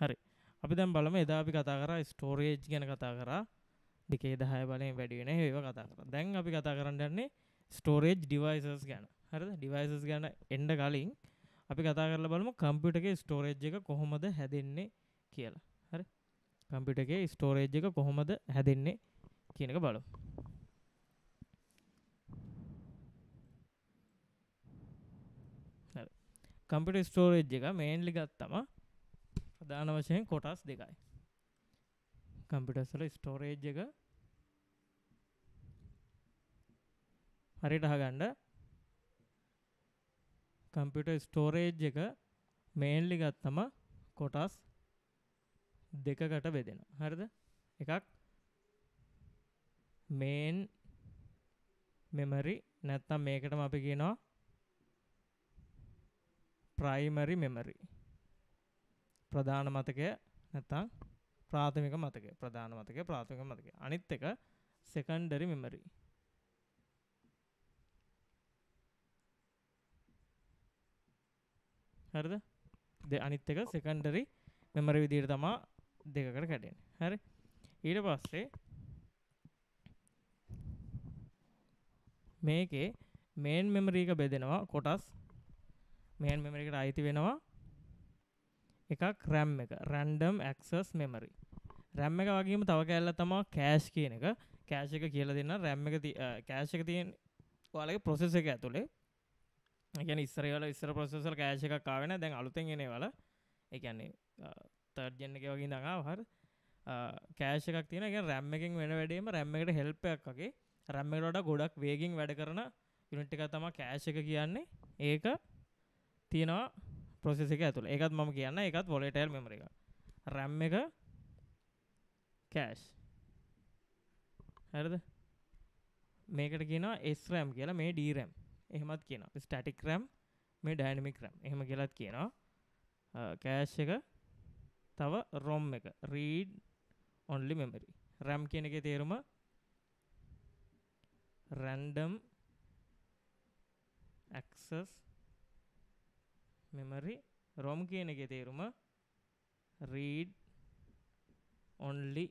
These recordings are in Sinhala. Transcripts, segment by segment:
හරි. අපි දැන් බලමු එදා අපි කතා කරා ස්ටෝරේජ් ගැන කතා කරා. 210 බලයෙන් වැඩි වෙන ඒවා කතා කරා. දැන් අපි කතා කරන්න යන්නේ ස්ටෝරේජ් ඩිවයිසස් ගැන. හරිද? ඩිවයිසස් ගැන එන්න කලින් අපි කතා කරලා බලමු කම්පියුටර් එකේ ස්ටෝරේජ් එක කොහොමද හැදෙන්නේ කියලා. හරි? කම්පියුටර් එකේ ස්ටෝරේජ් එක කොහොමද හැදෙන්නේ කියන එක බලමු. හරි. කම්පියුටර් ස්ටෝරේජ් එක මේන්ලි ගත්තම ප්‍රධාන වශයෙන් කොටස් දෙකයි. කම්පියුටර්ස් වල ස්ටෝරේජ් එක හරියට අහගන්න. කම්පියුටර් ස්ටෝරේජ් එක මේන්ලි ගත්තම කොටස් දෙකකට බෙදෙනවා. හරිද? එකක් මේන් මෙමරි නැත්නම් මේකටම අපි කියනවා ප්‍රයිමරි මෙමරි. ප්‍රධාන මතකය නැත්නම් ප්‍රාථමික මතකය. ප්‍රධාන මතකය ප්‍රාථමික මතකය. අනිත් එක සෙකන්ඩරි මෙමරි. හරිද? අනිත් එක සෙකන්ඩරි මෙමරි විදිහට තමයි දෙකකට කැඩෙන්නේ. හරි? ඊට පස්සේ මේකේ මේන් මෙමරි එක බෙදෙනවා කොටස්. මේන් මෙමරි එකට අයිති වෙනවා එකක් RAM එක. random access memory. RAM එක වගේම තව කැලලා තමයි කෑෂ් කියන එක. කෑෂ් එක කියලා දෙන්න RAM එක කෑෂ් එක තියෙන ඔයාලගේ process එක ඇතුලේ. ඒ කියන්නේ ඉස්සර process වල කෑෂ් එකක් ආවේ නැහැ. දැන් අලුතෙන් එන ඒවල ඒ කියන්නේ third gen එකේ වගේ ඉඳන් ආව හරිය. කෑෂ් එකක් තියෙනවා. ඒ කියන්නේ RAM එකෙන් වෙන වැඩේම RAM එකට help එකක් වගේ RAM එකට වඩා ගොඩක් වේගෙන් වැඩ කරන යුනිට් එකක් තමයි කෑෂ් එක කියන්නේ. ඒක තියෙනවා process එක ඇතුළේ. ඒකත් මම කියන්නේ ඒකත් volatile memory එක. RAM එක cache. හරිද? මේකට කියනවා SRAM කියලා, මේ DRAM. එහෙමත් කියනවා. static RAM, මේ dynamic RAM. එහෙම කියලාත් කියනවා. cache එක තව ROM එක, read only memory. RAM කියන එකේ තේරුම random access memory. ROM කියන එකේ තේරුම read only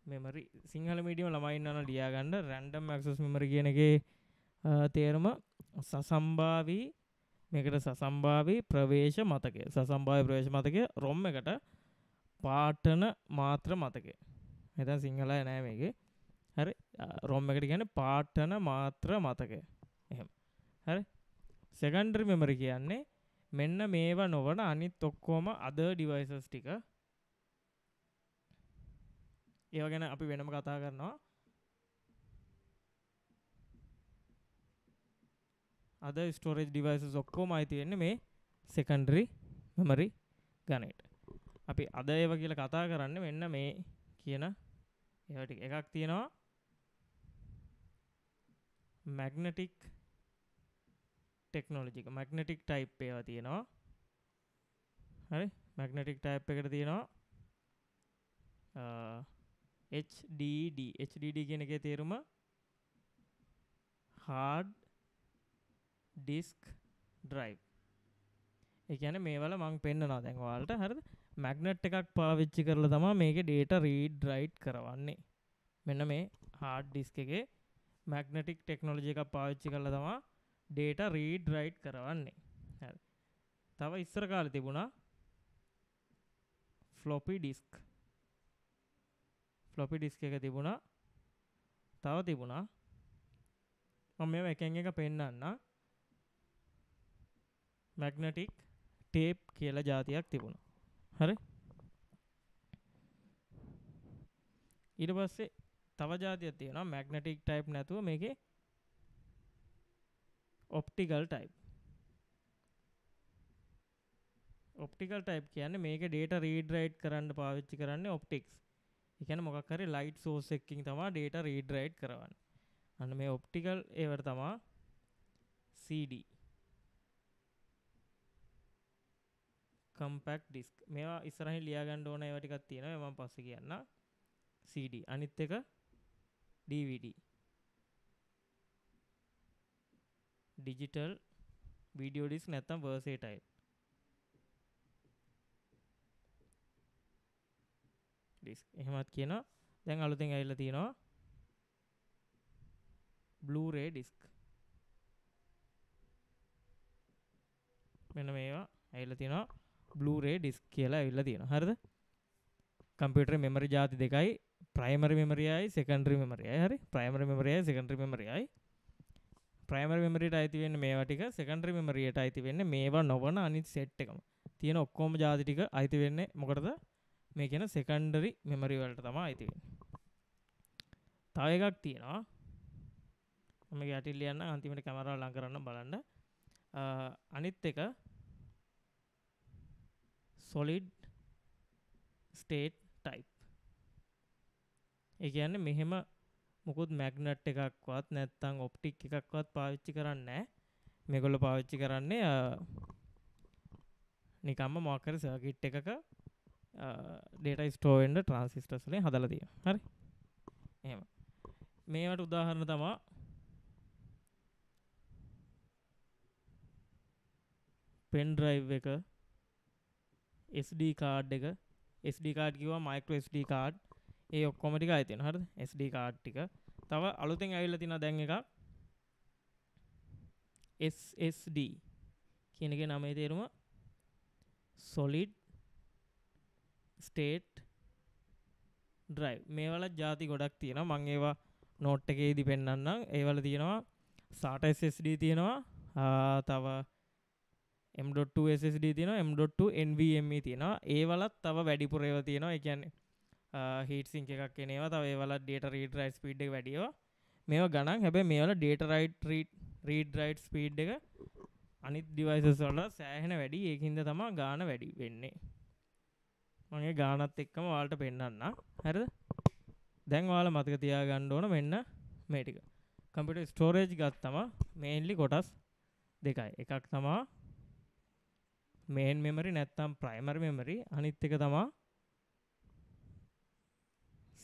memory. Sinhala medium ළමයි ඉන්නවා නම් ලියා ගන්න. random access memory කියන එකේ තේරුම සසම්භාවී, මේකට සසම්භාවී ප්‍රවේශ මතකය. සසම්භාවී ප්‍රවේශ මතකය ROM එකට පාඨන මාත්‍ර මතකය. මෙතන සිංහලයි නෑ මේකේ. හරි? ROM එකට කියන්නේ පාඨන මාත්‍ර මතකය. එහෙම. හරි? secondary memory කියන්නේ මෙන්න මේවා නොවන අනිත් ඔක්කොම other devices ටික. ඒවා ගැන අපි වෙනම කතා කරනවා. other storage devices ඔක්කොම අයිති වෙන්නේ මේ secondary memory ගණයට. අපි අද ඒවා කියලා කතා කරන්නේ මෙන්න මේ කියන ඒවා ටික. එකක් තියෙනවා magnetic ටෙක්නොලොජි එක. මැග්නටික් ටයිප් ඒවා තියෙනවා. හරි? මැග්නටික් ටයිප් එකට තියෙනවා HDD. HDD කියන එකේ තේරුම hard disk drive. ඒ කියන්නේ මේවල මම පෙන්නනවා දැන් ඔයාලට. හරිද? මැග්නට් එකක් පාවිච්චි කරලා තමයි මේකේ data read write කරවන්නේ. මෙන්න මේ hard disk එකේ මැග්නටික් ටෙක්නොලොජි එකක් පාවිච්චි කරලා තමයි data read write කරවන්නේ. හරි. තව ඉස්සර කාලේ තිබුණා floppy disk. floppy disk එක තිබුණා. තව තිබුණා මම මේවා එකෙන් එක පෙන්නන්න. magnetic tape කියලා જાතියක් තිබුණා. හරි? ඊට පස්සේ තව જાතියක් තියෙනවා magnetic type නැතුව මේකේ optical type. optical type කියන්නේ මේකේ data read write කරන්න පාවිච්චි කරන්නේ optics. ඒ කියන්නේ මොකක් හරි light source එකකින් තමයි data read write කරවන්නේ. අන්න මේ optical ඒවට තමයි CD. compact disk. මේවා ඉස්සරහින් ලියා ගන්න ඕන ඒවා ටිකක් තියෙනවා. ඒවා මම පස්සේ කියන්න. CD. අනිත් එක DVD. digital video disc නැත්නම් versatile. disk එහෙමත් කියනවා. දැන් අලුතෙන් ඇවිල්ලා තියෙනවා Blu-ray disk. මෙන්න මේවා ඇවිල්ලා තියෙනවා Blu-ray disk කියලා ඇවිල්ලා තියෙනවා. හරිද? කම්පියුටරේ මෙමරි ಜಾති දෙකයි, primary memory එකයි secondary memory එකයි. හරි? primary memory එකයි secondary memory එකයි. primary memory එකට අයිති වෙන්නේ මේවා ටික, secondary memory එකට අයිති වෙන්නේ මේවා නොවන අනිත් set එකම. තියෙන ඔක්කොම ಜಾති ටික අයිති වෙන්නේ මොකටද? මේ කියන secondary memory වලට තමයි අයිති වෙන්නේ. තව එකක් තියෙනවා. මම යටින් ලියන්න අන්තිමට කැමරාව ලං කරන්න බලන්න. අනිත් එක solid state type. ඒ කියන්නේ මෙහෙම මොකුත් මැග්නට් එකක්වත් නැත්නම් ඔප්ටික් එකක්වත් පාවිච්චි කරන්නේ නැහැ. මේගොල්ලෝ පාවිච්චි කරන්නේ නිකම්ම මොකක් හරි සර්කිට් එකක data store වෙන්න transistors වලින් හදලා තියෙනවා. හරි? එහෙම. මේවට උදාහරණ තමයි pen drive එක, SD card එක, SD card කිව්වා micro SD card, ඒ ඔක්කොම ටික ආයෙ තියෙනවා. හරිද? SD card ටික. තව අලුතෙන් ඇවිල්ලා තියෙනවා දැන් එකක් SSD කියන එකේ නමේ තේරුම solid state drive. මේවල ಜಾති ගොඩක් තියෙනවා. මම ඒවා note එකේදී පෙන්නන්නම්. ඒවල තියෙනවා SATA SSD තියෙනවා. තව M.2 SSD තියෙනවා, M.2 NVMe තියෙනවා. ඒවලත් තව වැඩිපුර ඒවා තියෙනවා. ඒ කියන්නේ heat sink එකක් එන ඒවා, තව ඒවල data read write speed එක වැඩි ඒවා. මේවා ගණන්. හැබැයි මේවල data read write speed එක අනිත් devices වල සෑහෙන වැඩි. ඒකින්ද තමයි ගාන වැඩි වෙන්නේ. මම ඒ ගානත් එක්කම ඔයාලට පෙන්නන්නම්. හරිද? දැන් ඔයාලා මතක තියාගන්න ඕන මෙන්න මේ ටික. computer storage ගත්තම mainly කොටස් දෙකයි. එකක් තමයි main memory නැත්නම් primary memory, අනිත් එක තමයි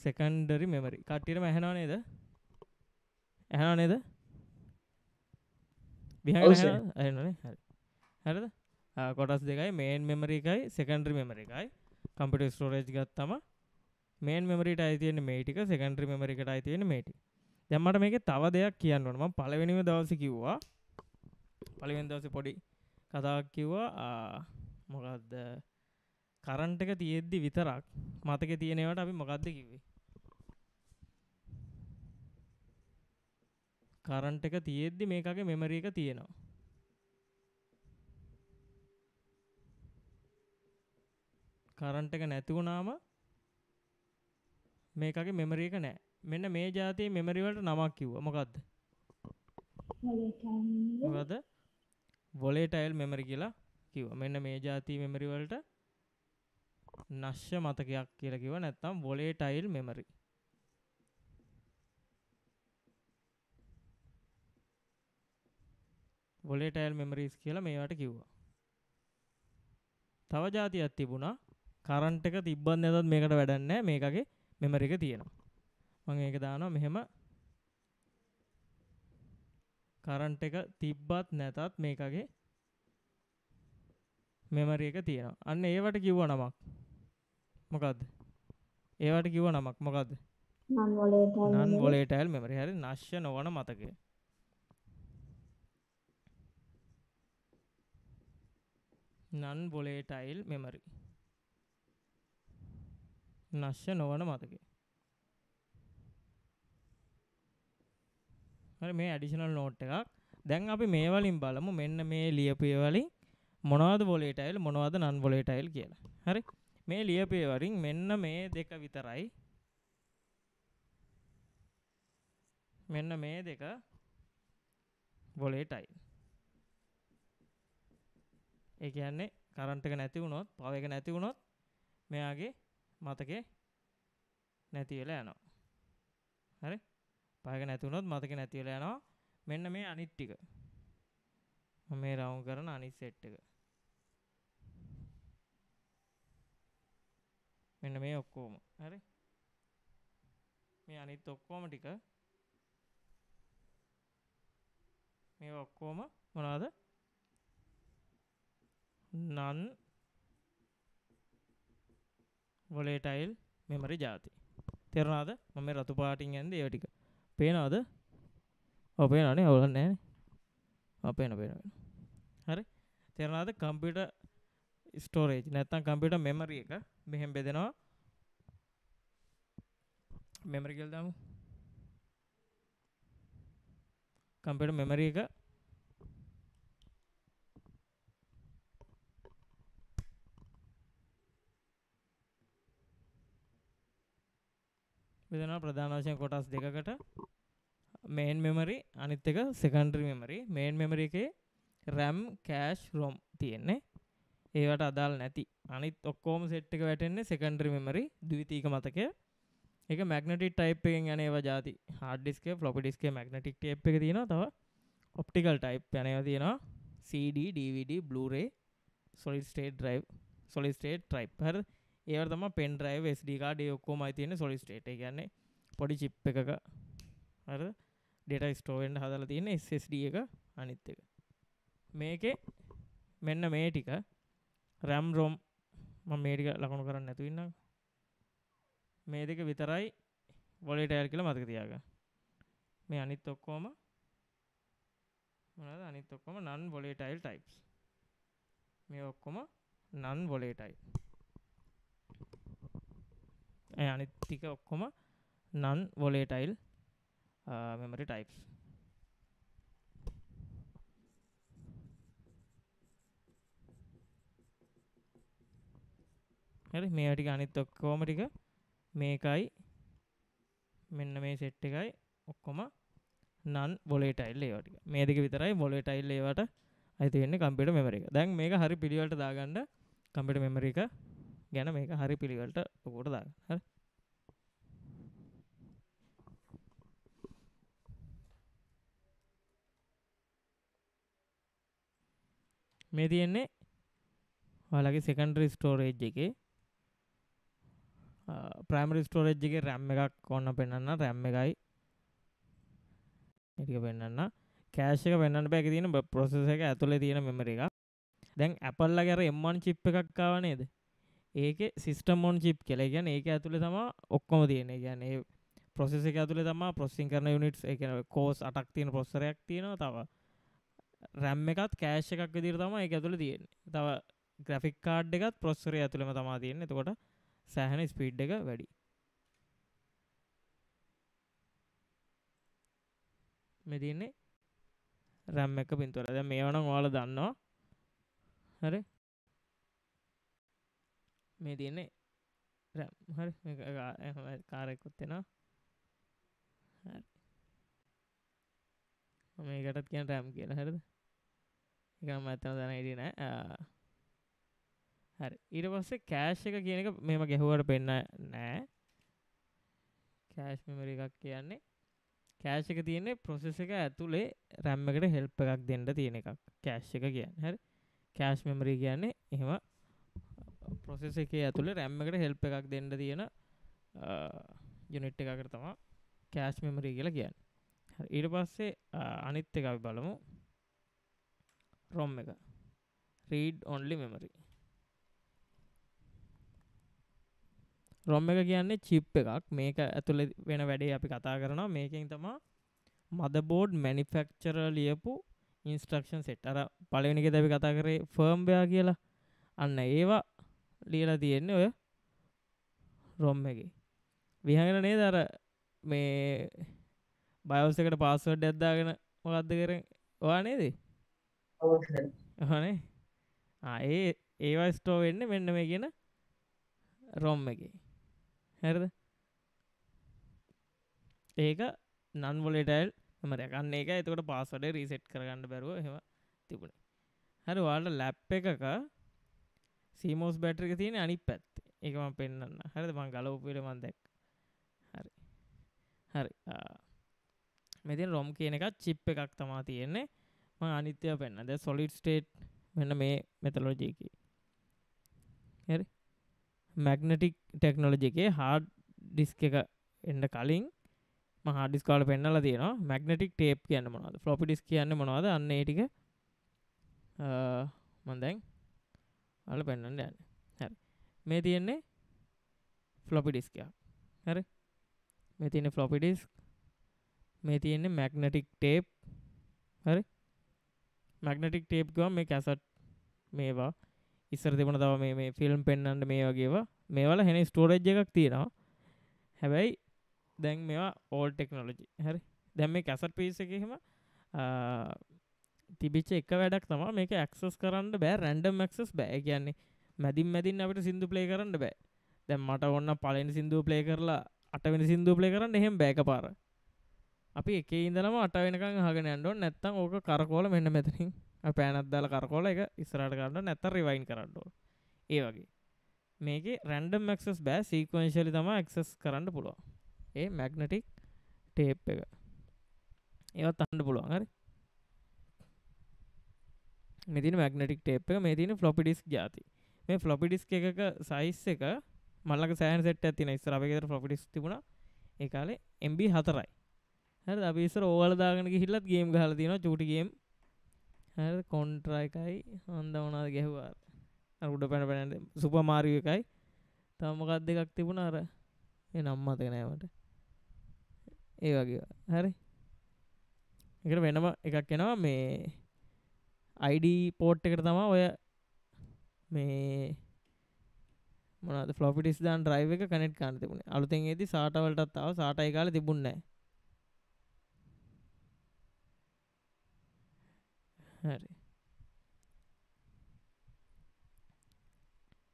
secondary memory. කට්ටියටම ඇහෙනව නේද? ඇහෙනව නේද? විහංග ඇහෙනවනේ. හරි. හරිද? කොටස් දෙකයි, main memory එකයි secondary memory එකයි. computer storage ගත්තම main memory එකට අයිති වෙන්නේ මේ ටික, secondary memory එකට අයිති වෙන්නේ මේ ටික. දැන් මට මේකේ තව දෙයක් කියන්න ඕන. මම පළවෙනිම දවසේ කිව්වා, පළවෙනි දවසේ පොඩි කතාවක් කිව්වා. මොකද්ද? කරන්ට් එක තියෙද්දි විතරක් මතකේ තියෙන ඒවාට අපි මොකද්ද කිව්වේ? කරන්ට් එක තියෙද්දි මේකගේ මෙමරි එක තියෙනවා. කරන්ට් එක නැති වුණාම මේකගේ මෙමරි එක නැහැ. මෙන්න මේ જાතියේ මෙමරි වලට නමක් කිව්වා. මොකද්ද? මොකද්ද? volatile memory කියලා කිව්වා. මෙන්න මේ જાතිය මෙමරි වලට නශ්‍ය මතකයක් කියලා කිව්වා. නැත්නම් volatile memory. volatile memories කියලා මේවට කිව්වා. තව જાතියක් තිබුණා. කරන්ට් එක තිබ්බත් නැතත් මේකට වැඩක් නැහැ. මේකගේ මෙමරි එක තියෙනවා. මම ඒක දානවා මෙහෙම. කරන්ට් එක තිබ්බත් නැතත් මේකගේ මෙමරි එක තියෙනවා. අන්න ඒවට කිව්ව නමක් මොකද්ද? ඒවට කිව්ව නමක් මොකද්ද? non volatile memory. හරි, නශ්‍ය නොවන මතකය. non volatile memory. නශ්‍ය නොවන මතකය. හරි, මේ ඇඩිෂනල් නෝට් එකක්. දැන් අපි මේ වලින් බලමු මෙන්න මේ ලියපු වලින් මොනවද volatile මොනවද non volatile කියලා. හරි, මේ ලියපු වලින් මෙන්න මේ දෙක විතරයි, මෙන්න මේ දෙක volatile. ඒ කියන්නේ කරන්ට් එක නැති වුණොත්, පවර් එක නැති වුණොත් මෙයාගේ මතකේ නැති වෙලා යනවා. හරි, පවර් එක නැති වුණොත් මතකේ නැති වෙලා යනවා. මෙන්න මේ අනිත් ටික මම මේ රවුන්ඩ් කරන අනිත් සෙට් එක. මෙන්න මේ ඔක්කොම. හරි, මේ අනිත් ඔක්කොම ටික මේ ඔක්කොම මොනවද? non volatile මෙමරි ජාති. තේරුණාද? මම මේ රතු පාටින් යන්නේ ඒව ටික. පේනවද? ඔව් පේනවනේ. ඔයාලා නැහැ. ඔව් පේන. හරි. තේරුණාද? කම්පියුටර් ස්ටෝරේජ් නැත්නම් කම්පියුටර් මෙමරි එක මෙහෙම බෙදෙනවා. මෙමරි කියලා දාමු. කම්පියුටර් මෙමරි එක බෙදෙනවා ප්‍රධාන වශයෙන් කොටස් දෙකකට. මේන් මෙමරි අනිත් එක සෙකන්ඩරි මෙමරි. මේන් මෙමරි එකේ RAM cache ROM තියෙන්නේ. ඒවට අදාළ නැති අනිත් ඔක්කොම සෙට් එක වැටෙන්නේ සෙකන්ඩරි මෙමරි ද්විතීක මතකය. ඒක මැග්නටික් ටයිප් එකෙන් යන ඒවා ಜಾති. හાર્ඩ් ඩිස්ක් එක ෆ්ලොපි ඩිස්ක් එකේ මැග්නටික් ටයිප් එක තියෙනවා. තව ඔප්ටිකල් ටයිප් යන ඒවා තියෙනවා. CD, DVD, Blu-ray, solid state drive, solid state drive. හරිද? ඒවට තමයි pen drive, SD card ඒ ඔක්කොමයි තියෙන්නේ solid state. ඒ කියන්නේ පොඩි chip එකක හරිද? data store වෙන්න හදලා තියෙන්නේ SSD එක අනිත් එක. මේකේ මෙන්න මේ ටික RAM ROM මම මේ ටික ලකුණු කරන්න නැතුව ඉන්නම්. මේ දෙක විතරයි volatile කියලා මතක තියාගන්න. මේ අනිත් ඔක්කොම මොනවාද? අනිත් ඔක්කොම non volatile types. මේ ඔක්කොම non volatile. අනිත් ටික ඔක්කොම non volatile memory types. හරි මේවා ටික අනිත් ඔක්කොම ටික මේකයි මෙන්න මේ සෙට් එකයි ඔක්කොම non volatile ඒවා ටික. මේ දෙක විතරයි volatile ඒවට අයිති වෙන්නේ කම්පියුටර් මෙමරි එක. දැන් මේක හරි පිළිවෙලට දාගන්න කම්පියුටර් මෙමරි එක ගැන මේක හරි පිළිවෙලට ඔකට දාගන්න. හරි. මේ තියෙන්නේ ඔයාලගේ secondary storage එකේ primary storage එකේ RAM එකක් ඕන පෙන්නන්න RAM එකයි ටික පෙන්නන්න cache එක පෙන්නන්න බෑ. ඒකේ තියෙන processor එක ඇතුලේ තියෙන memory එක. දැන් Apple ලගේ අර M1 chip එකක් ආවා නේද? ඒකේ system on chip කියලා. ඒ කියන්නේ ඒක ඇතුලේ තමයි ඔක්කොම තියෙන්නේ. ඒ කියන්නේ ඒ processor එක ඇතුලේ තමයි processing කරන units ඒ කියන්නේ cores 8ක් තියෙන processor එකක් තියෙනවා. තව RAM එකත් cache එකක් විදිහට තමයි ඒක ඇතුලේ තියෙන්නේ. තව graphic card එකත් processor එක ඇතුලේම තමයි තියෙන්නේ. එතකොට සෑහෙන ස්පීඩ් එක වැඩි. මේ තියෙන්නේ RAM එක පින්තූර. දැන් මේවා නම් ඔයාලා දන්නවා. හරි. මේ තියෙන්නේ RAM. හරි. මේක කාර් එකකුත් එනවා. හරි. මේකටත් කියන RAM කියලා. හරිද? ඒක මම අතන දැන හිටියේ නෑ. හරි. ඊට පස්සේ cache එක කියන එක මෙහෙම ගැහුවට පෙන්නන්නේ නෑ. cache memory එකක් කියන්නේ cache එක තියෙන්නේ process එක ඇතුලේ RAM එකට help එකක් දෙන්න තියෙන එකක්. cache එක කියන්නේ. හරි. cache memory කියන්නේ එහෙම process එකේ ඇතුලේ RAM එකට help එකක් දෙන්න තියෙන unit එකකට තමයි cache memory කියලා කියන්නේ. හරි. ඊට පස්සේ අනිත් එක අපි බලමු. ROM එක. read only memory. ROM එක කියන්නේ chip එකක්. මේක ඇතුලේ වෙන වැඩේ අපි කතා කරනවා. මේකෙන් තමයි motherboard manufacturer ලියපු instruction set. අර පළවෙනි එකේදී අපි කතා කරේ firmware කියලා. අන්න ඒවා ලියලා තියෙන්නේ ඔය ROM එකේ. විහංගන නේද අර මේ BIOS එකට password එකක් දාගෙන මොකද්ද කරන්නේ? ඔයා නේද? ඔව් නේ. ඒවා ස්ටෝර් වෙන්නේ මෙන්න මේ කියන ROM එකේ. හරිද? ඒක non volatile memory එකක්. අන්න ඒක එතකොට password එක reset කරගන්න බැරුව එහෙම තිබුණේ. හරි ඔයාලට lap එකක CMOS battery එක තියෙන අනිත් පැත්තේ. ඒක මම පෙන්නන්න. හරිද? මම ගලවපු විදිහ මම දැක්ක. හරි. හරි. මෙතන ROM කියන එකත් chip එකක් තමයි තියෙන්නේ. මම අනිත්‍යව පෙන්නන්න. දැන් solid state මෙන්න මේ methodology එකේ. හරි. magnetic technology එකේ hard disk එක එන්න කලින් මම hard disk වල පෙන්නලා තියෙනවා. magnetic tape කියන්නේ මොනවද? floppy disk කියන්නේ මොනවද? අන්න ඒ ටික මම දැන් ඔයාලා පෙන්නන්න යන්නේ. හරි. මේ තියෙන්නේ ෆ්ලොපි ඩිස්ක් එකක්. හරි. මේ තියෙන ෆ්ලොපි ඩිස්ක්. මේ තියෙන්නේ මැග්නටික් ටේප්. හරි. මැග්නටික් ටේප් ගාව මේ කැසට් මේවා ඉස්සර තිබුණ තව මේ ෆිල්ම් පෙන්වන්න මේ වගේ ඒවා මේවල හෙන ස්ටෝරේජ් එකක් තියෙනවා. හැබැයි දැන් මේවා ඕල්ඩ් ටෙක්නොලොජි. හරි. දැන් මේ කැසට් පීස් එකේ එහෙම තිබිච්ච එක වැඩක් තමයි මේක ඇක්සස් කරන්න බෑ රැන්ඩම් ඇක්සස් බෑ. ඒ කියන්නේ මැදින් අපිට සින්දු ප්ලේ කරන්න බෑ. දැන් මට ඕන පළවෙනි සින්දුව ප්ලේ කරලා 8 වෙනි සින්දුව ප්ලේ කරන්න එහෙම බෑ එකපාර. අපි එකේ ඉඳලම 8 වෙනකන් අහගෙන යන්න ඕන. නැත්තම් ඕක කරකවල මෙන්න මෙතනින් අපි පෑනක් දාලා කරකවල ඒක ඉස්සරහට ගන්න නැත්තම් රිවයින් කරන්න ඕන. ඒ වගේ. මේකේ රැන්ඩම් ඇක්සස් බෑ සීක්වෙන්ෂියලි තමයි ඇක්සස් කරන්න පුළුවන්. ඒ මැග්නටික් ටේප් එක. ඒවත් අහන්න පුළුවන්. හරි. මේ තියෙන මැග්නටික් ටේප් එක මේ තියෙන ෆ්ලොපි ඩිස්ක් જાති. මේ ෆ්ලොපි ඩිස්ක් එකක සයිස් එක මල්ලක සෑහෙන සෙට් එකක් තියෙනවා. ඉස්සර අපේ ගෙදර ෆ්ලොපි ඩිස්ක් තිබුණා. ඒ කාලේ MB 4යි. හරිද? අපි ඉස්සර ඕවල දාගෙන ගිහිල්ලත් ගේම් ගහලා තියෙනවා චූටි ගේම්. හරිද? කොන්ට්‍රා එකයි හන්ද මොනවද ගැහුවා. අර උඩ පැන සුපර් මාරියෝ එකයි. තව මොකක්ද දෙකක් තිබුණා අර ඒ නම මතක නෑ මට. ඒ වගේ. හරි. ඒකට වෙනම එකක් එනවා මේ ID පෝට් එකට තමයි ඔය මේ මොනවද ෆ්ලොපි ඩිස්ක් දාන ඩ්‍රයිව් එක කනෙක්ට් කරන්න තිබුණේ. අලුතෙන් එද්දි SATA වලටත් ආවා. SATA ඒ කාලේ තිබුණේ නැහැ. හරි.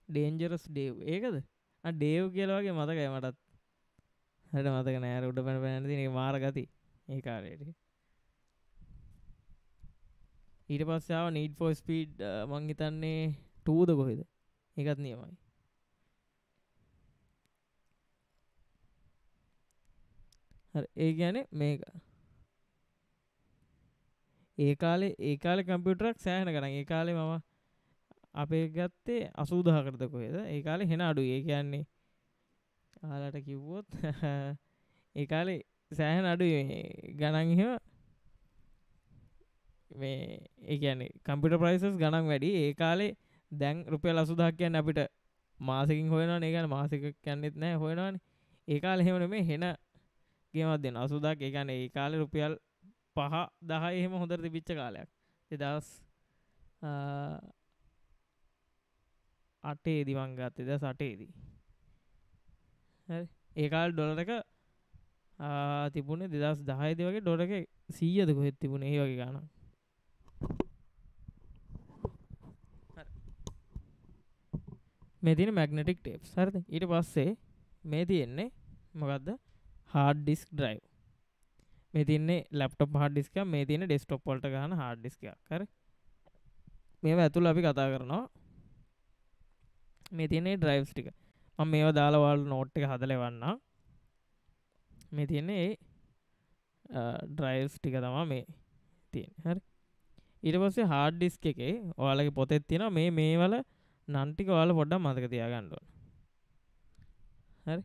Dangerous Dave. ඒකද? ඩේව් කියලා වගේ මතකයි මටත්. හරියට මතක නෑ. අර උඩ පැන තියෙන මාර ගති. ඒ කාලේට. ඊට පස්සේ ආව Need for Speed මං හිතන්නේ 2ද කොහෙද? ඒකත් නියමයි. හරි. ඒ කියන්නේ මේක. ඒ කාලේ කම්පියුටරයක් සෑහෙන ගණන්. ඒ කාලේ මම අපේ ගත්තේ 80000කටද කොහෙද? ඒ කාලේ හෙන අඩුයි. ඒ කියන්නේ ආලට කිව්වොත් ඒ කාලේ සෑහෙන අඩුයි ගණන් එහෙම මේ ඒ කියන්නේ කම්පියුටර් ප්‍රයිසස් ගණන් වැඩි. ඒ කාලේ දැන් රුපියල් 80000ක් කියන්නේ අපිට මාසෙකින් හොයනවනේ. ඒ කියන්නේ මාසෙක කියන්නේත් නැහැ හොයනවනේ. ඒ කාලේ එහෙම නෙමෙයි හෙන ගේමක් දෙනවා 80000ක්. ඒ කියන්නේ ඒ කාලේ රුපියල් 5 10 එහෙම හොඳට තිබිච්ච කාලයක්. 2008 දී මං ගත්තේ 2008 දී. හරි. ඒ කාලේ ඩොලර් එක තිබුණේ 2010 දී වගේ ඩොලර් එක 100ද කොහෙද තිබුණේ ඒ වගේ ගාණක්. හරි. මේ තියෙන මැග්නටික් ටේප්ස්. හරිද? ඊට පස්සේ මේ තියෙන්නේ මොකද්ද? hard disk drive. මේ තියෙන්නේ ලැප්ටොප් hard disk එකක්. මේ තියෙන්නේ ඩෙස්ක්ටොප් වලට ගහන hard disk එකක්. හරි. මේවා ඇතුළේ අපි කතා කරනවා. මේ තියෙන්නේ drives ටික. මම මේවා දාලා ඔයාලට නෝට් එක හදලා එවන්නම්. මේ තියෙන්නේ drives ටික තමයි මේ තියෙන්නේ. හරි. ඊට පස්සේ hard disk එකේ ඔයාලගේ පොතේ තියෙනවා මේ වල නම් ටික ඔයාලා පොඩ්ඩක් මතක තියාගන්න ඕන. හරි.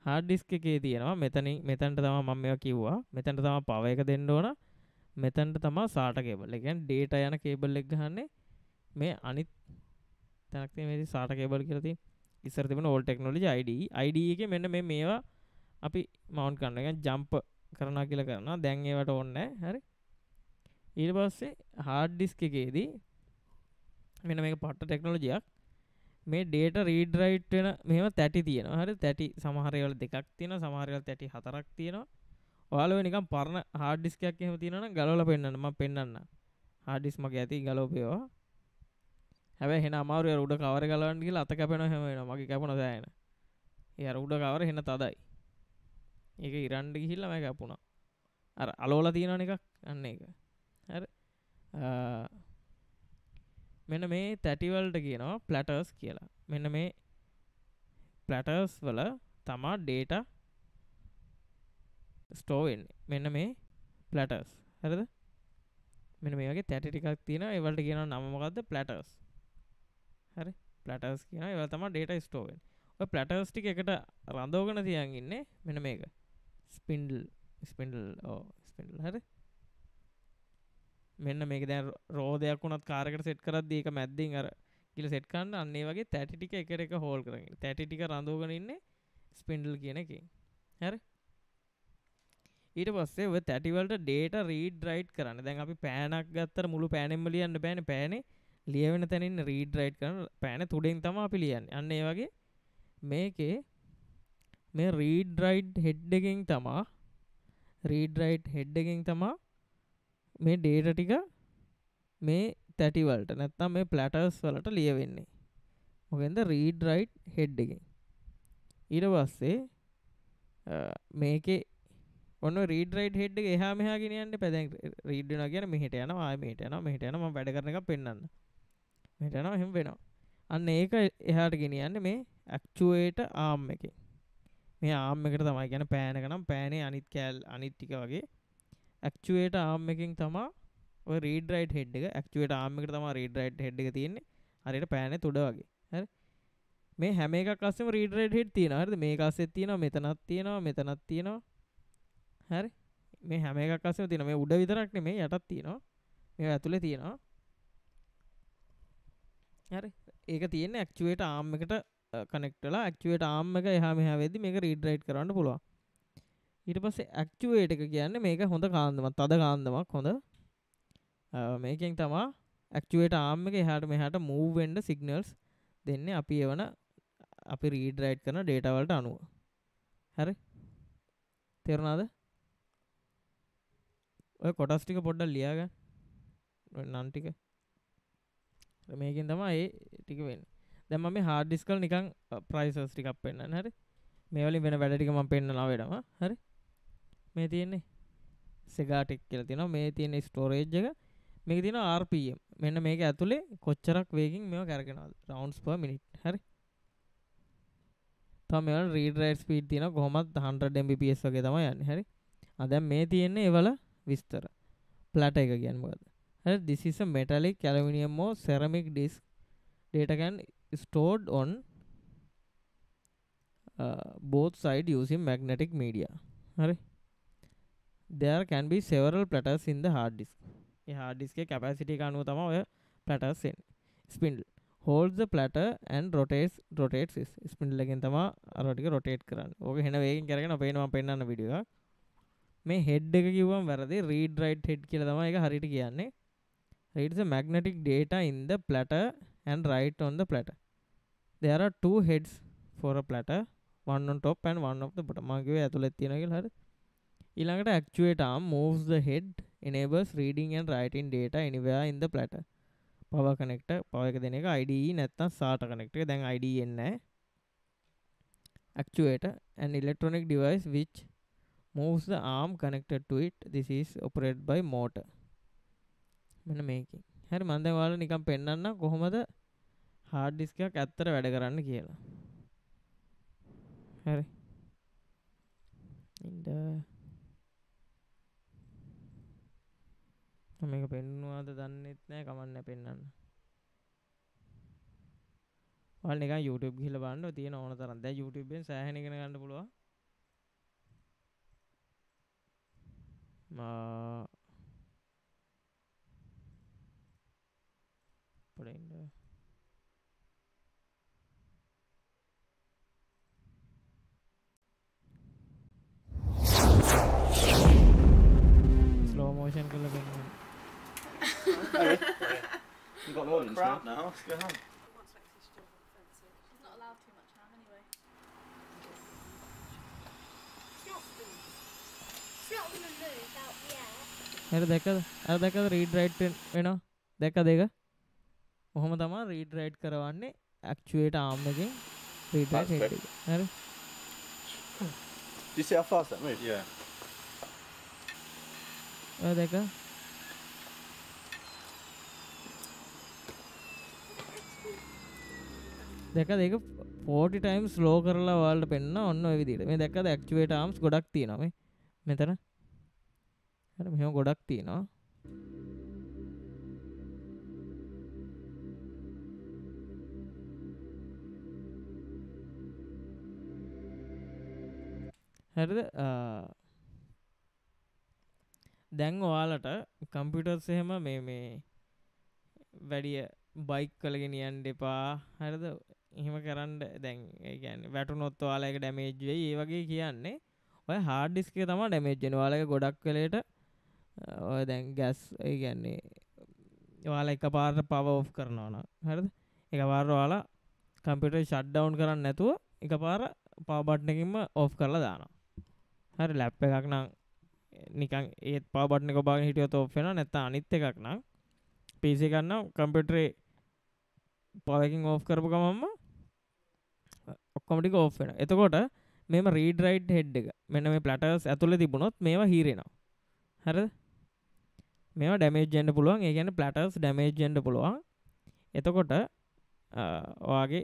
hard disk එකේ තියෙනවා මෙතනට තමයි මම මේවා කිව්වා. මෙතනට තමයි power එක දෙන්න ඕන. මෙතනට තමයි SATA cable. ඒ කියන්නේ data යන cable එක ගහන්නේ මේ අනිත් තැනක් තියෙන මේ SATA cable කියලා තියෙන. ඉස්සර තිබුණ old technology IDE. IDE එකේ මෙන්න මේවා අපි මවුන්ට් කරනවා. ඒ කියන්නේ jump කරනවා කියලා කරනවා. දැන් ඒවට ඕනේ නැහැ. හරි. ඊට පස්සේ hard disk එකේදී මෙන්න මේක පට්ට ටෙක්නොලොජියක්. මේ data read write වෙන මෙහෙම තැටි තියෙනවා. හරි. තැටි සමහර ඒවාල දෙකක් තියෙනවා. සමහර ඒවාල තැටි හතරක් තියෙනවා. ඔයාලා ඔය නිකන් පරණ hard disk එකක් එහෙම තියෙනවා නම් ගලවලා පෙන්නන්න. මම පෙන්නන්න. hard disk මගේ ඇති ගලවපේවා. හැබැයි හෙන අමාරුයි. අර උඩ කවර් එක ගලවන්න ගිහලා අත කැපෙනවා හැම වෙනවා. මගේ කැපුණා සෑහෙන. ඒ අර උඩ කවර් හෙන තදයි. ඒක ඉරන්න ගිහිල්ලා මම කැපුණා. අර අලවලා තියෙනවනේ එකක්. අන්න ඒක. හරි. මෙන්න මේ තැටි වලට කියනවා platters කියලා. මෙන්න මේ platters වල තමා data store වෙන්නේ. මෙන්න මේ platters. හරිද? මෙන්න මේ වගේ තැටි ටිකක් තියෙනවා. ඒ වලට කියනවා නම මොකද්ද? platters. හරි. platters කියනවා. ඒ වල තමයි data store වෙන්නේ. ඔය platters ටික එකට රඳවගෙන තියන් ඉන්නේ මෙන්න මේක. spindle හරි. මෙන්න මේක දැන් රෝදයක් වුණත් කාර් එකට සෙට් කරද්දී ඒක මැද්දෙන් අර කියලා සෙට් කරන්න. අන්න ඒ වගේ තැටි ටික එකට එක හෝල් කරගෙන තැටි ටික රඳවගෙන ඉන්නේ ස්පින්ඩල් කියන එකෙන්. හරි. ඊට පස්සේ ඔය තැටි වලට data read write කරන්න. දැන් අපි පෑනක් ගත්තට මුළු පෑනෙම ලියන්න බෑනේ. පෑනේ ලියවෙන තැන ඉන්න read write කරන පෑනේ තුඩෙන් තමයි අපි ලියන්නේ. අන්න ඒ වගේ මේකේ මේ read write head එකෙන් තමයි මේ data ටික මේ තැටි වලට නැත්නම් මේ platters වලට ලියවෙන්නේ. මොකෙන්ද read write head එකෙන්. ඊට පස්සේ මේකේ ඔන්න read write head එක එහා මෙහා ගෙනියන්න එපා. දැන් read වෙනවා කියන්නේ මෙහෙට යනවා ආයෙ මෙහෙට යනවා මෙහෙට යනවා. මම වැඩ කරන එක පෙන්නන්න. මෙහෙට යනවා එහෙම වෙනවා. අන්න ඒක එහාට ගෙනියන්නේ මේ actuator arm එකෙන්. මේ arm එකට තමයි කියන්නේ පෑන් එක නම් පෑනේ අනිත් ටික වගේ actuator arm එකෙන් තමයි ඔය read write head එක actuator arm එකට තමයි read write head එක තියෙන්නේ. හරියට පෑනේ තුඩ වගේ. හරි. මේ හැම එකක් අස්සෙම read write head තියෙනවා. හරිද? මේක අස්සෙත් තියෙනවා, මෙතනත් තියෙනවා. හරි. මේ හැම එකක් අස්සෙම තියෙනවා. මේ උඩ විතරක් නෙමෙයි යටත් තියෙනවා. මේක ඇතුලේ තියෙනවා. හරි. ඒක තියෙන්නේ actuator arm එකට කනෙක්ට් වෙලා actuator arm එක එහා මෙහා වෙද්දි මේක read write කරන්න පුළුවන්. ඊට පස්සේ actuator එක කියන්නේ මේක හොඳ කාන්දමක්, තද කාන්දමක් හොඳ. මේකෙන් තමයි actuator arm එක එහාට මෙහාට move වෙන්න signals දෙන්නේ අපි read write කරන data වලට අනුව. හරි. තේරුණාද? ඔය කොටස් ටික පොඩ්ඩක් ලියා ගන්න. ඔය නම් ටික. මේකෙන් තමයි ඒ ටික වෙන්නේ. දැන් මම මේ hard disk වල නිකන් prices ටිකක් පෙන්නන්න. හරි. මේ වලින් වෙන වැඩ ටික මම පෙන්නනවා වෙනම. හරි. මේ තියෙන්නේ Sega Tech කියලා තියෙනවා. මේ තියෙන්නේ storage එක. මේක තියෙනවා RPM. මෙන්න මේක ඇතුලේ කොච්චරක් වේගින් මේව කරගෙනවද? rounds per minute. හරි. තව මේවල read write speed තියෙනවා කොහොමද 100 Mbps වගේ තමයි යන්නේ. හරි. දැන් මේ තියෙන්නේ ඒවල විස්තර. platter එක කියන්නේ මොකද්ද? හරි. This is a metallic aluminum or ceramic disk. Data can stored on both sides using magnetic media. හරි. There can be several platters in the hard disk. A hard disk එකේ capacity එක අනුව තමයි ඔය platters එන්නේ. Spindle holds the platter and rotates it. Spindle එකෙන් තමයි අර ටික rotate කරන්නේ. ඕක හෙන වේගෙන් කරගෙන අපේන මම පෙන්නන්න වීඩියෝ එකක්. මේ head එක කිව්වම වැරදි. read write head කියලා තමයි ඒක හරියට කියන්නේ. Reads the magnetic data in the platter and write on the platter. There are two heads for a platter, one on top and one on the bottom. මම කිව්වේ ඇතුළේ තියෙනවා කියලා. හරි. ඊළඟට actuator arm moves the head, enables reading and writing data anywhere in the platter. Power connector, power එක දෙන එක IDE නැත්නම් SATA connector එක. දැන් IDE එන්නේ නැහැ. Actuator, an electronic device which moves the arm connected to it. This is operated by motor. මෙන්න මේකෙන්. හරි මම දැන් ඔයාලට නිකන් පෙන්නන්න කොහොමද hard disk එකක් ඇත්තට වැඩ කරන්න කියලා. හරි. මේක පෙන්නුවාද දන්නෙත් නැහැ කමන්නේ පෙන්නන්න. ඔයාලා නිකන් YouTube ගිහලා බලන්න තියෙන ඕන තරම්. දැන් YouTube එකෙන් සෑහෙන ඉගෙන ගන්න පුළුවන්. පොඩින්ද slow motion කරලා පෙන්නන්න. You've got the audience crowd now. now. Let's go home. He's not allowed too much ham anyway. It's not going to move out yet. හරි දැක්කද read write වෙනවා. දැක්කද ඒක? කොහොම තමයි read write කරවන්නේ actuator arm එකෙන් read write head එක. හරි. Do you see how fast that moved? Yeah. ඔය දැක්ක? දැක්කද ඒක 40 times slow කරලා ඔයාලට පෙන්නන ඔන්න ඔය විදිහට. මේ දැක්කද actuator arms ගොඩක් තියෙනවා මේ. මෙතන. හරි මෙහෙම ගොඩක් තියෙනවා. හරිද? දැන් ඔයාලට කම්පියුටර්ස් එහෙම මේ වැඩි බයික් වල ගෙනියන්න එපා. හරිද? එහෙම කරන්න දැන් ඒ කියන්නේ වැටුනොත් ඔයාලා ඒක ඩැමේජ් වෙයි. ඒ වගේ කියන්නේ ඔය හાર્ඩ් ඩිස්ක් එක තමයි ඩැමේජ් වෙන්නේ. ඔයාලගේ ගොඩක් වෙලේට ඔය දැන් ගෑස් ඒ කියන්නේ ඔයාලා එකපාරට පවර් ඔෆ් කරනවා නම් හරිද? එකපාරට ඔයාලා කම්පියුටර් ෂට් ඩවුන් කරන්නේ නැතුව එකපාර පවර් බටන් එකකින්ම ඔෆ් කරලා දානවා. හරි ලැප් එකක් නම් නිකන් ඒත් පවර් බටන් එක ඔබාගෙන හිටියොත් ඔෆ් වෙනවා. නැත්නම් අනිත් එකක් නම් PC එකක් නම් කම්පියුටරේ පවර් එකකින් ඔෆ් කරපු ගමන්ම ඔක්කොම ටික ඔෆ් වෙනවා. එතකොට මේම රීඩ් රයිට් හෙඩ් එක මෙන්න මේ ප්ලැටර්ස් ඇතුලේ තිබුණොත් මේවා හීරෙනවා. හරිද? මේවා ඩැමේජ් වෙන්න පුළුවන්. ඒ කියන්නේ ප්ලැටර්ස් ඩැමේජ් වෙන්න පුළුවන්. එතකොට ඔයාගේ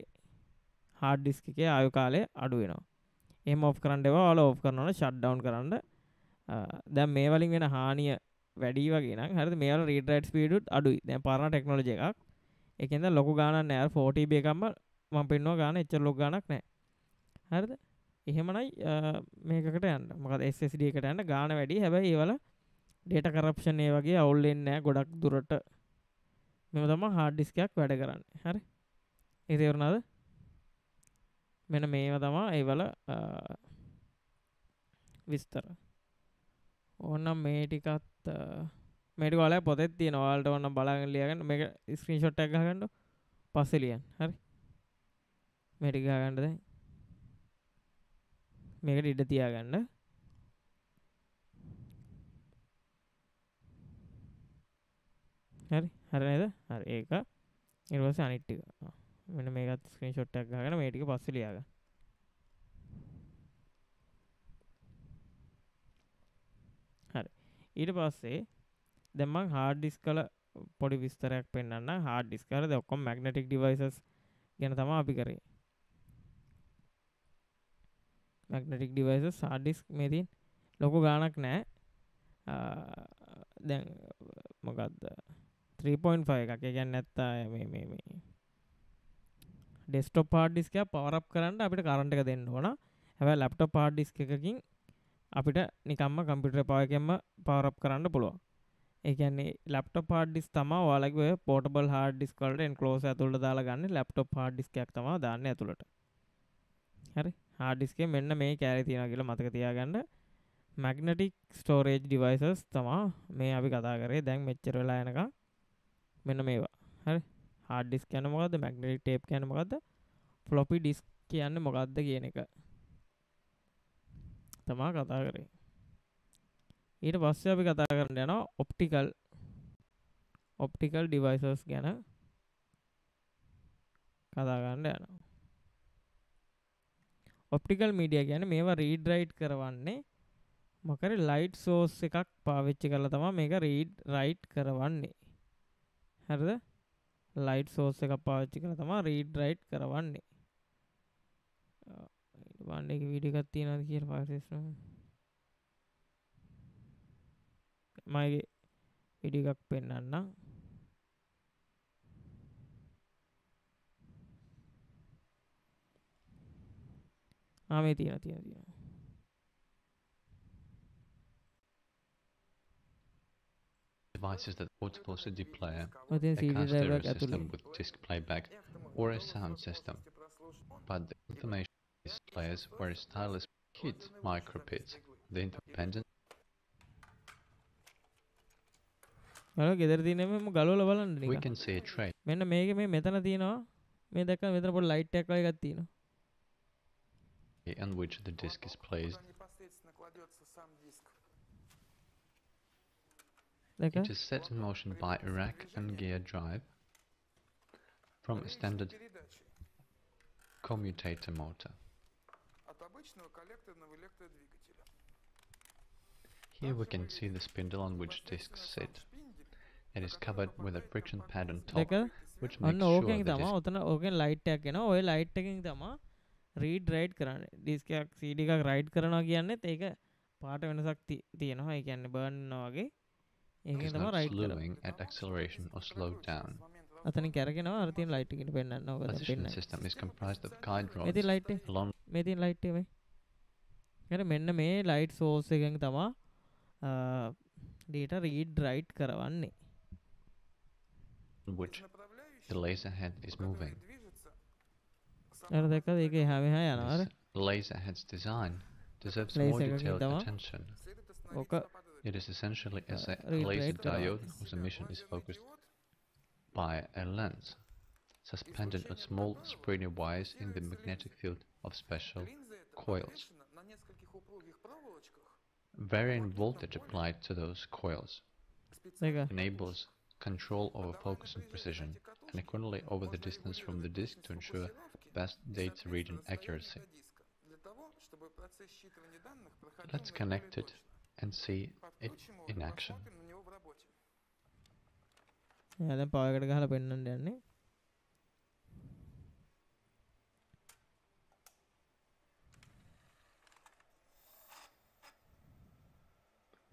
හાર્ඩ් ඩිස්ක් එකේ ආයු කාලය අඩු වෙනවා. එහෙම ඔෆ් කරන්න එපා. ඔයාලා ඔෆ් කරනවනේ ෂට් ඩවුන් කරන්න. දැන් මේ වලින් වෙන හානිය වැඩි වගේ නම් හරිද? මේ වල රීඩ් රයිට් ස්පීඩ් උත් අඩුයි. දැන් පරණ ටෙක්නොලොජි එකක්. ඒකෙන්ද ලොකු ගාණක් නෑ. 4TB එකක්ම මම පෙන්නවා ගාණ එච්චර ලොකු ගාණක් නෑ. හරිද? එහෙමනයි මේකකට යන්න. මොකද SSD එකට යන්න ගාණ වැඩි. හැබැයි ඒ වල data corruption ඒ වගේ අවුල් වෙන්නේ නෑ ගොඩක් දුරට. මෙව තමයි hard disk එකක් වැඩ කරන්නේ. හරි? ඒක තේරුණාද? මෙන්න මේව තමයි ඒ වල විස්තර. ඕනනම් මේ ටිකත් මේ ටික ඔයාලා පොතේ තියෙනවා. ඔයාලට ඕනනම් බලාගෙන ලියගන්න. මේක ස්ක්‍රීන්ෂොට් එකක් ගහගන්න. පස්සේ ලියන්න. හරි? මේ ටික ගහගන්න දැන්. මේකට ඉඩ තියාගන්න. හරි? හරි නේද? හරි. ඒක ඊට පස්සේ අනිත් ටික. මෙන්න මේකත් ස්ක්‍රීන්ෂොට් එකක් ගහගෙන මේ ටික පස්සේ ලියාගන්න. හරි. ඊට පස්සේ දැන් මම hard disk වල පොඩි විස්තරයක් පෙන්නන්න. hard disk වල දැන් ඔක්කොම magnetic devices ගැන තමයි අපි කරේ. magnetic devices hard disk මේ තියෙන ලොකු ගාණක් නැහැ. දැන් මොකද්ද 3.5 එකක්. ඒ කියන්නේ නැත්නම් මේ desktop hard disk එක power up කරන්න අපිට current එක දෙන්න ඕන. හැබැයි laptop hard disk එකකින් අපිට නිකම්ම කම්පියුටර් power එකෙන්ම power up කරන්න පුළුවන්. ඒ කියන්නේ laptop hard disk තමයි ඔයාලගේ ඔය portable hard disk වලට enclosure ඇතුළට දාලා ගන්න laptop hard disk එකක් තමයි දාන්නේ ඇතුළට. හරි? hard disk එකේ මෙන්න මේ කැලේ තියෙනවා කියලා මතක තියාගන්න. magnetic storage devices තමයි මේ අපි කතා කරේ. දැන් මෙච්චර වෙලා යනකම් මෙන්න මේවා. හරි? hard disk කියන්නේ මොකද්ද? magnetic tape කියන්නේ මොකද්ද? floppy disk කියන්නේ මොකද්ද කියන එක තමයි කතා කරේ. ඊට පස්සේ අපි කතා කරන්න යනවා optical devices ගැන කතා කරන්න යනවා. optical media කියන්නේ මේවා read write කරවන්නේ මොකද light source එකක් පාවිච්චි කරලා තමයි මේක read write කරවන්නේ. හරිද? light source එකක් පාවිච්චි කරලා තමයි read write කරවන්නේ. බලන්න එක වීඩියෝ එකක් තියෙනවද කියලා පාවිච්චි මගේ වීඩියෝ එකක් පෙන්නන්නම්. මේ තියෙනවා. Devices that portable CD player, ඔතෙන් a CD car drive stereo එකක් ඇතුලේ. system with disc playback, or a sound system. But the information of these players were stylus kit micropits. The independent ඔයාලා ගෙදර තියෙන මේම ගලවලා බලන්න we නිකන්. can see a tray මෙන්න මේක මේ මෙතන තියෙනවා. මේ දැක්කම මෙතන පොඩි ලයිට් එකක් වගේ එකක් තියෙනවා. on which the disc is placed. දැක්ක? It is set in motion by a rack and gear drive from a standard commutator motor. Here we can see the spindle on which discs sit. It is covered with a friction pad on top, දැක්කද? which makes ඔන්න sure ඕකෙන් the තමයි disc ඔතන ඕකෙන් ලයිට් එකක් එනවා. ওই ලයිට් එකෙන් තමයි රීඩ් රයිට් කරන්නේ. ඩිස්ක් එකක් CD එකක් රයිට් කරනවා කියන්නේත් ඒක පාට වෙනසක් තියෙනවා. ඒ කියන්නේ බර්න් වෙනවා වගේ. ඒකෙන් is තමයි not රයිට් කරන්නේ. slowing at acceleration or slowed down. අතනින් කැරගෙනවා. අර තියෙන ලයිට් එකකින් පෙන්නන්න ඕක දැන් Position පෙන්නන්න. system is comprised of guide මේ තියෙන rods ලයිට් එක. along මේ තියෙන ලයිට් එක මේ. හරි මෙන්න මේ ලයිට් සෝස් එකෙන් තමයි data read write කරවන්නේ. which the laser head is moving. අර දැක්කද ඒක එහා මෙහා යනවා අර This laser head's design deserves Laser more එකකින් detailed තමා attention. ඕක It is essentially a read laser rate කරනවා. diode whose emission is focused by a lens suspended on small springy wires in the magnetic field of special coils. Varying voltage applied to those coils ඒක enables control over focus and precision, and equally over the distance from the disk to ensure best data reading accuracy. Let's connect it and see it in action. එයා දැන් පවර් එකට ගහලා පෙන්නන්න යන්නේ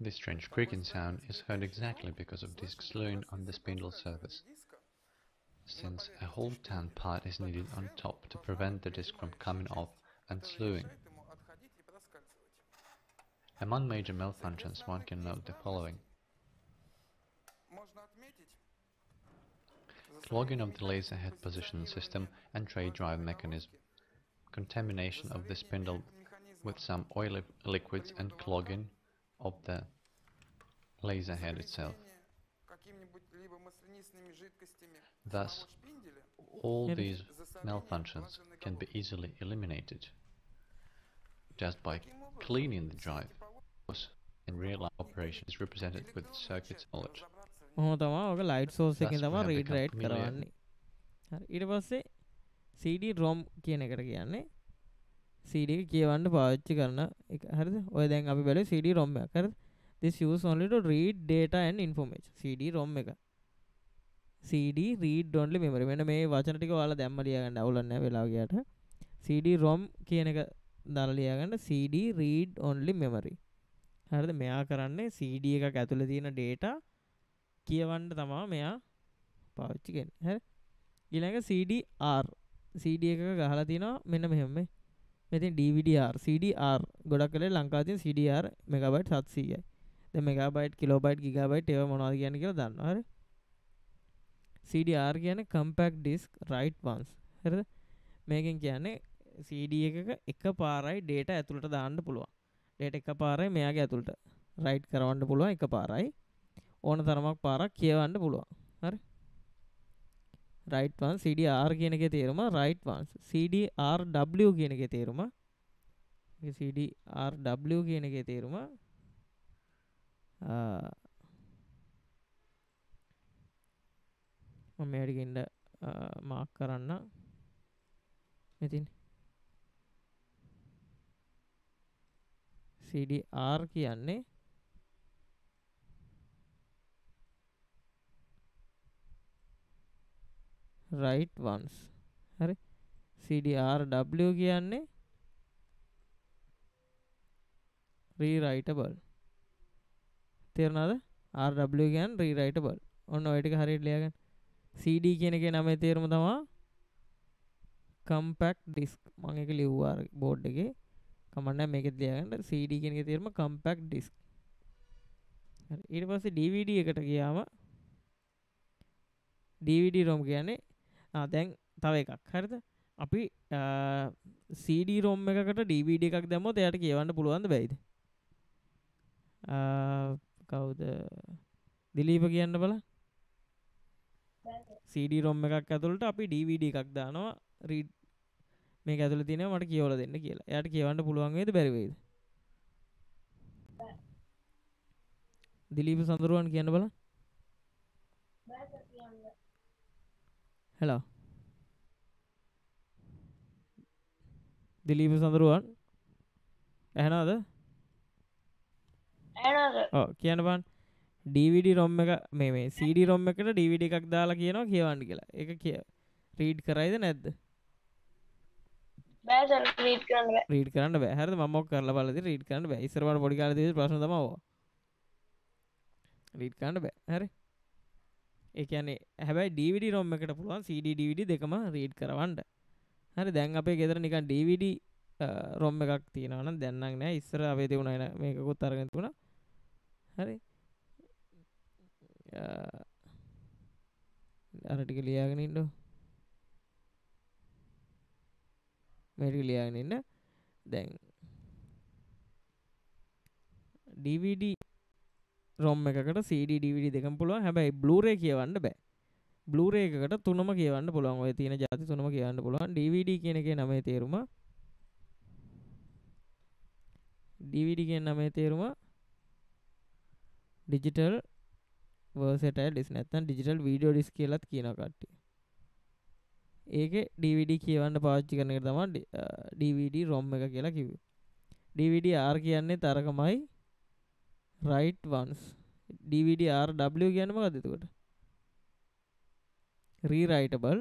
This strange creaking sound is heard exactly because of disk slewing on the spindle surface, since a whole tan part is needed on top to prevent the disk from coming off and slewing. Among major malfunctions, one can note the following. Clogging of the laser head position system and tray drive mechanism, contamination of the spindle with some oily liquids and clogging of the laser head itself. Thus, all these malfunctions can be easily eliminated just by cleaning the drive. In real life operation is represented with circuit knowledge. ඔහොම තමා ඔක ලයිට් සෝස් එකෙන් Thus, we තමා have read become right familiar. කරවන්නේ හරි ඊට පස්සේ CD ROM කියන එකට කියන්නේ CD එක කියවන්න පාවිච්චි කරන එක හරිද ඔය දැන් අපි බැලුවේ CD ROM එකක් හරිද this use only to read data and information CD ROM එක CD read only memory මෙන්න මේ වචන ටික ඔයාලා දැම්ම ලියා ගන්න අවුලක් නැහැ වෙලාව ගියාට CD ROM කියන එක දාලා ලියා ගන්න CD read only memory හරිද මෙයා කරන්නේ CD එකක් ඇතුලේ තියෙන data කියවන්න තමා මෙයා පාවිච්චි කරන්නේ හරි ඊළඟ CDR CD එකක ගහලා තිනවා මෙන්න මෙහෙම මෙතන DVDR CDR ගොඩක් වෙලේ ලංකාවේ තියෙන CDR මෙගාබයිට් 700යි දැන් මෙගාබයිට් කිලෝබයිට් ගිගාබයිට් ඒවා මොනවද කියන්නේ කියලා දන්නවා හරි CDR කියන්නේ compact disk write once හරිද මේකෙන් කියන්නේ CD එකක එකපාරයි data ඇතුළට දාන්න පුළුවන් data එකපාරයි මෙයාගේ ඇතුළට write කරවන්න පුළුවන් එකපාරයි ඕන තරමක් පාරක් කියවන්න පුළුවන් හරි write once CDR කියන එකේ තේරුම write once CDRW කියන එකේ තේරුම CDRW කියන එකේ තේරුම මම මේකට ගින්න මාක් කරන්න මෙතින් CDR කියන්නේ write once හරි CDRW කියන්නේ rewritable තේරුණාද RW කියන්නේ rewritable ඔන්න ඔය ටික හරියට ලියාගන්න CD කියන එකේ නමේ තේරුම තමයි compact disk මම ඒක ලිව්වා බෝඩ් එකේ කමන්න නැහැ මේකෙත් ලියාගන්න CD කියන එකේ තේරුම compact disk හරි ඊට පස්සේ DVD එකට ගියාම DVD ROM කියන්නේ දැන් තව එකක් හරිද අපි CD ROM එකකට DVD එකක් දැම්මොත් එයාට කියවන්න පුළුවන්ද බැයිද කවුද දිලීප කියන්න බලන්න CD ROM එකක් ඇතුළට අපි DVD එකක් දානවා රීඩ් මේක ඇතුළේ තියෙනවා මට කියවලා දෙන්න කියලා එයාට කියවන්න පුළුවන් වේද බැරි වේද දිලීප සඳරුවන් කියන්න බලන්න hello දිලීප සඳරුවන් ඇහෙනවද ඔව් කියන්න බලන්න DVD ROM එක මේ CD ROM එකට DVD එකක් දාලා කියනවා කියවන්න කියලා ඒක රීඩ් කරයිද නැද්ද බෑ සර් රීඩ් කරන්න බෑ රීඩ් කරන්න බෑ හරිද මම ඔක් කරලා බලලා ඉතින් රීඩ් කරන්න බෑ ඉස්සර වල පොඩි කාලේ තියෙන ප්‍රශ්න තමයි ඕවා රීඩ් කරන්න බෑ හරි ඒ කියන්නේ හැබැයි DVD ROM එකට පුළුවන් CD DVD දෙකම රීඩ් කරවන්න හරි දැන් අපේ ගෙදර නිකන් DVD ROM එකක් තියෙනවා නම් දැන් නම් නෑ ඉස්සර අපේ තිබුණා මේකකුත් අරගෙන තිබුණා හරි අර ටික ලියාගෙන ඉන්න. මේ ටික ලියාගෙන ඉන්න. දැන් DVD ROM එකකට CD DVD දෙකම පුළුවන්. හැබැයි Blu-ray කියවන්න බෑ. Blu-ray එකකට තුනම කියවන්න පුළුවන්. ඔය තියෙන ಜಾති තුනම කියවන්න පුළුවන්. DVD කියන එකේ නමේ තේරුම DVD කියන නමේ තේරුම digital versatile disk නැත්නම් digital video disk කියලාත් කියනවා කට්ටිය. ඒකේ DVD කියවන්න පාවිච්චි කරන එක තමයි DVD ROM එක කියලා කිව්වේ. DVD R කියන්නේ තරකමයි write once. DVD RW කියන්නේ මොකද්ද එතකොට? rewritable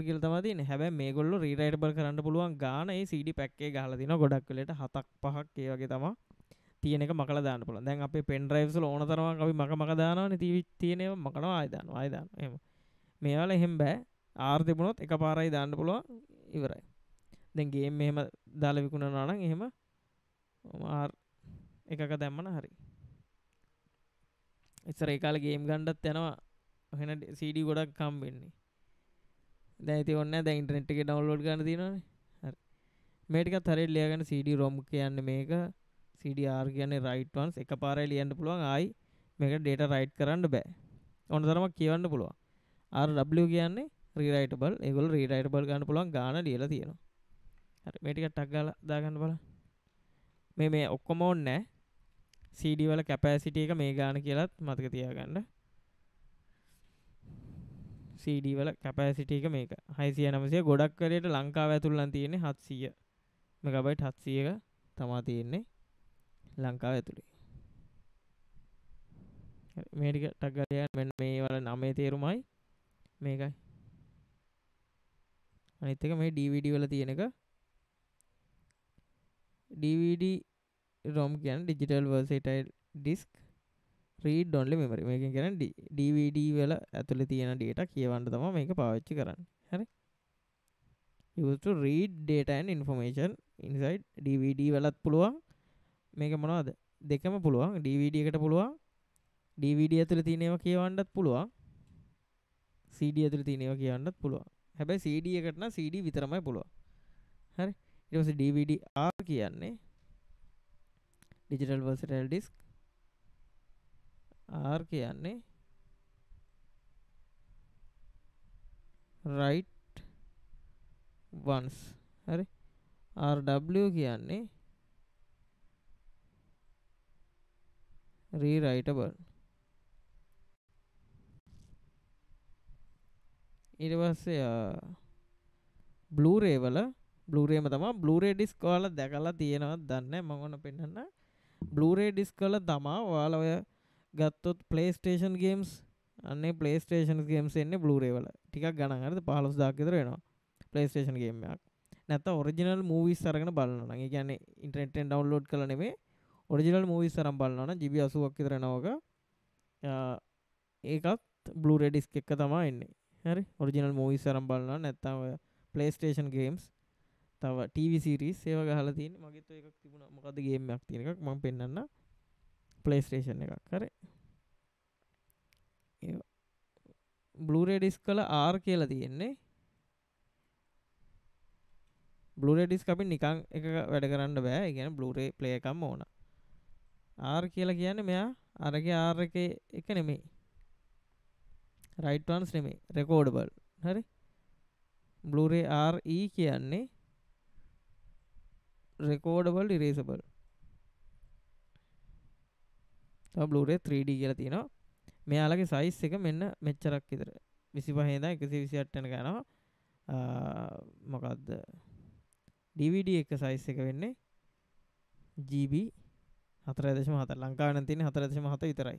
කියලා තමයි තියෙන්නේ. හැබැයි මේගොල්ලෝ rewritable කරන්න පුළුවන් ගාන ඒ CD pack එකේ ගහලා තිනවා. ගොඩක් වෙලට 7ක් 5ක් ඒ වගේ තමයි තියෙන එක මකලා දාන්න පුළුවන්. දැන් අපේ pen drives වල ඕන තරමක් අපි මක දානවනේ තියෙන ඒවා මකනවා ආය දානවා. එහෙම. මේවල එහෙම බෑ. R තිබුණොත් එකපාරයි දාන්න පුළුවන් ඉවරයි. දැන් ගේම් එහෙම දාලා විකුණනවා නම් එහෙම R එකක දැම්මම හරි. ඉස්සර ඒ කාලේ ගේම් ගන්නත් යනවා. එහෙන CD ගොඩක් හම්බෙන්නේ. දැන් ඉතින් ඕනේ නැහැ. දැන් ඉන්ටර්නෙට් එකේ ඩවුන්ලෝඩ් ගන්න තියෙනවානේ. හරි. මේ ටිකත් හරියට ලියාගන්න. CD ROM කියන්නේ මේක. CD R කියන්නේ write once. එකපාරයි ලියන්න පුළුවන්. ආයි මේකට data write කරන්න බෑ. ඕන තරමක් කියවන්න පුළුවන්. RW කියන්නේ rewritable. ඒගොල්ලෝ rewritable ගන්න පුළුවන් ගාන ලියලා තියෙනවා. හරි. මේ ටික ටක් ගාලා දාගන්න බලන්න. මේ ඔක්කොම ඕනේ නැහැ. CD වල capacity එක මේ ගාන කියලාත් මතක තියාගන්න. CD වල capacity එක මේක 600 900 ගොඩක් වෙලේට ලංකාව ඇතුළේ නම් තියෙන්නේ 700 මෙගාබයිට් 700ක තමයි තියෙන්නේ ලංකාව ඇතුළේ. මේ ටික ටක් ගාලා මෙන්න මේ වල නමේ තේරුමයි මේකයි. අනිත් එක මේ DVD වල තියෙන එක DVD ROM කියන්නේ digital versatile disk read only memory. මේකෙන් කියන්නේ DVD වල ඇතුලේ තියෙන data කියවන්න තමයි මේක පාවිච්චි කරන්නේ. හරි. Used to read data and information inside DVD වලත් පුළුවන්. මේක මොනවද? දෙකම පුළුවන්. DVD එකට පුළුවන්. DVD ඇතුලේ තියෙන ඒවා කියවන්නත් පුළුවන්. CD ඇතුලේ තියෙන ඒවා කියවන්නත් පුළුවන්. හැබැයි CD එකට නම් CD විතරමයි පුළුවන්. හරි. ඊට පස්සේ DVD R කියන්නේ digital versatile disk. R කියන්නේ write once. හරි. RW කියන්නේ rewritable. ඊට පස්සේ Blu-ray වල Blu-ray ම තමයි Blu-ray disc වල දැකලා තියෙනවද දන්නේ නැහැ. මම ඔන්න පෙන්නන්න. Blu-ray disc වල තමයි ඔයාලා ඔය ගත්තොත් PlayStation games අන්නේ PlayStation games එන්නේ Blu-ray වල. ටිකක් ගණන් හරිද 15000ක් විතර වෙනවා. PlayStation game එකක්. නැත්නම් original movies අරගෙන බලනවා නම්. ඒ කියන්නේ internet එකෙන් download කරලා නෙමෙයි original movies අරන් බලනවා නම් GB 80ක් විතර එනවක. ඒකත් Blu-ray disc එක තමයි එන්නේ. හරි. original movies අරන් බලනවා නැත්නම් ඔය PlayStation games තව TV series ඒවා ගහලා තියෙන්නේ. මගෙත් ඔය එකක් තිබුණා. මොකද්ද game එකක් තියෙන එකක් මම පෙන්නන්න. PlayStation එකක්. හරි. ඒ Blu-ray disc වල R කියලා තියෙන්නේ. Blu-ray disc අපි නිකන් එක වැඩ කරන්න බෑ. ඒ කියන්නේ Blu-ray player එකක්ම ඕන. R කියලා කියන්නේ මෙයා අරගේ R එකේ එක නෙමෙයි. write once නෙමෙයි. recordable. හරි. Blu-ray RE කියන්නේ recordable erasable. තව Blu-ray 3D කියලා තියෙනවා. මෙයාලගේ size එක මෙන්න මෙච්චරක් විතර. 25 ඉඳන් 128 වෙනකන් යනවා. මොකද්ද? DVD එක size එක වෙන්නේ GB 4.7. ලංකාවේ නම් තියෙන්නේ 4.7 විතරයි.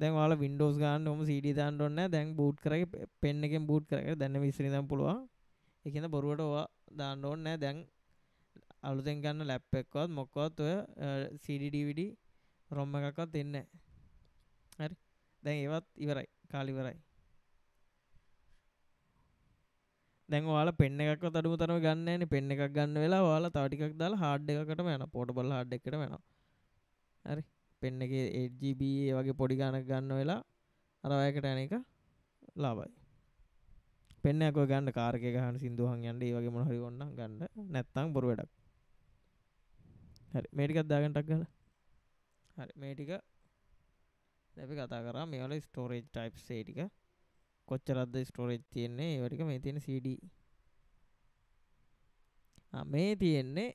දැන් ඔයාලා Windows ගන්න ඕම CD දාන්න ඕනේ නැහැ. දැන් boot කරගේ pen එකෙන් boot කරගෙන දැන් මේ ඉස්සර ඉඳන් පුළුවන්. ඒ කියන්නේ බොරුවට ඔයා දාන්න ඕනේ නැහැ. දැන් අලුතෙන් ගන්න ලැප් එකකවත් මොකවත් ඔය CD DVD ROM එකක්වත් එන්නේ නැහැ. හරි. දැන් ඒවත් ඉවරයි. කාලේ ඉවරයි. දැන් ඔයාලා pen එකක්වත් අඩුම තරමේ ගන්න නැහැනේ. pen එකක් ගන්න වෙලාව ඔයාලා තව ටිකක් දාලා hard එකකටම යනවා. portable hard එකකටම යනවා. හරි. pen එකේ 8GB ඒ වගේ පොඩි ගානක් ගන්න වෙලා අර වයකට යන එක ලාභයි. පෙන්නයක් ඔය ගන්න කාර් එක ගහන සින්දුවහන් යන්න ඒ වගේ මොන හරි ඕනනම් ගන්න. නැත්තම් බොරු වැඩක්. හරි මේ ටිකක් දාගන්න ටක් ගාලා. හරි මේ ටික දැන් අපි කතා කරා මේ වල ස්ටෝරේජ් ටයිප්ස් ඒ ටික. කොච්චරක්ද ස්ටෝරේජ් තියෙන්නේ ඒව ටික මේ තියෙන CD. මේ තියෙන්නේ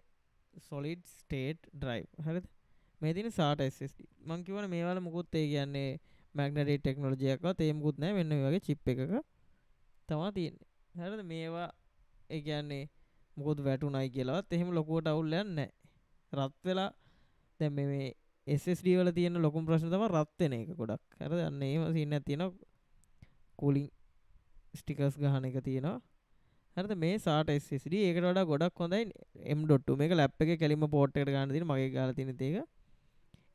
solid state drive. හරිද? මේ තියෙන SATA SSD. මම කියවනේ මේ වල මොකුත් ඒ කියන්නේ magnetic technology එකක්වත් ඒ මොකුත් නැහැ. මෙන්න මේ වගේ chip එකක තමයි තියෙන්නේ. හරිද? මේවා ඒ කියන්නේ මොකද වැටුණයි කියලාවත් එහෙම ලොකුවට අවුල් යන්නේ නැහැ. රත් වෙලා දැන් මේ SSD වල තියෙන ලොකුම ප්‍රශ්න තමයි රත් වෙන එක ගොඩක්. හරිද? අන්න ඒව සීන් එකක් තියෙනවා. කූලින් ස්ටිකර්ස් ගහන එක තියෙනවා. හරිද? මේ SATA SSD ඒකට වඩා ගොඩක් හොඳයි M.2. මේක ලැප් එකේ කෙලින්ම පෝට් එකට ගන්න තියෙන මගේ ගාලා තියෙන තේක.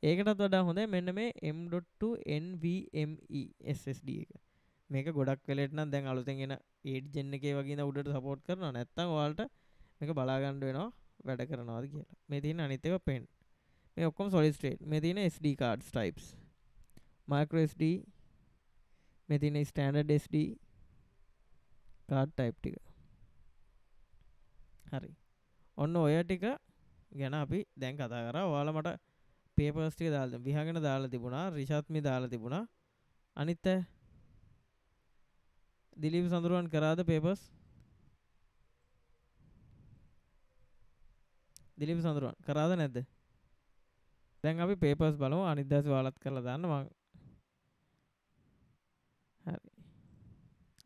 ඒකටත් වඩා හොඳයි මෙන්න මේ M.2 NVMe SSD එක. මේක ගොඩක් වෙලෙට නම් දැන් අලුතෙන් එන 8 gen එකේ වගේ ඉඳන් උඩට සපෝට් කරනවා. නැත්තම් ඔයාලට මේක බලා ගන්න වෙනවා වැඩ කරනවාද කියලා. මේ තියෙන අනිත් එක pen. මේ ඔක්කොම solid state. මේ තියෙන SD cards types. micro SD. මේ තියෙන standard SD card type ටික. හරි. ඔන්න ඔය ටික ගැන අපි දැන් කතා කරා. ඔයාලා මට papers ටික දාලා දෙන්න. විහාගෙන දාලා තිබුණා. රිෂාත්මි දාලා තිබුණා. අනිත් දිලීප් සඳරුවන් කරාද papers? දිලීප් සඳරුවන් කරාද නැද්ද? දැන් අපි papers බලමු. අනිත් දවසේ ඔයාලත් කරලා දාන්න මම. හරි.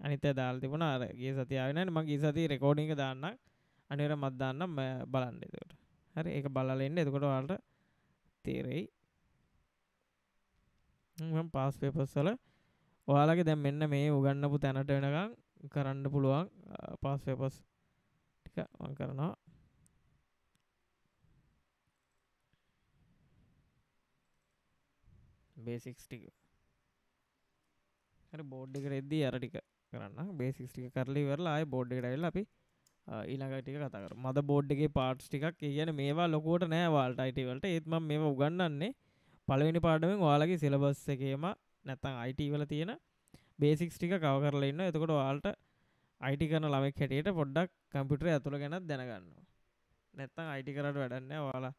අනිත් දාලා තිබුණා. අර ගිය සතිය ආවේ නැහැ. මම ගිය සතියේ රෙකෝඩින් එක දාන්නම්. අනිවාර්යෙන් මත් දාන්නම් බලන්න එතකොට. හරි ඒක බලලා ඉන්න. එතකොට ඔයාලට තේරෙයි. මම පාස් පේපර්ස් වල ඔයාලගේ දැන් මෙන්න මේ උගන්නපු තැනට වෙනකන් කරන්න පුළුවන් පාස් පේපර්ස් ටික මම කරනවා. බේසික්ස් ටික. හරි බෝඩ් එකට එද්දී අර ටික කරන්න. බේසික්ස් ටික කරලා ඉවරලා ආයේ බෝඩ් එකට ඇවිල්ලා අපි ඊළඟ ටික කතා කරමු. මද බෝඩ් එකේ පාර්ට්ස් ටිකක් ඒ කියන්නේ මේවා ලොකුවට නෑ ඔයාලට IT වලට. ඒත් මම මේවා උගන්වන්නේ පළවෙනි පාඩමෙන් ඔයාලගේ සිලබස් එකේම නැත්නම් IT වල තියෙන බේසික්ස් ටික කවර් කරලා ඉන්නවා. එතකොට ඔයාලට IT කරන ළමෙක් හැටියට පොඩ්ඩක් කම්පියුටර් ඇතුළ ගැනත් දැනගන්නවා. නැත්නම් IT කරාට වැඩක් නෑ. ඔයාලා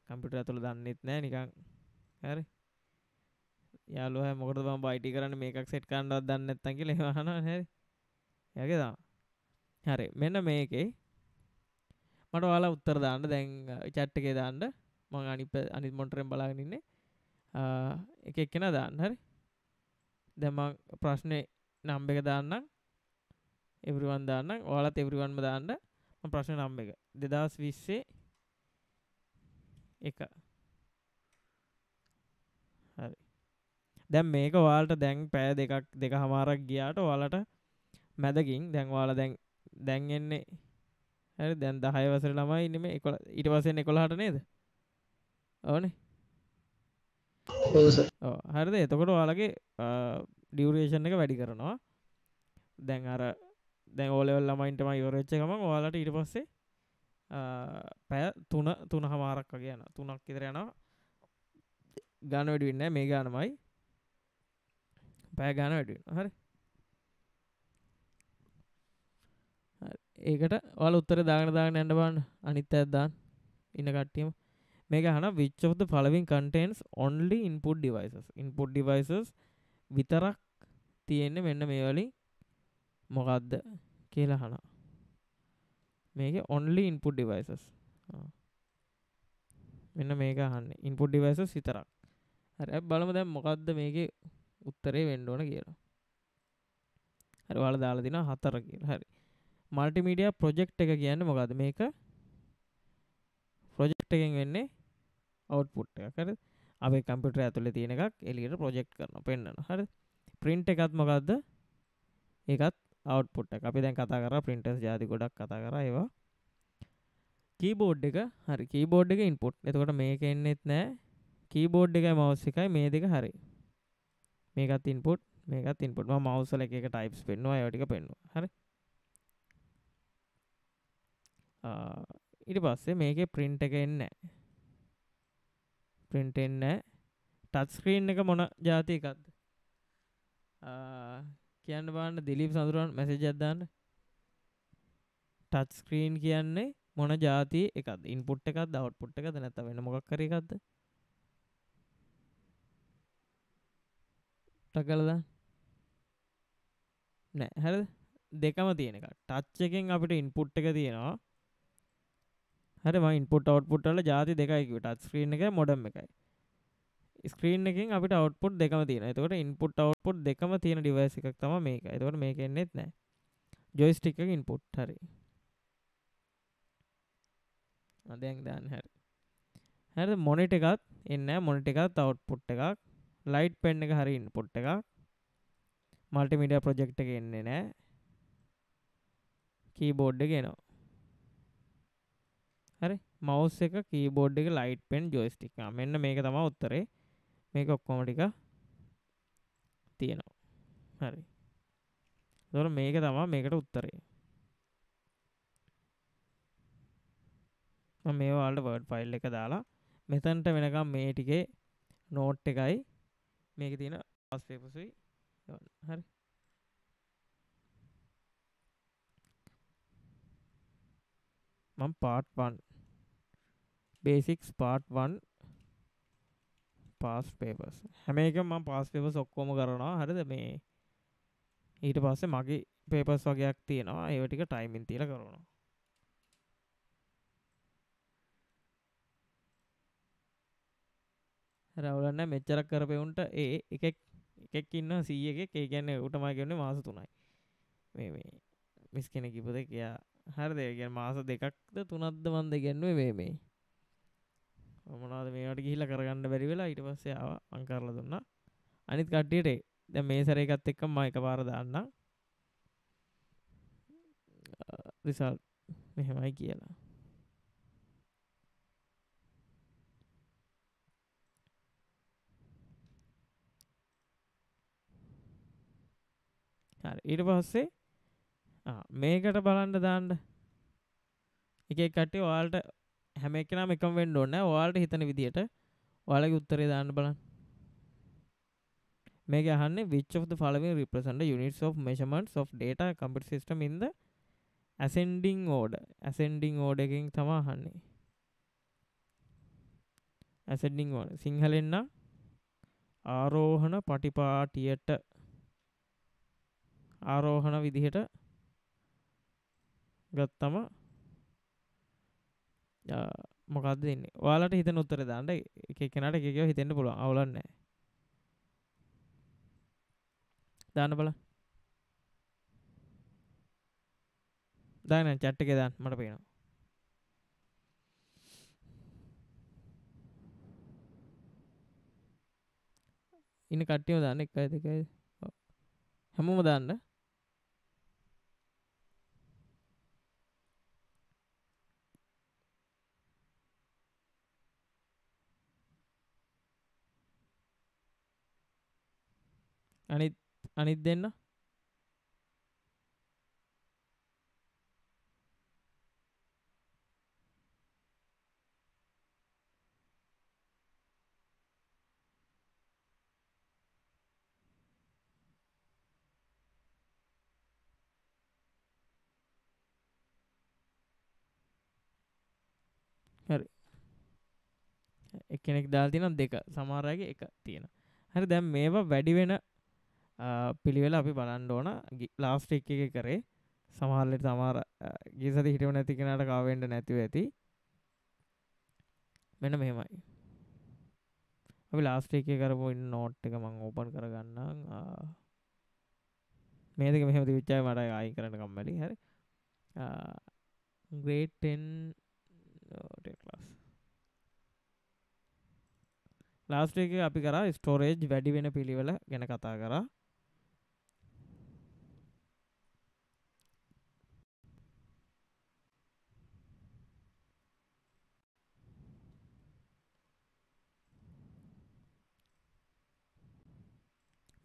කම්පියුටර් ඇතුළ දන්නෙත් නෑ නිකන්. හරි. යාළුවා මොකටද මම IT කරන්නේ මේකක් සෙට් කරන්නවත් දන්නේ නැත්නම් කියලා එහෙම අහනවා හරි. එයාගේ තමයි. හරි මෙන්න මේකේ මට ඔයාලා උත්තර දාන්න දැන් chat එකේ දාන්න මම අනිත් මොනිටරෙන් බලාගෙන ඉන්නේ එක එක්කෙනා දාන්න හරි දැන් මම ප්‍රශ්නේ නම්බර් එක දාන්නම් everyone දාන්නම් ඔයාලත් everyoneම දාන්න මම ප්‍රශ්නේ නම්බර් එක 2020 1 හරි දැන් මේක ඔයාලට දැන් පැය දෙකමාරක් ගියාට ඔයාලට මැදකින් දැන් ඔයාලා දැන් එන්නේ හරි දැන් 10 වසරේ ළමයි ඉන්නේ මේ 11 ඊට පස්සේ එන්නේ 11ට නේද? ඔව්නේ. ඔව් සර්. ඔව් හරිද? එතකොට ඔයාලගේ ඩියුරේෂන් එක වැඩි කරනවා. දැන් දැන් O level ළමයින්ටම ඉවර වෙච්ච ගමන් ඔයාලට ඊට පස්සේ පැය 3මාරක් වගේ යනවා. 3ක් විතර යනවා. ගාන වැඩි වෙන්නේ නැහැ මේ ගානමයි. පැය ගාන වැඩි වෙනවා. හරි. ඒකට ඔයාලා උත්තර දාගෙන යන්න බලන්න අනිත් අයත් දාන්න ඉන්න කට්ටියම මේක අහනවා which of the following contains only input devices විතරක් තියෙන්නේ මෙන්න මේ වලින් මොකද්ද කියලා අහනවා මේකේ only input devices මෙන්න මේක අහන්නේ input devices විතරක් හරි අපි බලමු දැන් මොකද්ද මේකේ උත්තරේ වෙන්න ඕන කියලා හරි ඔයාලා දාලා දිනවා 4 කියලා හරි මල්ටිමීඩියා ප්‍රොජෙක්ට් එක කියන්නේ මොකද්ද මේක ප්‍රොජෙක්ට් එකෙන් වෙන්නේ අවුට්පුට් එකක් හරිද අපේ කම්පියුටර් ඇතුලේ තියෙන එකක් එළියට ප්‍රොජෙක්ට් කරනවා පෙන්නනවා හරිද print එකත් මොකද්ද ඒකත් අවුට්පුට් එක අපි දැන් කතා කරා printers ಜಾති ගොඩක් කතා කරා ඒවා කීබෝඩ් එක හරි කීබෝඩ් එක ඉන්පුට් එතකොට මේක එන්නේත් නැහැ කීබෝඩ් එකයි mouse එකයි මේ දෙක හරි මේකත් ඉන්පුට් මේකත් ඉන්පුට් මම mouse වල එක එක types පෙන්නුවා ඒවා ටික පෙන්නුවා හරි ඊට පස්සේ මේකේ print එක එන්නේ නැහැ. print එන්නේ නැහැ. touch screen එක මොන જાති එකක්ද? කියන්න බලන්න දිලීප් සඳුරන් මැසේජ් එකක් දාන්න. ටච් ස්ක්‍රීන් කියන්නේ මොන જાති එකක්ද? ඉන්පුට් එකක්ද අවුට්පුට් එකක්ද නැත්නම් වෙන මොකක් හරි එකක්ද? ටකලා දාන්න. නෑ හරිද? දෙකම තියෙන එකක්. ටච් එකෙන් අපිට ඉන්පුට් එක තියෙනවා. හරි මම ඉන්පුට් අවුට්පුට් වල જાති දෙකයි කිව්වේ. ටච් ස්ක්‍රීන් එකයි මොඩම් එකයි. ස්ක්‍රීන් එකෙන් අපිට අවුට්පුට් දෙකම තියෙනවා. එතකොට ඉන්පුට් අවුට්පුට් දෙකම තියෙන ඩිවයිස් එකක් තමයි මේක. එතකොට මේක එන්නේත් නැහැ. ජොයිස්ටික් එක ඉන්පුට් හරි. දැන් දාන්න හරි. හරිද මොනිටර් එකත් එන්නේ නැහැ. මොනිටර් එකත් අවුට්පුට් එකක්. ලයිට් පෙන් එක හරි ඉන්පුට් එකක්. මල්ටිමීඩියා ප්‍රොජෙක්ට් එක එන්නේ නැහැ. කීබෝඩ් එක එනවා. හරි මවුස් එක කීබෝඩ් එක ලයිට් පෙන් ජොයිස්ටික්. මෙන්න මේක තමයි උත්තරේ. මේක ඔක්කොම ටික තියෙනවා. හරි. ඒතකොට මේක තමයි මේකට උත්තරේ. මම මේ වලට වර්ඩ් ෆයිල් එක දාලා මෙතනට වෙනකම් මේ ටිකේ නෝට් එකයි මේකේ තියෙන පාස් පේපර්ස්යි හරි. මම part 1 basics part 1 past papers හැම එකම මම past papers ඔක්කොම කරනවා. හරිද? මේ ඊට පස්සේ මගේ papers වගේක් තියෙනවා. ඒව ටික ටයිමින් තියලා කරනවා. රවුලන්නේ මෙච්චරක් කරපෙවුන්ට ඒ එකෙක් ඉන්නවා 100 එකෙක්. ඒ කියන්නේ ඌට මම කියන්නේ මාස 3යි. මේ මිස් කෙනෙක් ඉපදේ කියා. හරිද? ඒ කියන්නේ මාස 2ක්ද 3ක්ද මන්ද කියන්නේ මේ මොනවද මේවට ගිහිල්ලා කරගන්න බැරි වෙලා ඊට පස්සේ ආවා මං කරලා දුන්නා. අනිත් කට්ටියට දැන් මේ සැරේ එකත් එක්කම මම එකපාර දාන්නම්. රිසල්ට් මෙහෙමයි කියලා. හරි ඊට පස්සේ මේකට බලන්න දාන්න. එක එක කට්ටිය ඔයාලට හැම එකනම එකම වෙන්න ඕනේ නැහැ. ඔයාලට හිතන විදියට ඔයාලගේ උත්තරේ දාන්න බලන්න. මේක අහන්නේ which of the following represent the units of measurements of data computer system in the ascending order. ascending order එකෙන් තමයි අහන්නේ. ascending order සිංහලෙන් නම් ආරෝහණ පටිපාටියට ආරෝහණ විදිහට ගත්තම මොකක්ද දෙන්නේ? ඔයාලට හිතන උත්තරේ දාන්න. එක එක්කෙනාට එක එකව හිතෙන්න පුළුවන්. අවුලක් නැහැ. දාන්න බලන්න. දාන්න chat එකේ දාන්න මට පේනවා. ඉන්න කට්ටියම දාන්න 1 2 හැමෝම දාන්න. අනිත් දෙන්න හරි එක්කෙනෙක් දාලා තියෙනවා 2 සමහර අයගේ 1 තියෙනවා. හරි දැන් මේවා වැඩි වෙන පිළිවෙල අපි බලන්න ඕන. ලාස්ට් එකේ කරේ සමහරවිට සමහර ගිය සති හිටව නැති කෙනාට කව වෙන්න නැතිව ඇති. මෙන්න මෙහෙමයි. අපි ලාස්ට් එකේ කරපු නෝට් එක මම ඕපන් කරගන්නම්. මේ දෙක මෙහෙම තිබිච්ච අය මට ආයි කරන්න කම්මැලි. හරි. grade 10 class. ලාස්ට් එකේ අපි කරා ස්ටෝරේජ් වැඩි වෙන පිළිවෙල ගැන කතා කරා.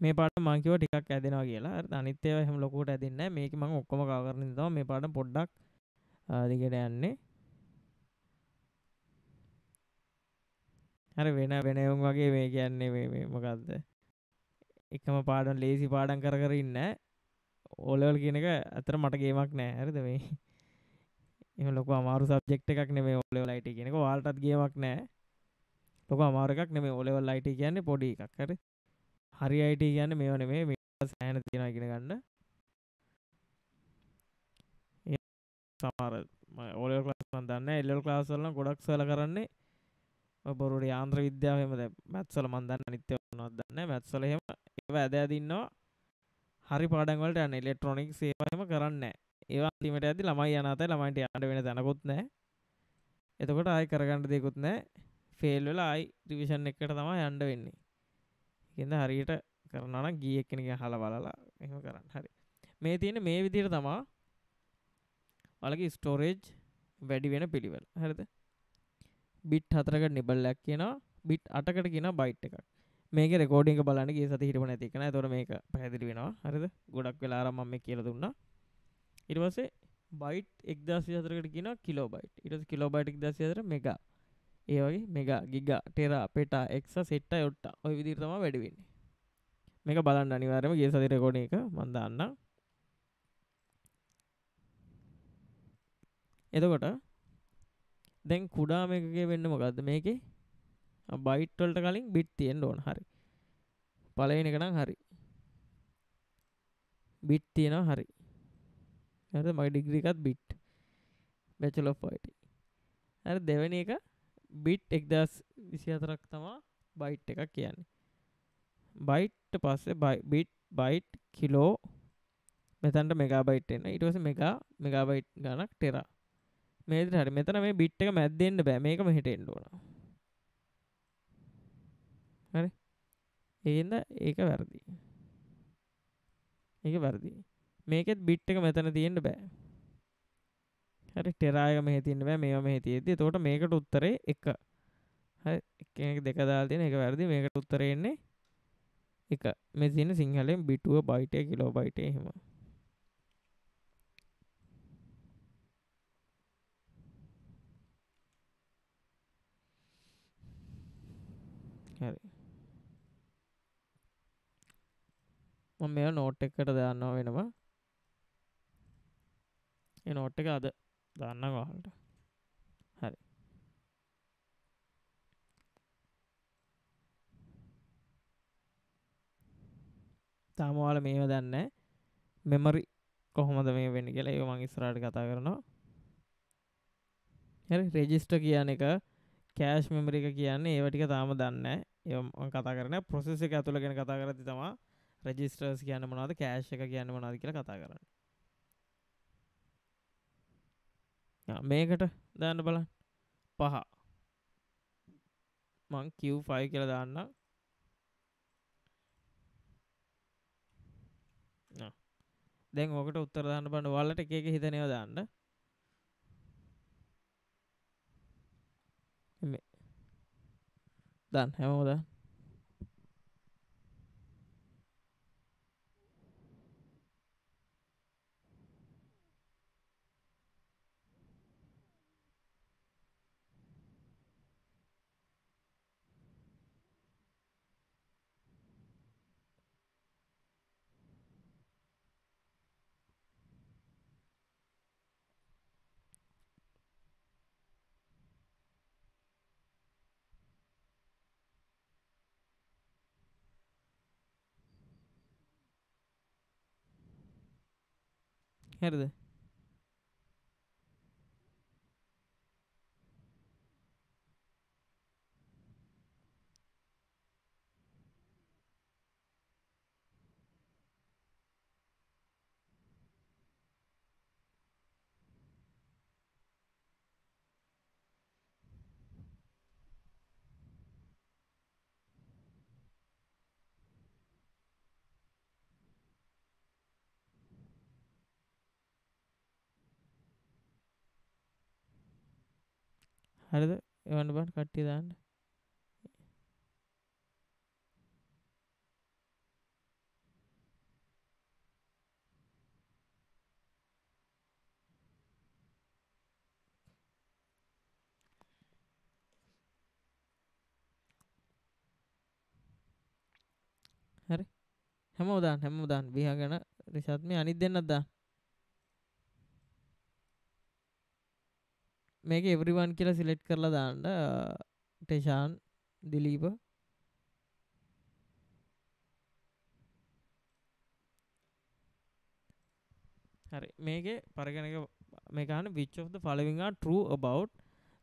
මේ පාඩම මම කිව්වා ටිකක් ඇදෙනවා කියලා. හරිද? අනිත් ඒවා එහෙම ලොකුවට ඇදෙන්නේ නැහැ. මේක මම ඔක්කොම කවර් කරන ඉඳන් තමයි මේ පාඩම පොඩ්ඩක් දිගට යන්නේ. හරි වෙන වෙනම වගේ මේ කියන්නේ මේ මොකද්ද? එකම පාඩම් ලේසි පාඩම් කර කර ඉන්න O level කියන එක අතර මට ගේමක් නෑ හරිද මේ එහෙම ලොකු අමාරු සබ්ජෙක්ට් එකක් නෙමෙයි O level IT කියන එක ඔයාලටත් ගේමක් නෑ ලොකු අමාරු එකක් නෙමෙයි O level IT කියන්නේ පොඩි එකක් හරි හරි IT කියන්නේ මේව නෙමෙයි මේ සෑහෙන තියෙනවා ඉගෙන ගන්න සමහර O level class මම දන්නේ නැහැ L level class වල නම් ගොඩක් සල කරන්නේ ඔය බොරුවට යාන්ත්‍ර විද්‍යාව එහෙම දැන් මැත්ස් වල මම දන්නේ අනිත් ඒවා මොනවද දන්නේ නැහැ මැත්ස් වල එහෙම ඒවා ඇද ඇද ඉන්නවා හරි පාඩම් වලට යන්නේ ඉලෙක්ට්‍රොනික්ස් ඒවා එහෙම කරන්නේ නැහැ ඒවා අන්තිමට යද්දි ළමයි යන අතර ළමයින්ට යන්න වෙන තැනකුත් නැහැ එතකොට ආයි කරගන්න දෙයක්වත් නැහැ ෆේල් වෙලා ආයි රිවිෂන් එකකට තමයි යන්න වෙන්නේ ඒකෙන්ද හරියට කරනවා නම් ගියේ එක්කෙනෙක්ගෙන් අහලා බලලා එහෙම කරන්න හරි මේ තියෙන්නේ මේ විදිහට තමයි ඔයාලගේ ස්ටෝරේජ් වැඩි වෙන පිළිවෙල හරිද බිට් 4කට නිබල් එකක් කියනවා බිට් 8කට කියනවා බයිට් එකක් මේකේ රෙකෝඩින් එක බලන්න ගිය සතිය හිටපො නැති එක නෑ ඒතකොට මේක පැහැදිලි වෙනවා හරිද ගොඩක් වෙලා ආරම් මම මේ කියලා දුන්නා ඊට පස්සේ බයිට් 1024කට කියනවා කිලෝබයිට් ඊට පස්සේ කිලෝබයිට් 1024 මෙගා ඒ වගේ මෙගා ගිගා ටෙරා පෙටා එක්සා සෙට්ටා යොට්ටා ওই විදිහට තමයි වැඩි වෙන්නේ මේක බලන්න අනිවාර්යයෙන්ම ගිය සතිය රෙකෝඩින් එක මම දාන්නම් එතකොට දැන් කුඩා මේකකේ වෙන්නේ මොකද්ද මේකේ බයිට් වලට කලින් බිට් තියෙන්න ඕන හරි පළවෙනි එක නම් හරි බිට් තියෙනවා හරි හරිද මගේ ඩිග්‍රී එකත් බිට් බැචලර් ඔෆ් IT හරි දෙවෙනි එක බිට් 1024ක් තමයි බයිට් එකක් කියන්නේ බයිට් පස්සේ බිට් බයිට් කිලෝ මෙතනට මෙගාබයිට් එන්න ඊට පස්සේ මෙගාබයිට් ගණක් ටෙරා මේ විදිහට හරි මෙතන මේ බිට් එක මැද්දෙන්න බෑ මේක මෙහෙට එන්න ඕන හරි ඒකින්ද ඒක වැරදි මේකෙත් බිට් එක මෙතන තියෙන්න බෑ හරි ටෙරා එක මෙහෙ තියෙන්න බෑ මේවා මෙහෙ තියෙද්දි එතකොට මේකට උත්තරේ 1 හරි එක්කෙනෙක් දෙක දාලා තියෙන එක වැරදි මේකට උත්තරේ එන්නේ 1 මේ තියෙන සිංහලෙන් බිටුව බයිට් එක කිලෝ බයිට් එක එහෙම හරි මම මේවා නෝට් එකකට දාන්නවා වෙනම ඒ නෝට් එක අද දාන්නම් ඔයාලට හරි තාම ඔයාලා මේව දන්නේ නැහැ මෙමරි කොහොමද මේ වෙන්නේ කියලා ඒක මම ඉස්සරහට කතා කරනවා හරි රෙජිස්ටර් කියන එක කෑෂ් මෙමරි එක කියන්නේ ඒව ටික තාම දන්නේ නැහැ ඒව මම කතා කරන්නේ ප්‍රොසෙස් එක ඇතුළ ගැන කතා කරද්දි තමයි රෙජිස්ටර්ස් කියන්නේ මොනවද කෑෂ් එක කියන්නේ මොනවද කියලා කතා කරන්නේ මේකට දාන්න බලන්න 5 මං Q5 කියලා දාන්නම් දැන් ඕකට උත්තර දාන්න බලන්න ඔයාලට එක එක හිතනේව දාන්න මේ දාන්න හැමෝම දාන්න හරිද හරිද එවන්න බලන්න කට්ටිය දාන්න හරි හැමෝම දාන්න විහගෙන රිෂාත් මේ අනිත් දෙන්නත් දාන්න මේක එවරිවන් කියලා සිලෙක්ට් කරලා දාන්න ටෙෂාන් දිලීප හරි මේකේ පරිගණක මේක අහන which of the following are true about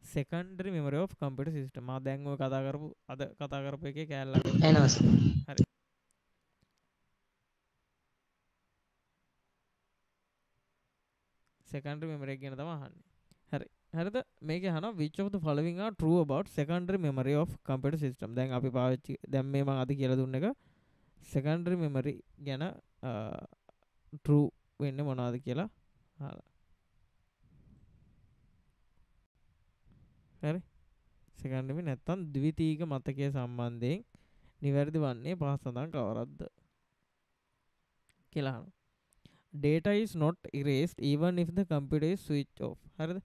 secondary memory of computer system මා දැන් ඔය කතා කරපු එකේ කෑල්ලක් එනවස් හරි secondary memory එක ගැන තමයි අහන්නේ හරි හරිද මේක අහනවා which of the following are true about secondary memory of computer system දැන් අපි පාවිච්චි දැන් මේ මම අද කියලා දුන්න එක secondary memory ගැන true වෙන්නේ මොනවද කියලා අහලා හරි secondary නැත්තම් ද්විතීයික මතකයේ සම්බන්ධයෙන් නිවැරදි වන්නේ පහ සඳහන් කවරක්ද කියලා අහනවා data is not erased even if the computer is switched off හරිද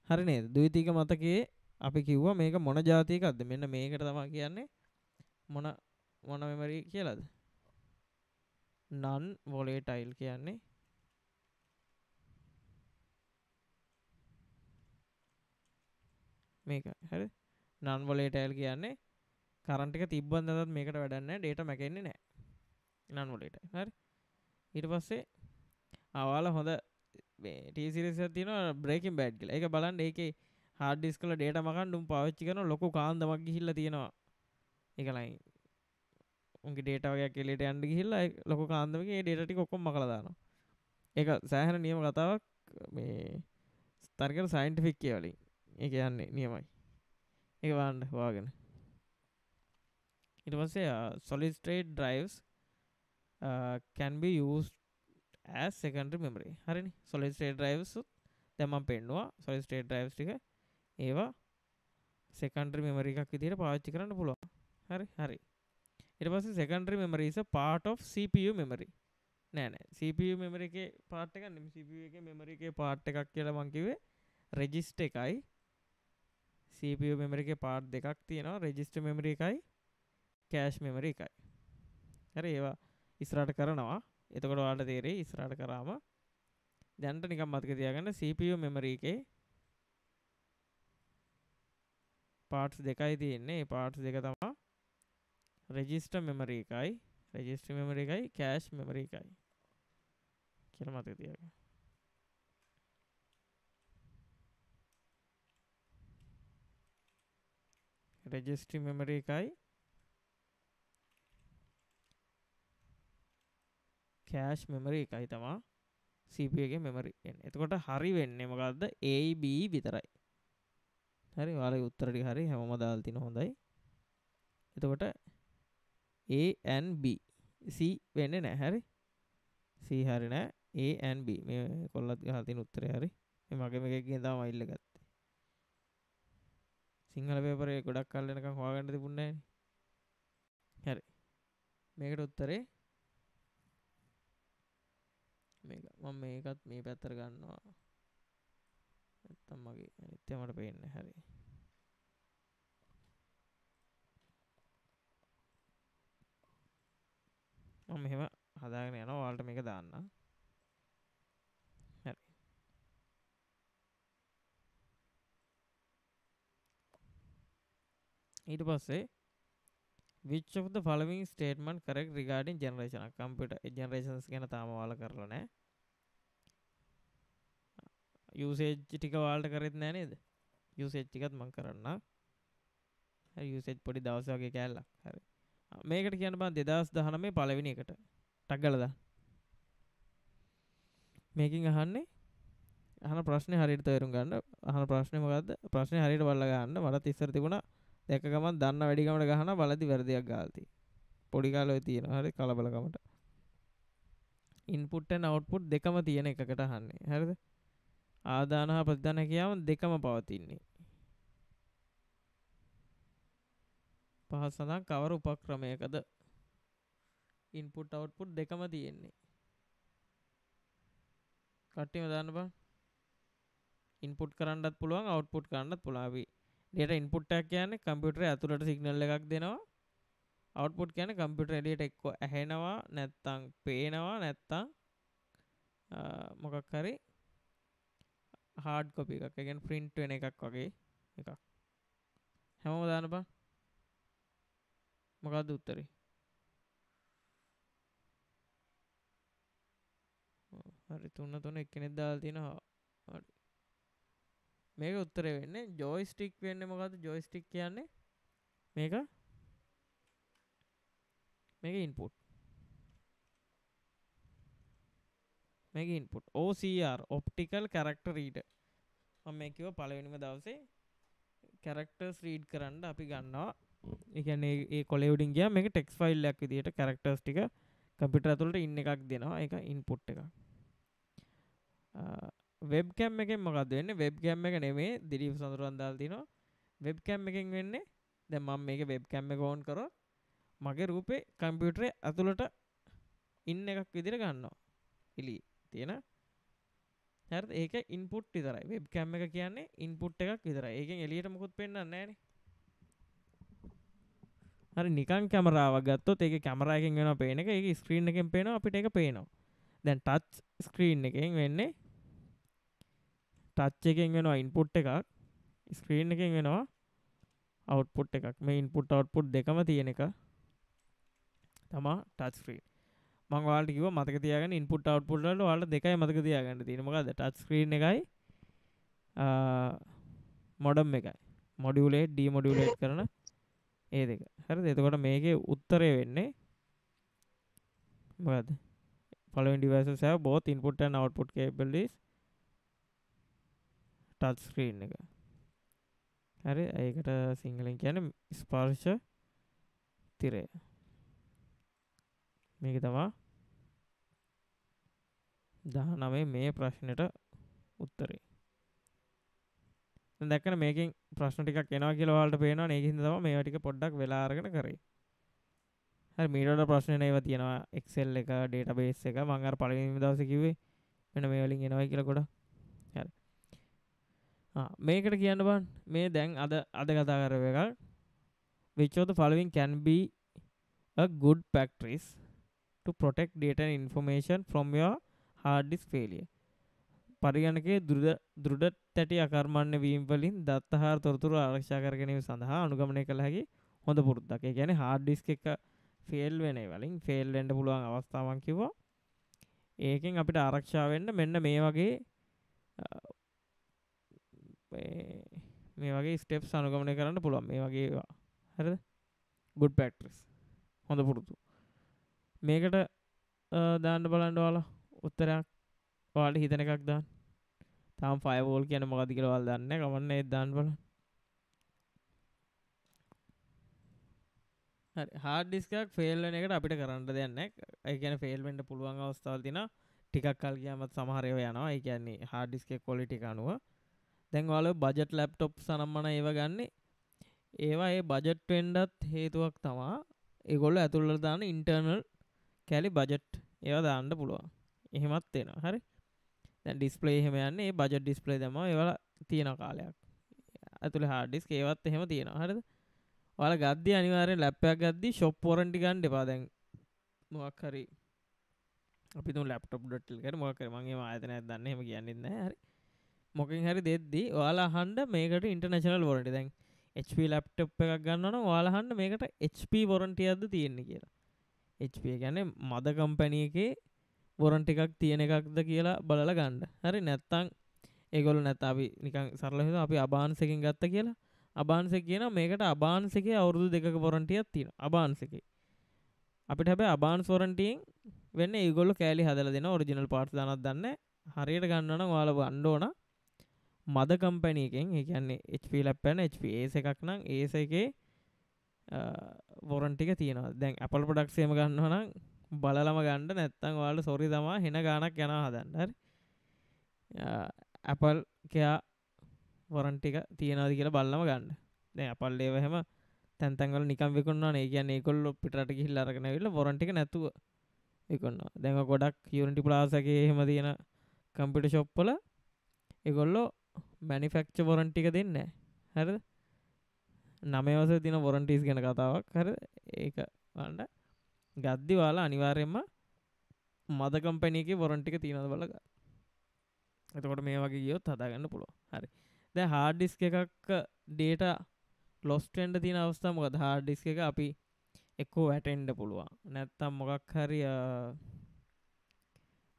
හරි නේද ද්විතීයික මතකයේ අපි කිව්වා මේක මොන જાතියකක්ද මෙන්න මේකට තමයි කියන්නේ මොන memory කියලාද non volatile කියන්නේ මේක හරි non volatile කියන්නේ කරන්ට් එක තිබ්බත් නැතත් මේකට වැඩක් නැහැ data මැකෙන්නේ නැහැ non volatile හරි ඊට පස්සේ ආවාල හොඳ මේ T series එකක් තියෙනවා breaking bad කියලා. ඒක බලන්න ඒකේ hard disk වල data මකන්න උන් පාවිච්චි කරන ලොකු කාන්දමක් ගිහිල්ලා තියෙනවා. ඒක ලයින් උන්ගේ data වගේක් එළියට යන්න ගිහිල්ලා ලොකු කාන්දමකින් ඒ data ටික ඔක්කොම මකලා දානවා. ඒක සෑහෙන නියම කතාවක් මේ තර්කයට scientific කියවලින්. ඒක යන්නේ නියමයි. ඒක බලන්න හොයාගෙන. ඊට පස්සේ solid state drives can be used as secondary memory. හරිනේ. solid state drives දැන් මම පෙන්නුවා solid state drives ටික ඒවා secondary memory එකක් විදිහට පාවිච්චි කරන්න පුළුවන්. හරි. ඊට පස්සේ secondary memory is a part of CPU memory. නෑ CPU memory එකේ part එකක් නෙමෙයි CPU එකේ memory එකේ part එකක් කියලා මම කිව්වේ register එකයි CPU memory එකේ part දෙකක් තියෙනවා register memory එකයි cache memory එකයි. හරි ඒවා ඉස්සරහට කරනවා. එතකොට ඔයාලට තේරෙයි ඉස්සරහට කරාම දැනට නිකන් මතක තියාගන්න CPU memory එකේ parts දෙකයි තියෙන්නේ. ඒ parts දෙක තමයි register memory එකයි cache memory එකයි කියලා මතක තියාගන්න. registry memory එකයි cache memory එකයි තමයි CPU එකේ memory එන්නේ. එතකොට හරි වෙන්නේ මොකද්ද? A B විතරයි. හරි ඔයාලගේ උත්තර ටික හරි හැමෝම දාලා තින හොඳයි. එතකොට A and B C වෙන්නේ නැහැ. හරි. C හරි නෑ. A and B මේ කොල්ලත් ගහලා තින උත්තරේ හරි. මේ මගේ මේකෙන් තමයි මයිල් එක ගත්තේ. සිංහල පේපරේ ගොඩක් කල් වෙනකන් හොයාගන්න තිබුණේ නැහැ. හරි. මේකට උත්තරේ මේක මම මේකත් මේ පැත්තට ගන්නවා නැත්තම් මගේ අනිත් ඒවා මට පේන්නේ හරි මම මෙහෙම හදාගෙන යනවා ඔයාලට මේක දාන්න හරි ඊට පස්සේ which of the following statement correct regarding generation computer generations ගැන තාම ඔයාලා කරලා නැහැ usage ටික ඔයාලට කරෙත් නැහැ නේද usage ටිකත් මම කරන්න හරි usage පොඩි දවස් වගේ කෑල්ලක් හරි මේකට කියන්න බෑ 2019 පළවෙනි එකට ටක් ගාලා දාන්න මේකෙන් අහන්නේ අහන ප්‍රශ්නේ හරියට තේරුම් ගන්න අහන ප්‍රශ්නේ මොකද්ද ප්‍රශ්නේ හරියට බලලා ගන්න මට ඉස්සර තිබුණා දැක්ක ගමන් දන්න වැඩි ගමන ගහනවා බලදි වැරදියක් ගාලා තියෙනවා පොඩි කාලේ ඔය තියෙනවා හරි කලබලකමට input and output දෙකම තියෙන එකකට අහන්නේ හරිද ආදාන හා ප්‍රතිදාන කියවම දෙකම පවතින්නේ පහ සඳහන් කවර උපක්‍රමයකද input output දෙකම තියෙන්නේ කට්ටියම දාන්න බං input කරන්නත් පුළුවන් output කරන්නත් පුළුවන් අපි data input එකක් කියන්නේ කම්පියුටරේ ඇතුළට සිග්නල් එකක් දෙනවා output කියන්නේ කම්පියුටර් එළියට එක්ක ඇහෙනවා නැත්තම් පේනවා නැත්තම් මොකක් හරි hard copy එකක්. ඒ කියන්නේ print වෙන එකක් වගේ එකක්. හැමෝම දාන්න බං. මොකද්ද උත්තරේ? හරි 3 එක්කෙනෙක් දාලා තිනවා. හරි. මේක උත්තරේ වෙන්නේ joystick වෙන්නේ මොකද්ද? joystick කියන්නේ මේක input. මේක input. OCR optical character reader. මම මේ කිව්ව පළවෙනිම දවසේ characters read කරන්න අපි ගන්නවා. ඒ කියන්නේ ඒ කොලේ උඩින් ගියා මේක text file එකක් විදියට characters ටික කම්පියුටර් ඇතුළට ඉන්න එකක් දෙනවා. ඒක input එකක්. webcam එකෙන් මොකක්ද වෙන්නේ? webcam එක නෙමෙයි දිලීප් සඳරුවන් දාලා තිනවා. webcam එකෙන් වෙන්නේ දැන් මම මේක webcam එක on කරොත් මගේ රූපේ කම්පියුටරේ ඇතුළට ඉන්න එකක් විදියට ගන්නවා. එළියේ තියෙන හරිද? ඒක input විතරයි. webcam එක කියන්නේ input එකක් විතරයි. ඒකෙන් එළියට මොකුත් පෙන්වන්නේ නැහැනේ. හරි නිකන් කැමරාවක් ගත්තොත් ඒකේ කැමරා එකෙන් වෙනවා පේන එක. ඒකේ ස්ක්‍රීන් එකෙන් පේනවා අපිට ඒක පේනවා. දැන් ටච් ස්ක්‍රීන් එකෙන් වෙන්නේ ටච් එකෙන් වෙනවා ඉන්පුට් එකක්. ස්ක්‍රීන් එකෙන් වෙනවා අවුට්පුට් එකක්. මේ ඉන්පුට් අවුට්පුට් දෙකම තියෙන එක තමයි ටච් ස්ක්‍රීන්. මම ඔයාලට කිව්වා මතක තියාගන්න ඉන්පුට් අවුට්පුට් වල ඔයාලට දෙකයි මතක තියාගන්න තියෙන්නේ. මොකද්ද? ටච් ස්ක්‍රීන් එකයි මොඩම් එකයි. මොඩියුලේට් ඩිමොඩියුලේට් කරන ඒ දෙක. හරිද? එතකොට මේකේ උත්තරය වෙන්නේ මොකද්ද? Following devices have both input and output capabilities. touch screen එක. හරි ඒකට සිංහලෙන් කියන්නේ ස්පර්ශ තිරය. මේක තමයි 19 මේ ප්‍රශ්නෙට උත්තරේ. දැන් දැක්කනේ මේකෙන් ප්‍රශ්න ටිකක් එනවා කියලා ඔයාලට පේනවනේ. ඒකින්ද තමයි මේවා ටික පොඩ්ඩක් වෙලා අරගෙන කරේ. හරි මීට වඩා ප්‍රශ්න නේවා තියෙනවා Excel එක database එක. මම අර පළවෙනි දවසේ කිව්වේ මෙන්න මේ වලින් එනවයි කියලා ගොඩක්. හරි. මේකට කියන්න බං මේ දැන් අද කතා කරව එකක්. which of the following can be a good practice to protect data and information from your hard disk failure. පරිගණකයේ දෘಢ තැටි අකර්මණ්‍ය වීම වලින් දත්ත හා තොරතුරු ආරක්ෂා කර ගැනීම සඳහා අනුගමනය කළ හැකි හොඳ පුරුද්දක්. ඒ කියන්නේ hard disk එක ෆේල් වෙන වලින් ෆේල් වෙන්න පුළුවන් අවස්ථාවක් කිව්වා. ඒකෙන් අපිට ආරක්ෂා වෙන්න මෙන්න මේ වගේ ස්ටෙප්ස් අනුගමනය කරන්න පුළුවන්. මේ වගේ ඒවා. හරිද? good practice. හොඳ පුරුදු. මේකට දාන්න බලන්න ඔයාලා උත්තරයක්. ඔයාලට හිතන එකක් දාන්න. තාම firewall කියන්නේ මොකද්ද කියලා ඔයාලා දන්නේ නැහැ. කමන්නේ ඒත් දාන්න බලන්න. හරි hard disk එකක් fail වෙන එකට අපිට කරන්න දෙයක් නැහැ. ඒ කියන්නේ fail වෙන්න පුළුවන් අවස්ථාවල් තියෙනවා. ටිකක් කල් ගියාමත් සමහර ඒවා යනවා. ඒ කියන්නේ hard disk එකේ quality එක අනුව. දැන් ඔයාලා budget laptops අනම්මන ඒවා ගන්න. ඒවා ඒ budget වෙන්නත් හේතුවක් තමයි. ඒගොල්ලෝ ඇතුළට දාන internal කැලි budget ඒවා දාන්න පුළුවන්. එහෙමත් වෙනවා. හරි. දැන් display එහෙම යන්නේ ඒ budget display දැම්මම ඒවල තියෙන කාලයක්. ඇතුළේ hard disk ඒවත් එහෙම තියෙනවා. හරිද? ඔයාලා ගද්දි අනිවාර්යෙන් ලැප් එකක් ගද්දි shop warranty ගන්න එපා. දැන් මොකක් හරි අපි තුන් laptop.lk කරේ මොකක් හරි මම එහෙම ආයතනයක් දන්නේ එහෙම කියන්නේ නැහැ. හරි. මොකෙන් හරි දෙද්දි ඔයාලා අහන්න මේකට international warranty. දැන් HP laptop එකක් ගන්නවා නම් ඔයාලා අහන්න මේකට HP warranty එකක්ද තියෙන්නේ කියලා. HP කියන්නේ මද කම්පැනි එකේ warranty එකක් තියෙන එකක්ද කියලා බලලා ගන්න. හරි නැත්තම් ඒගොල්ලෝ නැත්නම් අපි නිකන් සරලව හිතුවා අපි අබාන්ස් එකෙන් ගත්ත කියලා. අබාන්ස් එක කියනවා මේකට අබාන්ස් එකේ අවුරුදු 2ක warranty එකක් තියෙනවා. අබාන්ස් එකේ. අපිට හැබැයි අබාන්ස් warranty එකෙන් වෙන්නේ ඒගොල්ලෝ කෑලි හදලා දෙන ඔරිජිනල් පාර්ට්ස් දානක් දන්නේ. හරියට ගන්නවා නම් ඔයාලා ගන්න ඕන මද කම්පැනි එකෙන්. ඒ කියන්නේ HP lap එක HP AS එකක් නම් AS එකේ warranty එක තියෙනවා. දැන් Apple products එහෙම ගන්නවා නම් බලලම ගන්න නැත්තම් ඔයාලා sorry තමයි හෙන ගානක් යනවා හදන්න. හරි. Apple කයා warranty එක තියනවාද කියලා බලලම ගන්න. දැන් Apple ඒව එහෙම තැන් වල නිකන් විකුණනවානේ. ඒ කියන්නේ ඒගොල්ලෝ පිටරට ගිහිල්ලා අරගෙන ආවිල්ලා warranty එක නැතුව විකුණනවා. දැන් ගොඩක් Unity Plaza එකේ එහෙම තියෙන computer shop වල ඒගොල්ලෝ manufacture warranty එක දෙන්නේ නැහැ. හරිද? 9 වසරේ තියෙන warranties ගැන කතාවක්. හරිද? ඒක බලන්න ගද්දි ඔයාලා අනිවාර්යයෙන්ම මද කම්පැනි එකේ වොරන්ටි එක තියෙනවද බලලා ගන්න. එතකොට මේ වගේ ගියොත් හදාගන්න පුළුවන්. හරි. දැන් hard disk එකක data lost වෙන්න තියෙන අවස්ථා මොකද? hard disk එක අපි එක්කෝ වැටෙන්න පුළුවන්. නැත්තම් මොකක් හරි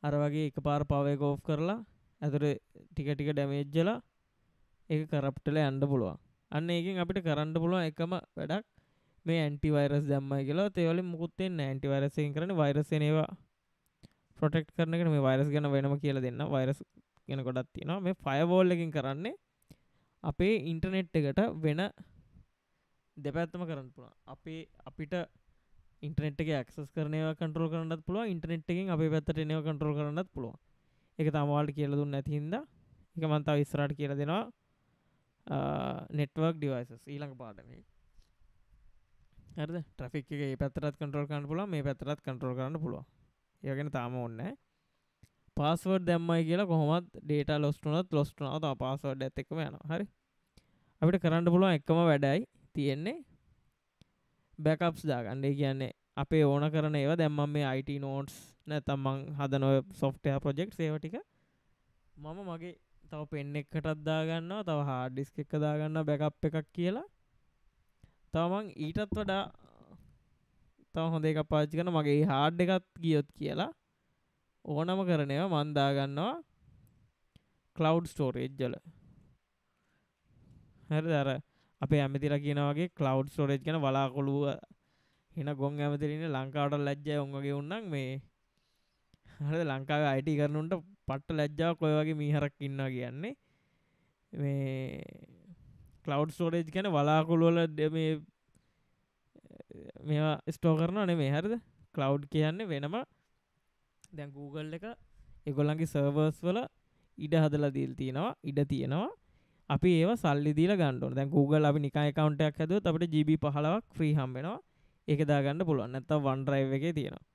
අර වගේ එකපාර power එක off කරලා ඇතුලේ ටික ටික damage වෙලා ඒක corrupt වෙලා යන්න පුළුවන්. අන්න ඒකෙන් අපිට කරන්න පුළුවන් එකම වැඩක් මේ antivirus දැම්මයි කියලා ඒ වලින් මුකුත් වෙන්නේ නැහැ. antivirus එකෙන් කරන්නේ virus එන ඒවා protect කරන එක. මේ virus ගැන වෙනම කියලා දෙන්න. virus ගැන ගොඩක් තියෙනවා. මේ firewall එකකින් කරන්නේ අපේ ඉන්ටර්නෙට් එකට වෙන දෙපැත්තම කරන්න පුළුවන්. අපිට ඉන්ටර්නෙට් එකේ ඇක්සස් කරන ඒවා කන්ට්‍රෝල් කරන්නත් පුළුවන්. ඉන්ටර්නෙට් එකෙන් අපේ පැත්තට එන ඒවා කන්ට්‍රෝල් කරන්නත් පුළුවන්. ඒක තාම ඔයාලට කියලා දුන්නේ නැති හින්දා ඒක මම තව ඉස්සරහට කියලා දෙනවා. network devices ඊළඟ පාඩමේ. හරිද? traffic එක මේ පැත්තටත් කන්ට්‍රෝල් කරන්න පුළුවන්. මේ පැත්තටත් කන්ට්‍රෝල් කරන්න පුළුවන්. ඒක ගැන තාම ඕනේ නැහැ. පාස්වර්ඩ් දැම්මයි කියලා කොහොමත් data lost වුණත් lost වුණා. තව පාස්වර්ඩ් එකත් එක්කම යනවා. හරි. අපිට කරන්න පුළුවන් එකම වැඩයි තියෙන්නේ backups දාගන්න. ඒ කියන්නේ අපේ ඕන කරන ඒවා දැන් මම මේ IT notes නැත්නම් මං හදන ඔය software projects ඒවා ටික මම මගේ තව pen එකකටත් දාගන්නවා, තව hard disk එකක දාගන්නවා backup එකක් කියලා. තව මං ඊටත් වඩා තව හොඳ එකක් පාවිච්චි කරන මගේ hard එකත් ගියොත් කියලා ඕනම කරන ඒවා මං දාගන්නවා cloud storage වල. හරිද? අර අපේ ඇමතිලා කියනා වගේ cloud storage ගැන වලාකුළු හින ගොන් ඇමතිලා ඉන්නේ ලංකාවට ලැජ්ජයි උන් වගේ උන්නම් මේ හරිද ලංකාවේ IT කරනුන්ට පට්ට ලැජ්ජාවක් ඔය වගේ මීහරක් ඉන්නවා කියන්නේ මේ cloud storage කියන්නේ වලාකුළු වල මේ මේවා ස්ටෝර් කරනව නෙමෙයි. හරිද? cloud කියන්නේ වෙනම දැන් Google එක ඒගොල්ලන්ගේ servers වල ඉඩ හදලා දීලා තියෙනවා, ඉඩ තියෙනවා. අපි ඒව සල්ලි දීලා ගන්න ඕනේ. දැන් Google අපි නිකන් account එකක් හැදුවොත් අපිට GB 15ක් free හම්බ වෙනවා. ඒක දාගන්න පුළුවන්. නැත්නම් OneDrive එකේ තියෙනවා.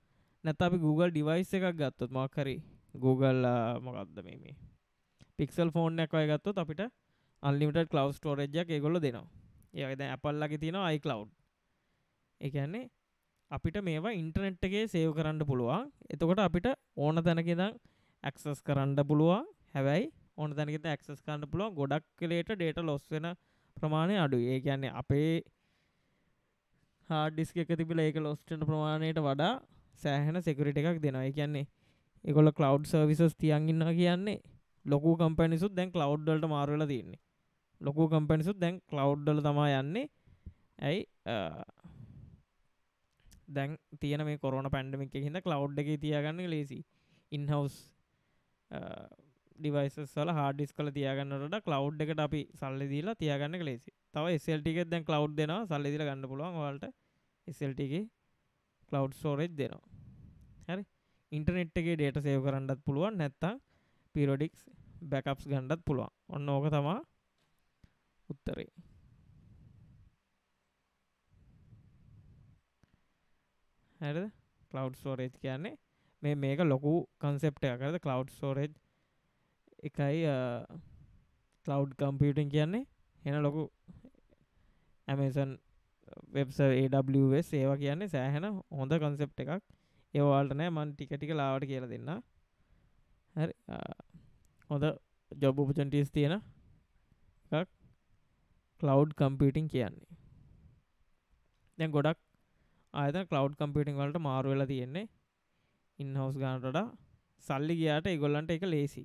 නැත්නම් අපි Google device එකක් ගත්තොත් මොකක් හරි Google මොකක්ද මේ Pixel phone එකක් වගේ ගත්තොත් අපිට unlimited cloud storage එකක් ඒගොල්ලෝ දෙනවා. ඒ වගේ දැන් Apple ලගේ තියෙනවා iCloud. ඒ කියන්නේ අපිට මේවා ඉන්ටර්නෙට් එකේ සේව් කරන්න පුළුවන්. එතකොට අපිට ඕන තැනක ඉඳන් access කරන්න පුළුවන්. හැබැයි ඕන තැනක ඉඳන් access කරන්න පුළුවන්. ගොඩක් වෙලේට data loss වෙන ප්‍රමාණය අඩුයි. ඒ කියන්නේ අපේ hard disk එක තිබිලා ඒක loss වෙන ප්‍රමාණයට වඩා සෑහෙන security එකක් දෙනවා. ඒ කියන්නේ ඒගොල්ලෝ cloud services තියන් ඉන්නවා කියන්නේ ලොකු companies උත් දැන් cloud වලට මාරු වෙලා තියෙන්නේ. ලොකු companies උත් දැන් cloud වල තමයි යන්නේ. ඇයි දැන් තියෙන මේ කොරෝනා පැන්ඩමික් එකකින් හින්දා cloud එකේ තියාගන්න ලේසි. in house devices වල hard disk වල තියාගන්නට වඩා cloud එකට අපි සල්ලි දීලා තියාගන්න එක ලේසි. තව SLT එකෙත් දැන් cloud දෙනවා. සල්ලි දීලා ගන්න පුළුවන් ඔයාලට. SLT එකේ cloud storage දෙනවා. හරි. ඉන්ටර්නෙට් එකේ data save කරන්නත් පුළුවන්. නැත්තම් periodic backups ගන්නත් පුළුවන්. ඔන්න ඕක තමයි උත්තරේ. හරිද? cloud storage කියන්නේ මේක ලොකු concept එකක්. හරිද? cloud storage එකයි cloud computing කියන්නේ එන ලොකු Amazon web server AWS ඒවා කියන්නේ සෑහෙන හොඳ concept එකක්. ඒ ඔයාලට නෑ මම ටික ලාවට කියලා දෙන්න. හරි. හොඳ job opportunities තියෙන එකක් cloud computing කියන්නේ. දැන් ගොඩක් ආයතන cloud computing වලට මාරු වෙලා තියෙන්නේ in house ගන්නට වඩා සල්ලි ගියාට ඒගොල්ලන්ට ඒක ලේසි.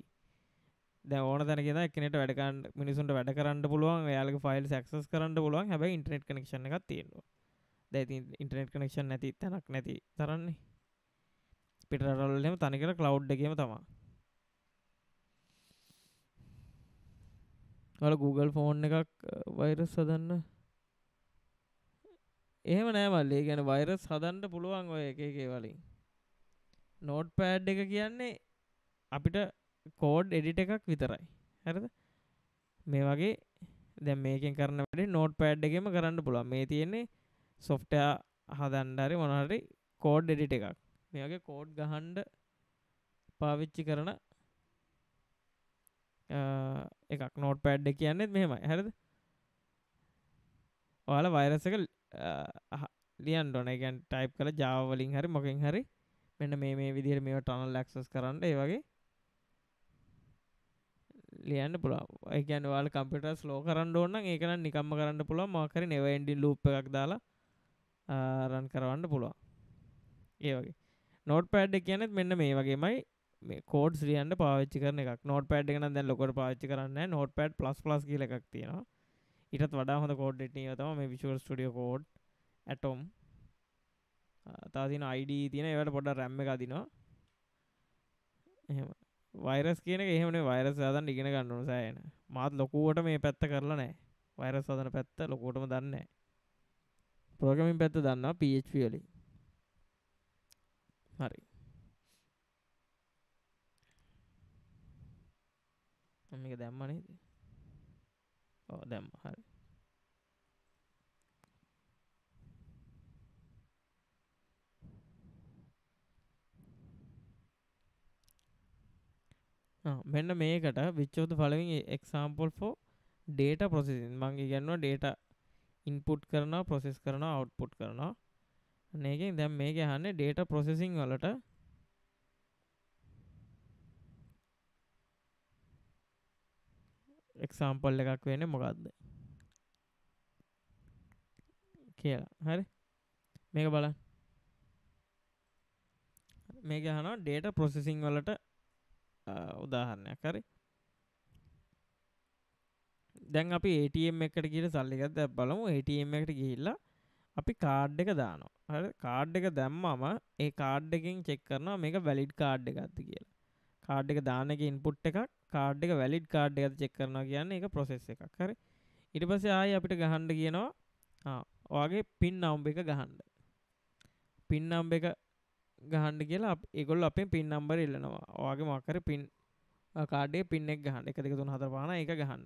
දැන් ඕන තැනක ඉඳන් එක්කෙනෙක්ට වැඩ කරන්න මිනිසුන්ට වැඩ කරන්න පුළුවන්. එයාලගේ files access කරන්න පුළුවන්. හැබැයි internet connection එකක් තියෙනවා. දැන් ඉතින් internet connection නැති තැනක් නැති තරන්නේ. පිටරටවල එහෙම තනිකර cloud එකේම තමයි. ඔයාලා Google phone එකක් virus හදන්න එහෙම නෑ මල්ලි. ඒ කියන්නේ virus හදන්න පුළුවන් ඔය එක වලින්. notepad එක කියන්නේ අපිට code edit එකක් විතරයි. හරිද? මේ වගේ දැන් මේකෙන් කරන වැඩේ notepad එකෙම කරන්න පුළුවන්. මේ තියෙන්නේ software හදන්න හරි මොනවා හරි code edit එකක්. මේ වගේ code ගහන්න පාවිච්චි කරන එකක් notepad එක කියන්නේ මෙහෙමයි. හරිද? ඔයාලා virus එක ලියන්න ඕන. ඒ කියන්නේ ටයිප් කරලා Java වලින් හරි මොකෙන් හරි මෙන්න මේ විදිහට මේවා tunnel access කරන්න ඒ වගේ ලියන්න පුළුවන්. ඒ කියන්නේ ඔයාලා කම්පියුටර් ස්ලෝ කරන්න ඕන නම් ඒක නම් නිකම්ම කරන්න පුළුවන්. මොකක් හරි never ending loop එකක් දාලා රන් කරවන්න පුළුවන්. ඒ වගේ. නෝට්පෑඩ් එක කියන්නේත් මෙන්න මේ වගේමයි මේ කෝඩ්ස් ලියන්න පාවිච්චි කරන එකක්. නෝට්පෑඩ් එක නම් දැන් ලොකවට පාවිච්චි කරන්නේ නැහැ. නෝට්පෑඩ් ප්ලස් කියලා එකක් තියෙනවා. ඊටත් වඩා හොඳ කෝඩ් එඩිටින් එක තමයි මේ Visual Studio Code, Atom. තව තියෙන IDE තියෙන ඒවට පොඩ්ඩක් RAM එක අදිනවා. එහෙම. වෛරස් කියන එක එහෙම නෙවෙයි. වෛරස් හදන්න ඉගෙන ගන්න ඕන සෑහෙන. මාත් ලොකුවට මේ පැත්ත කරලා නැහැ. වෛරස් හදන පැත්ත ලොකුවටම දන්නේ නැහැ. ප්‍රෝග්‍රෑමින් පැත්ත දන්නවා PHP වලින්. හරි. මම මේක දැම්මා නේද? ඔව් දැම්මා. හරි. මෙන්න මේකට which of the following example for data processing මම කියනවා data input කරනවා process කරනවා output කරනවා. මේකෙන් දැන් මේක අහන්නේ data processing වලට example එකක් වෙන්නේ මොකද්ද කියලා. හරි. මේක බලන්න. මේක අහනවා data processing වලට උදාහරණයක්. හරි. දැන් අපි ATM එකට ගිහලා සල්ලි ගත්තා බලමු. ATM එකට ගිහිල්ලා අපි කාඩ් එක දානවා. හරි. කාඩ් එක දැම්මම ඒ කාඩ් එකෙන් චෙක් කරනවා මේක වැලිඩ් කාඩ් එකක්ද කියලා. කාඩ් එක දාන එකේ ඉන්පුට් එකක් කාඩ් එක වැලිඩ් කාඩ් එකක්ද චෙක් කරනවා කියන්නේ ඒක ප්‍රොසෙස් එකක්. හරි. ඊට පස්සේ ආයෙ අපිට ගහන්න කියනවා ඔයාගේ පින් නම්බර් එක ගහන්න. පින් නම්බර් එක ගහන්න කියලා ඒගොල්ලෝ අපෙන් පින් නම්බර් ඉල්ලනවා. ඔයාගේ මොකක් හරි පින් කාඩ් එකේ පින් එක ගහන්න. 1 2 3 4 5 ඒක ගහන්න.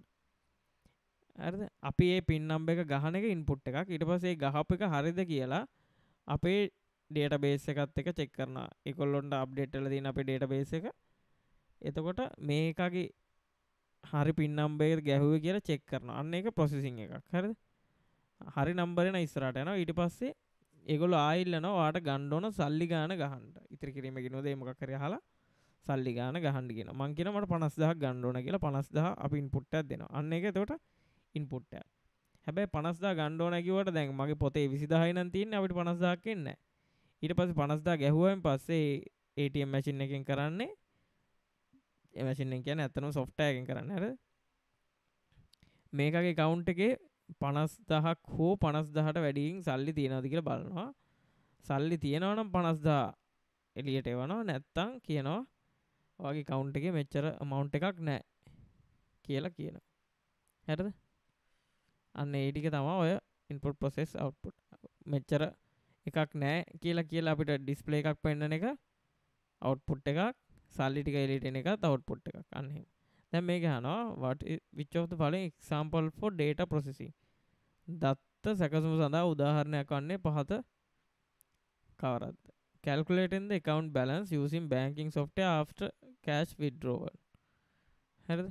හරිද? අපි මේ පින් නම්බර් එක ගහන එක ඉන්පුට් එකක්. ඊට පස්සේ ඒ ගහපු එක හරිද කියලා අපේ ඩේටාබේස් එකත් එක්ක චෙක් කරනවා. ඒගොල්ලොන්ට අප්ඩේට් වෙලා තියෙන අපේ ඩේටාබේස් එක. එතකොට මේකගේ හරි පින් නම්බර් එක ගැහුවේ කියලා චෙක් කරනවා. අන්න ඒක ප්‍රොසෙසින් එකක්. හරිද? හරි නම්බරේ නම් ඉස්සරහට යනවා. ඊට පස්සේ ඒගොල්ලෝ ආයෙල්ලනවා ඔයාට ගන්න ඕන සල්ලි ගාන ගහන්න. ඉතිරි කිරීම කියනෝද ඒ මොකක් හරි අහලා සල්ලි ගාන ගහන්න කියනවා. මං කියනවා මට 50000ක් ගන්න ඕන කියලා 50000 අපි ඉන්පුට් එකක් දෙනවා. අන්න ඒක එතකොට ඉන්පුට් එක. හැබැයි 50000 ගන්න ඕන කිව්වට දැන් මගේ පොතේ 20000යි නම් තියෙන්නේ අපිට 50000ක් එන්නේ නැහැ. ඊට පස්සේ 50000 ගැහුවායින් පස්සේ ATM මැෂින් එකෙන් කරන්නේ ඒ මැෂින් එක කියන්නේ ඇත්තටම software එකෙන් කරන්නේ. හරිද? මේකගේ account එකේ 50000ක් හෝ 50000ට වැඩියෙන් සල්ලි තියනවාද කියලා බලනවා. සල්ලි තියනවා නම් 50000 එළියට එවනවා. නැත්තම් කියනවා ඔයාගේ account එකේ මෙච්චර amount එකක් නැහැ කියලා කියනවා. හරිද? අන්න ඒ ටික තමයි ඔය input process output. මෙච්චර එකක් නැහැ කියලා අපිට display එකක් පෙන්නන එක output එකක්. සල්ලි ටික එළියට එන එකත් output එකක්. අන්න එහෙම. දැන් මේක අහනවා which of the following example for data processing දත්ත සැකසුම සඳහා උදාහරණයක් වන්නේ පහත කවරක්ද? Calculating the account balance using banking software after cash withdrawal. හරිද?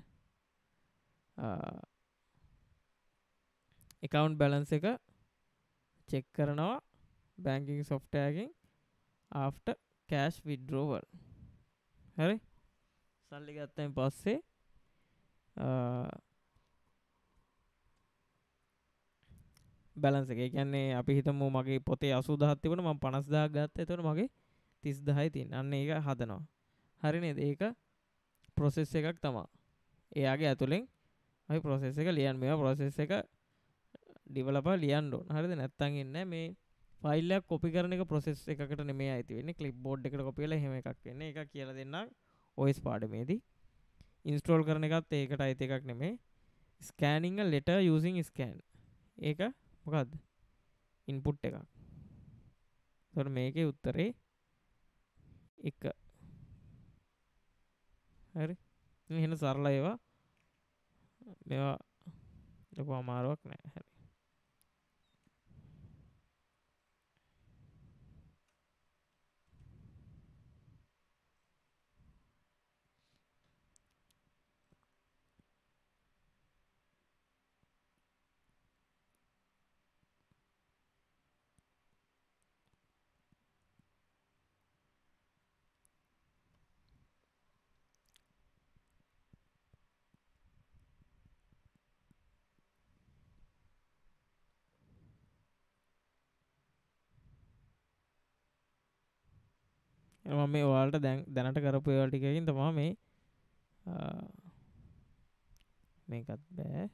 account balance එක check කරනවා banking software එකෙන් after cash withdrawal. හරි? සල්ලි ගත්තයින් පස්සේ බැලන්ස් එක. ඒ කියන්නේ අපි හිතමු මගේ පොතේ 80000ක් තිබුණා මම 50000ක් ගත්තා. එතකොට මගේ 30000යි තියෙන්නේ. අන්න ඒක හදනවා. හරි නේද? ඒක process එකක් තමයි. එයාගේ ඇතුලෙන් අපි process එක ලියන්න. මේවා process එක developer ලියන්න ඕන. හරිද? නැත්තම් ඉන්නේ මේ ෆයිල් එකක් copy කරන එක process එකකට නෙමෙයි ආйти වෙන්නේ. clipboard එකට copy කරලා එහෙම එකක් වෙන්නේ. ඒක කියලා දෙන්නම් OS පාඩමේදී. install කරන එකත් ඒකට ආйти එකක් නෙමෙයි. scanning a letter using scan. ඒක මොකද්ද? input එකක්. එතකොට මේකේ උත්තරේ 1. හරි. එහෙනම් සරල ඒවා. මේවා ලොකු අමාරුවක් නෑ. හරි. මම මේ ඔයාලට දැනට කරපු ඒවා ටිකකින් තමයි මේ මේකත් බෑ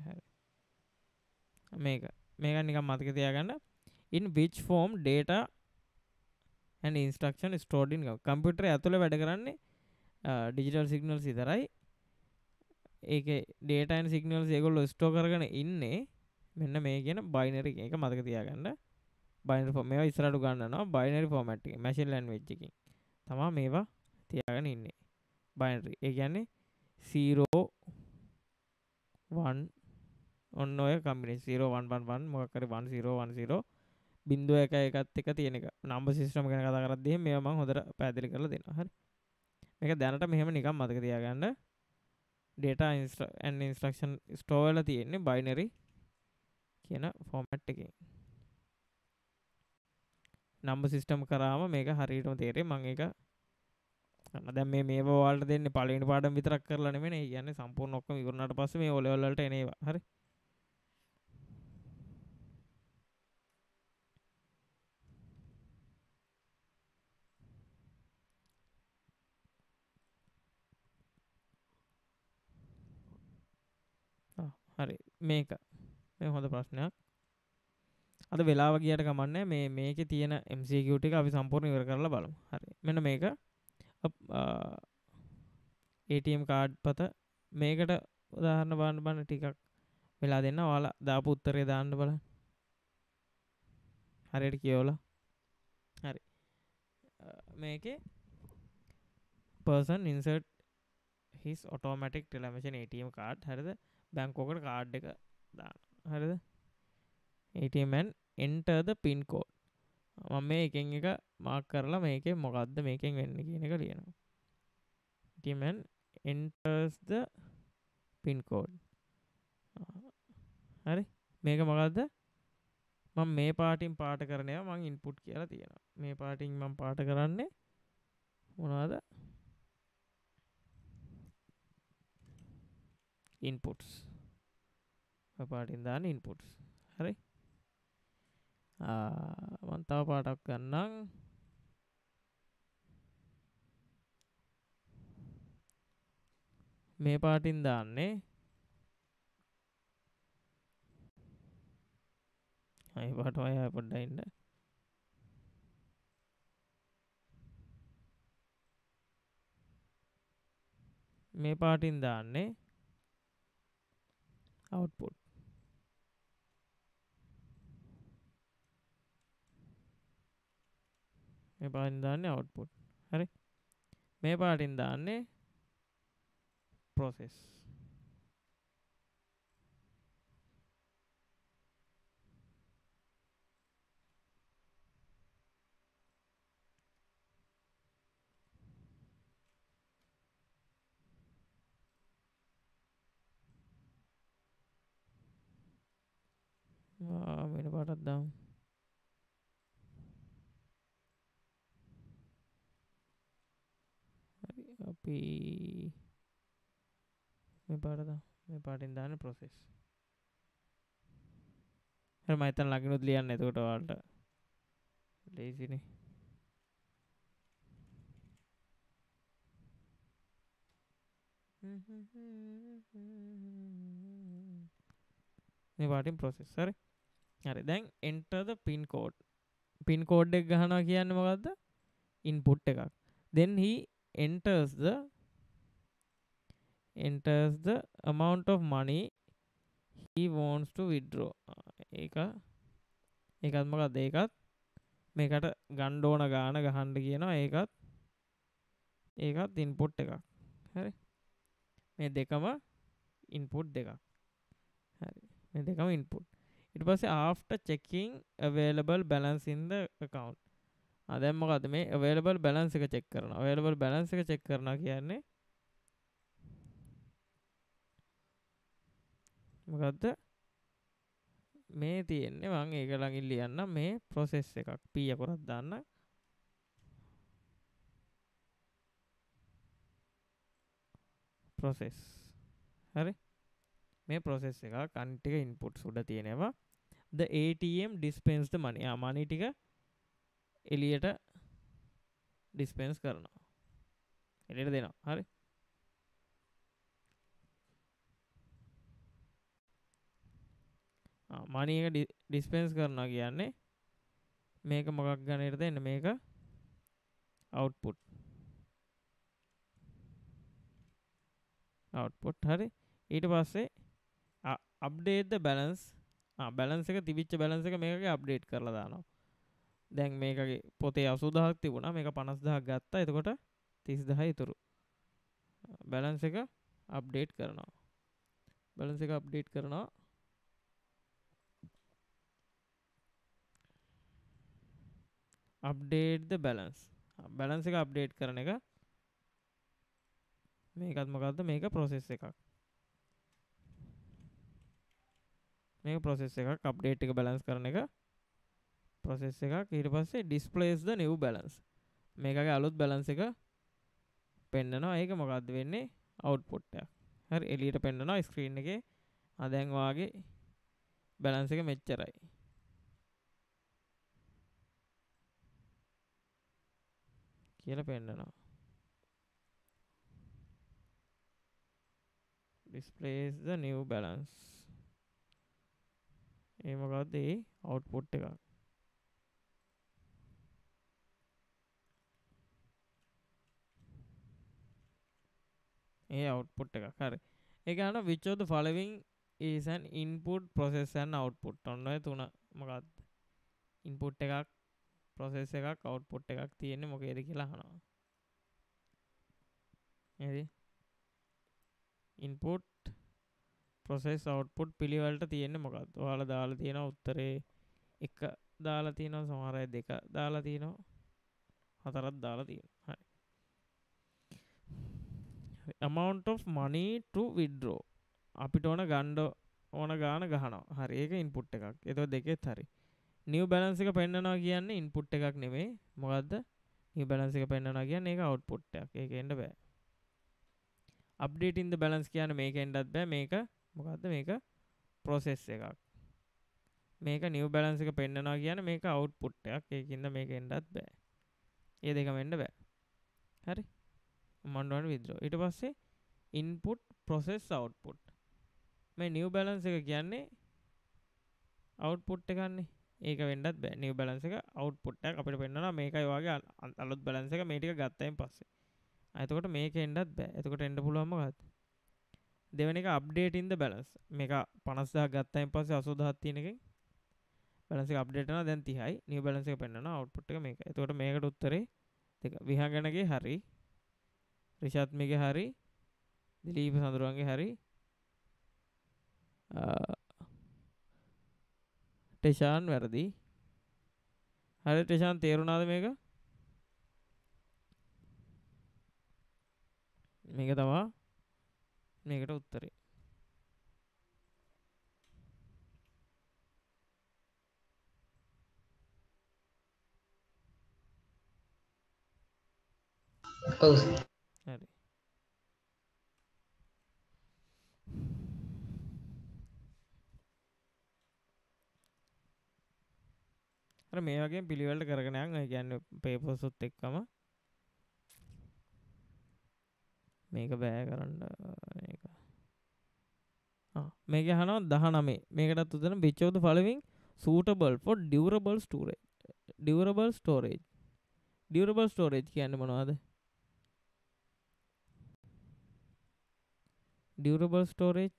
හරි මේක නිකන් මතක තියාගන්න in which form data and instruction stored in computer ඇතුළේ වැඩ කරන්නේ digital signals විතරයි ඒකේ data and signals ඒගොල්ලෝ store කරගෙන ඉන්නේ මෙන්න මේ කියන binary එක මතක තියාගන්න binary form මේවා ඉස්සරහට ගන්නවා binary format එකේ machine language එකකින් තමයි මේවා තියාගෙන ඉන්නේ binary ඒ කියන්නේ 0 1 ඔන්න ඔය combination 0 1 1 1 මොකක් හරි 1 0 1 0 බිංදුව 1 එකත් එක තියෙන එක number system ගැන කතා කරද්දී මේවා මම හොඳට පැහැදිලි කරලා දෙනවා හරි මේක දැනට මෙහෙම නිකන් මතක තියාගන්න data and instruction store වෙලා තියෙන්නේ binary කියන format එකේ number system කරාම මේක හරියටම තේරෙයි මම ඒක දැන් මේවා ඔයාලට දෙන්නේ පළවෙනි පාඩම විතරක් කරලා නෙමෙයි කියන්නේ සම්පූර්ණ ඔක්කොම ඉවරනාට පස්සේ මේ O level වලට එන ඒවා හරි හරි මේක මේ හොඳ ප්‍රශ්නයක් අද වෙලාව ගියට කමන්නේ මේකේ තියෙන MCQ ටික අපි සම්පූර්ණ ඉවර කරලා බලමු හරි මෙන්න මේක ATM කාඩ් පත මේකට උදාහරණ බලන්න ටිකක් වෙලා දෙන්න ඔයාලා දාපු උත්තරේ දාන්න බලන්න හරියට කියවලා හරි මේකේ person insert his automatic teller machine ATM card හරිද බැංකුවකට කාඩ් එක දාන්න හරිද ATM and enter the pin code මම මේ එකෙන් එක මාක් කරලා මේකේ මොකද්ද මේකෙන් වෙන්නේ කියන එක ලියනවා ATM and enters the pin code හරි මේක මොකද්ද මම මේ පාටින් පාට කරන ඒවා මම input කියලා තියෙනවා මේ පාටින් මම පාට කරන්නේ මොනවද inputs ඔය පාටින් දාන්නේ inputs හරි මම තව පාටක් ගන්නම් මේ පාටින් දාන්නේ අය පාට ඔය පොඩ්ඩක් ඉන්න මේ පාටින් දාන්නේ output මේ පාටින් දාන්නේ output හරි මේ පාටින් දාන්නේ process වෙන පාටක් දාමු හරි අපි මේ පාටින් දාන්නේ process හරි මම හිතන ළඟිනුත් ලියන්න එතකොට ඔයාලට ලේසිනේ මේ පාටින් process හරි දැන් enter the pin code එක ගහනවා කියන්නේ මොකද්ද input එකක් then he enters the amount of money he wants to withdraw ඒකත් මොකද්ද ඒකත් මේකට ගන්න ඕන ගාන ගහන්න කියනවා ඒකත් input එකක් හරි මේ දෙකම input දෙකක් හරි මේ දෙකම input ඊට පස්සේ after checking available balance in the account දැන් මොකද්ද මේ available balance එක check කරනවා available balance එක check කරනවා කියන්නේ මොකද්ද මේ තියෙන්නේ මම ඒක ළඟින් ලියන්නම් මේ process එකක් p අකුරක් දාන්න process හරි මේ process එක අනිත් ටික inputs උඩ තියෙනවා the ATM dispense the money. money ටික එළියට dispense කරනවා. එළියට දෙනවා. හරි. money එක dispense කරනවා කියන්නේ මේක මොකක් ගන්නේද එන්න මේක output හරි. ඊට පස්සේ update the balance balance එක තිබිච්ච balance එක මේකගේ update කරලා දානවා. දැන් මේකගේ පොතේ 80000ක් තිබුණා මේක 50000ක් ගත්තා. එතකොට 30000 ඉතුරු. balance එක update කරනවා. balance එක update කරනවා. update the balance. balance එක update කරන එක මේකත් මොකද්ද මේක process එකක්. මේක process එකක් update එක balance කරන එක process එකක්. ඊට පස්සේ displays the new balance. මේකගේ අලුත් balance එක පෙන්නනවා. ඒක මොකද්ද වෙන්නේ output එකක්. හරි එළියට පෙන්නනවා screen එකේ. දැන් වාගේ balance එක මෙච්චරයි. කියලා පෙන්නනවා. displays the new balance. ඒ මොකද්ද ඒ output එකක්. ඒ output එකක්. හරි. ඒක අහන which of the following is an input process and output. ඔන්න ඔය තුන මොකද්ද? input එකක් process එකක් output එකක් තියෙන්නේ මොකේද කියලා අහනවා. හරි. input process output පිළිවෙලට තියෙන්නේ මොකක්ද? ඔයාලා දාලා තියෙන උත්තරේ 1 දාලා තියෙනවා, සමහර අය 2 දාලා තියෙනවා, 4ක් දාලා තියෙනවා. හරි. amount of money to withdraw. අපිට ඕන ගන්න ඕන ගාන ගහනවා. හරි. ඒක input එකක්. ඒක දෙකෙත් හරි. new balance එක පෙන්නනවා කියන්නේ input එකක් නෙමෙයි. මොකද්ද? new balance එක පෙන්නනවා කියන්නේ ඒක output එකක්. ඒක එන්න බෑ. updating the balance කියන්නේ මේක එන්නත් බෑ. මේක මොකද්ද මේක process එකක්. මේක new balance එක පෙන්නනවා කියන්නේ මේක output එකක්. ඒකින්ද මේක එන්නත් බෑ. ඒ දෙකම එන්න බෑ. හරි. amount to withdraw. ඊට පස්සේ input process output. මේ new balance එක කියන්නේ output එකන්නේ. ඒක වෙන්නත් බෑ. new balance එක output එකක් අපිට පෙන්නනවා මේකයි වාගේ අලුත් balance එක මේ ටික ගත්තයින් පස්සේ. එතකොට මේක එන්නත් බෑ. එතකොට එන්න පුළුවන් මොකද්ද? දෙවෙනි එක updating the balance. මේක 50000ක් ගත්තයින් පස්සේ 80000ක් තියෙන එකෙන් balance එක update වෙනවා දැන් 30යි. new balance එක පෙන්නනවා output එක මේකයි. එතකොට මේකට උත්තරේ දෙක. විහංගනගේ හරි. රිෂාත්මිගේ හරි. දිලීප සඳරුවන්ගේ හරි. ටෙෂාන් වැරදි. හරි ටෙෂාන් තේරුණාද මේක? මේක තමයි මේකට උත්තරේ. ඔව් හරි. අර මේ වගේ පිළිවෙලට කරගෙන යන්න. ඒ කියන්නේ papers උත් එක්කම මේක බෑ කරන්න මේක. මේක අහනවා 19. මේකටත් උතන which of the following suitable for durable storage. durable storage. durable storage කියන්නේ මොනවද? durable storage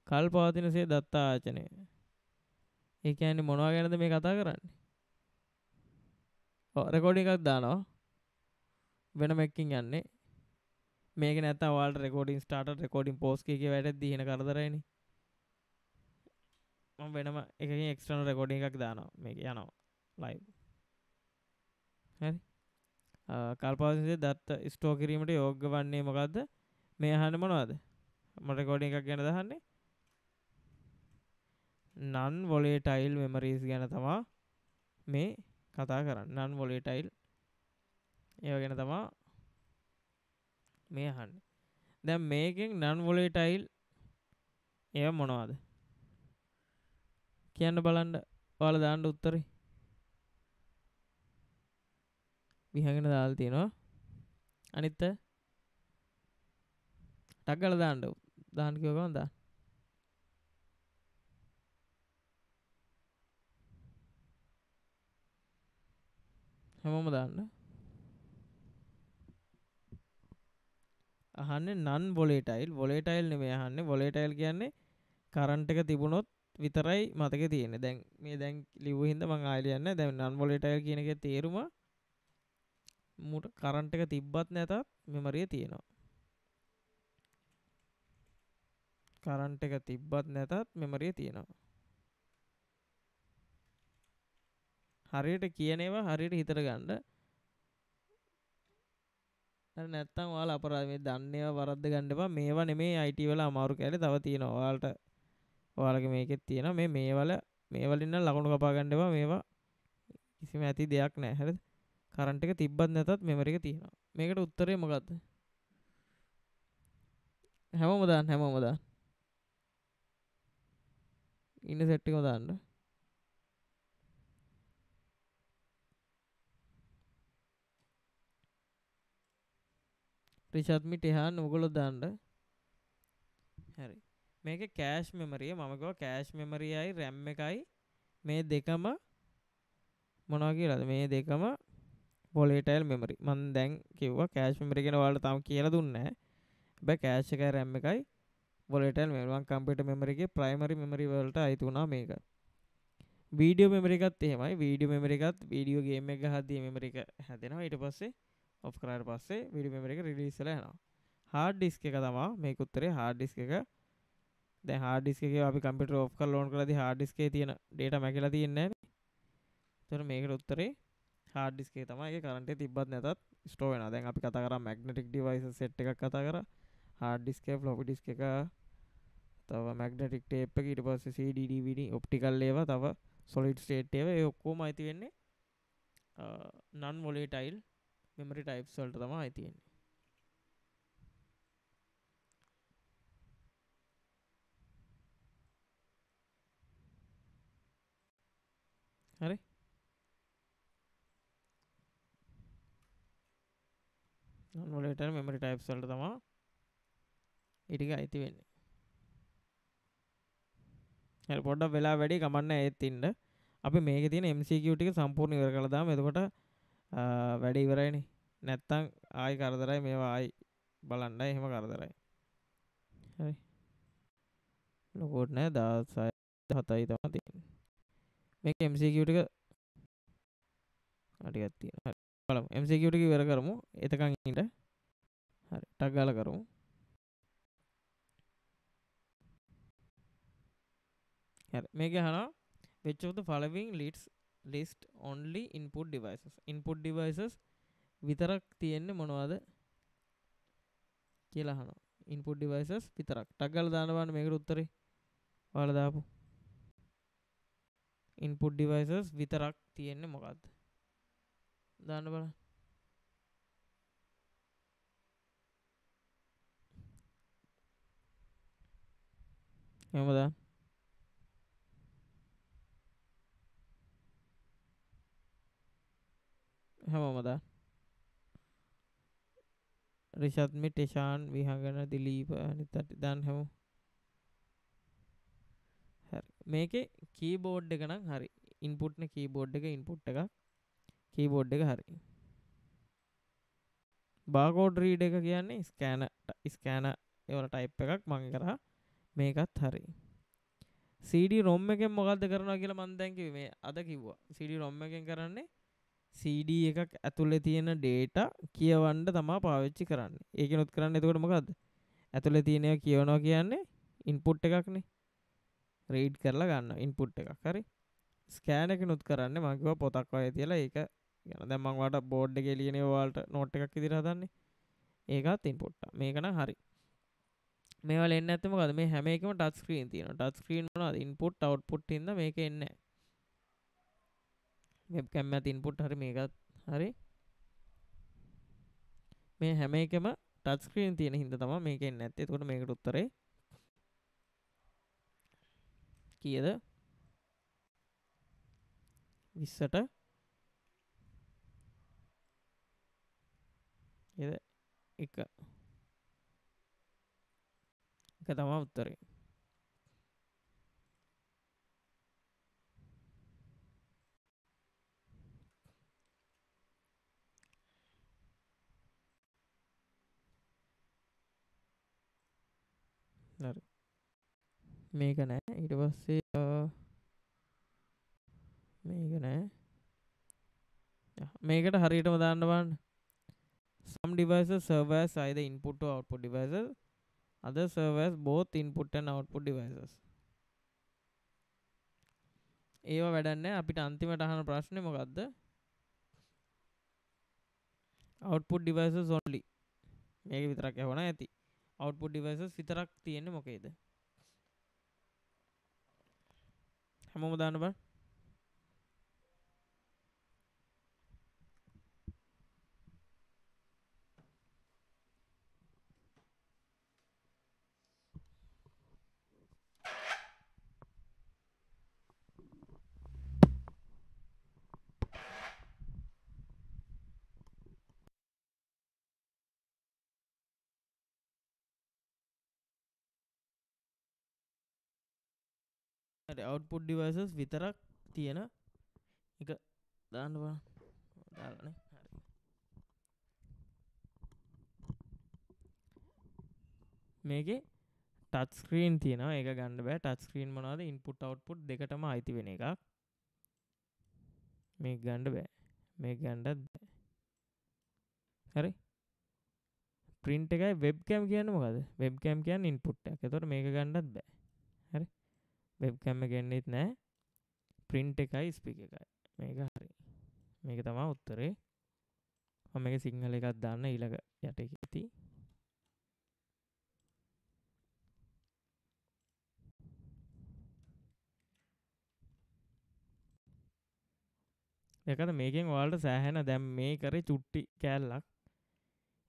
කල් පවතිනසේ දත්ත ආයතනය. ඒ කියන්නේ මොනවා ගැනද මේ කතා කරන්නේ? රෙකෝඩින් එකක් දානවා. වෙනම එකකින් යන්නේ. මේක නැත්තම් ඔයාලට රෙකෝඩින් ස්ටාර්ටර් රෙකෝඩින් පෝස් කීකේ වැඩද්දී එන කරදරයිනේ. මම වෙනම එකකින් එක්ස්ටර්නල් රෙකෝඩින් එකක් දානවා. මේක යනවා ලයිව්. හරි. කල්පවතිනසේ දත්ත ස්ටෝර් කිරීමට යෝග්‍ය වන්නේ මොකද්ද? මේ අහන්නේ මොනවද? මම රෙකෝඩින් එකක් ගැන දහන්නේ. non volatile memories ගැන තමයි මේ කතා කරන්නේ. non volatile ඒව ගැන තමයි මේ අහන්නේ. දැන් මේකෙන් non volatile ඒව මොනවද? කියන්න බලන්න ඔයාලා දාන්න උත්තරේ විහගෙන දාලා තියෙනවා අනිත් ටක් ගාලා දාන්න කිව්ව ගමන් දාන්න හැමෝම දාන්න අහන්නේ නන් වොලේටයිල් නෙමෙයි අහන්නේ වොලේටයිල් කියන්නේ කරන්ට් එක තිබුණොත් විතරයි මතකේ තියෙන්නේ දැන් මේ දැන් ලිව්ව හින්දා මම ආයෙ ලියන්නේ දැන් නන් වොලේටයිල් කියන එකේ තේරුම මුට කරන්ට් එක තිබ්බත් නැතත් මෙමරිය තියෙනවා කරන්ට් එක තිබ්බත් නැතත් මෙමරිය තියෙනවා හරියට කියන ඒවා හරියට හිතට ගන්න හරි නැත්තම් ඔයාලා අපරාධ මේ දන්න ඒවා වරද්ද ගන්න එපා මේවා නෙමෙයි IT වල අමාරු කැලේ තව තියෙනවා ඔයාලට ඔයාලගේ මේකෙත් තියෙනවා මේ වලින් නම් ලකුණු කපා ගන්න එපා මේවා කිසිම ඇති දෙයක් නැහැ හරිද කරන්ට් එක තිබ්බත් නැතත් මෙමරි එක තියෙනවා මේකට උත්තරේ මොකද්ද හැමෝම දාන්න ඉන්න සෙට් එකම දාන්න රිෂාත් මිට එහාන්න ඔයගොල්ලෝ දාන්න හරි මේකේ කෑෂ් මෙමරිය මම කිව්වා කෑෂ් මෙමරියයි RAM එකයි මේ දෙකම මොනවා කියලාද මේ දෙකම volatile memory මම දැන් කිව්වා කෑෂ් මෙමරි ගැන ඔයාලට තාම කියලා දුන්නේ නැහැ හැබැයි කෑෂ් එකයි RAM එකයි volatile memory මම කම්පියුටර් මෙමරි එකේ primary memory වලට අයිති වුණා මේක වීඩියෝ මෙමරි එකත් එහෙමයි වීඩියෝ මෙමරි එකත් වීඩියෝ ගේම් එක ගහද්දී මෙමරි එක හැදෙනවා ඊට පස්සේ ඔෆ් කරාට පස්සේ වීඩියෝ මෙමරි එක රිලීස් වෙලා යනවා hard disk එක තමයි මේක උත්තරේ hard disk එක දැන් hard disk එකේ අපි කම්පියුටර් ඔෆ් කරලා ඕන් කරලාදී hard disk එකේ තියෙන data මැකලා තියෙන්නේ නැහැ නේ එතකොට මේකට උත්තරේ hard disk එකේ තමයි ඒකේ කරන්ට් එක තිබ්බත් නැතත් ස්ටෝර් වෙනවා දැන් අපි කතා කරා magnetic devices set එකක් කතා කරා hard disk එක floppy disk එක තව magnetic tape එක ඊට පස්සේ CD DVD optical ඒවා තව solid state ඒවා ඒ ඔක්කොම අයිති වෙන්නේ non volatile memory types වලට තමයි අයිති වෙන්නේ හරි non volatile memory types වලට තමයි ඒ ටික අයිති වෙන්නේ හරි පොඩ්ඩක් වෙලා වැඩි කමන්න ඒත් ඉන්න අපි මේකේ තියෙන MCQ ටික සම්පූර්ණ ඉවර කරලා දාමු එතකොට වැඩ ඉවරයිනේ නැත්තම් ආයි කරදරයි මේවා ආයි බලන්නයි එහෙම කරදරයි හරි ලොකෝට නෑ 16 7යි තමයි තියෙන්නේ මේක MCQ ටික ටිකක් තියෙනවා හරි බලමු MCQ ටික ඉවර කරමු එතකන් ඉන්න හරි ටක් ගාලා කරමු හරි මේක අහනවා which of the following list only input devices විතරක් තියෙන්නේ මොනවද කියලා අහනවා input devices විතරක් ටක් ගාලා දාන්න බලන්න මේකට උත්තරේ ඔයාලා දාපු input devices විතරක් තියෙන්නේ මොකද්ද දාන්න බලන්න එහෙම දාන්න හැමෝම දාන්න රිෂාත් මිට ෂාන් විහංගන දිලීප අනිත් දාන්න හැමෝම හරි මේකේ කීබෝඩ් එක නම් හරි ඉන්පුට් නේ කීබෝඩ් එක ඉන්පුට් එක කීබෝඩ් එක හරි බාර්කෝඩ් රීඩ් එක කියන්නේ ස්කෑනර් ඒ වල ටයිප් එකක් මම කරා මේකත් හරි CD ROM එකෙන් මොකද්ද කරනවා කියලා මම දැන් කිව්වේ මේ අද කිව්වා CD ROM එකෙන් කරන්නේ CD එකක් ඇතුලේ තියෙන data කියවන්න තමයි පාවිච්චි කරන්නේ. ඒකෙනුත් කරන්නේ එතකොට මොකද්ද? ඇතුලේ තියෙන ඒවා කියවනවා කියන්නේ input එකක්නේ. read කරලා ගන්නවා input එකක්. හරි. scan එකෙනුත් කරන්නේ මම කිව්වා පොතක් වගේ තියලා ඒක යන දැන් මම ඔයාලට board එකේ ලියන ඒවා වලට note එකක් විදිහට හදන්නේ. ඒකත් input එක. මේක නම් හරි. මේවල එන්නේ නැත්තේ මොකද්ද? මේ හැම එකම touch screen තියෙනවා. touch screen මොනවද? input output හින්දා මේක එන්නේ නැහැ. webcam එකත් input හරි මේකත් හරි මේ හැම එකම touch screen තියෙන හින්දා තමයි මේක එන්නේ නැත්තේ. එතකොට මේකට උත්තරේ කීයද? 20ට එද එක තමයි උත්තරේ. හරි. මේක නෑ. ඊට පස්සේ මේක නෑ. මේකට හරියටම දාන්න බලන්න. Some devices serve as either input or output devices. Others serve as both input and output devices. ඒවා වැඩක් නෑ. අපිට අන්තිමට අහන ප්‍රශ්නේ මොකද්ද? output devices only. මේක විතරක් යවනා ඇති. output devices විතරක් තියෙන්නේ මොකේද? හැමෝම දාන්න බලන්න. output devices විතරක් තියෙන එක දාන්න බලන්න. දාලානේ. හරි. මේකේ ටච් ස්ක්‍රීන් තියෙනවා. ඒක ගන්න බෑ. ටච් ස්ක්‍රීන් මොනවද? ඉන්පුට් අවුට්පුට් දෙකටම අයිති වෙන එකක්. මේක ගන්න බෑ. මේක ගන්නත් බෑ. හරි. print එකයි webcam කියන්නේ මොකද්ද? webcam කියන්නේ ඉන්පුට් එකක්. ඒතකොට මේක ගන්නත් බෑ. හරි. webcam එක ගන්නෙත් නෑ. print එකයි speak එකයි. මේක හරි. මේක තමයි උත්තරේ. මම මේක සිංහල එකක් දාන්න ඊළඟ යටේ කීති. ඒකද මේකෙන් ඔයාලට සෑහෙන දැන් මේ කරේ චුට්ටි කෑල්ලක්.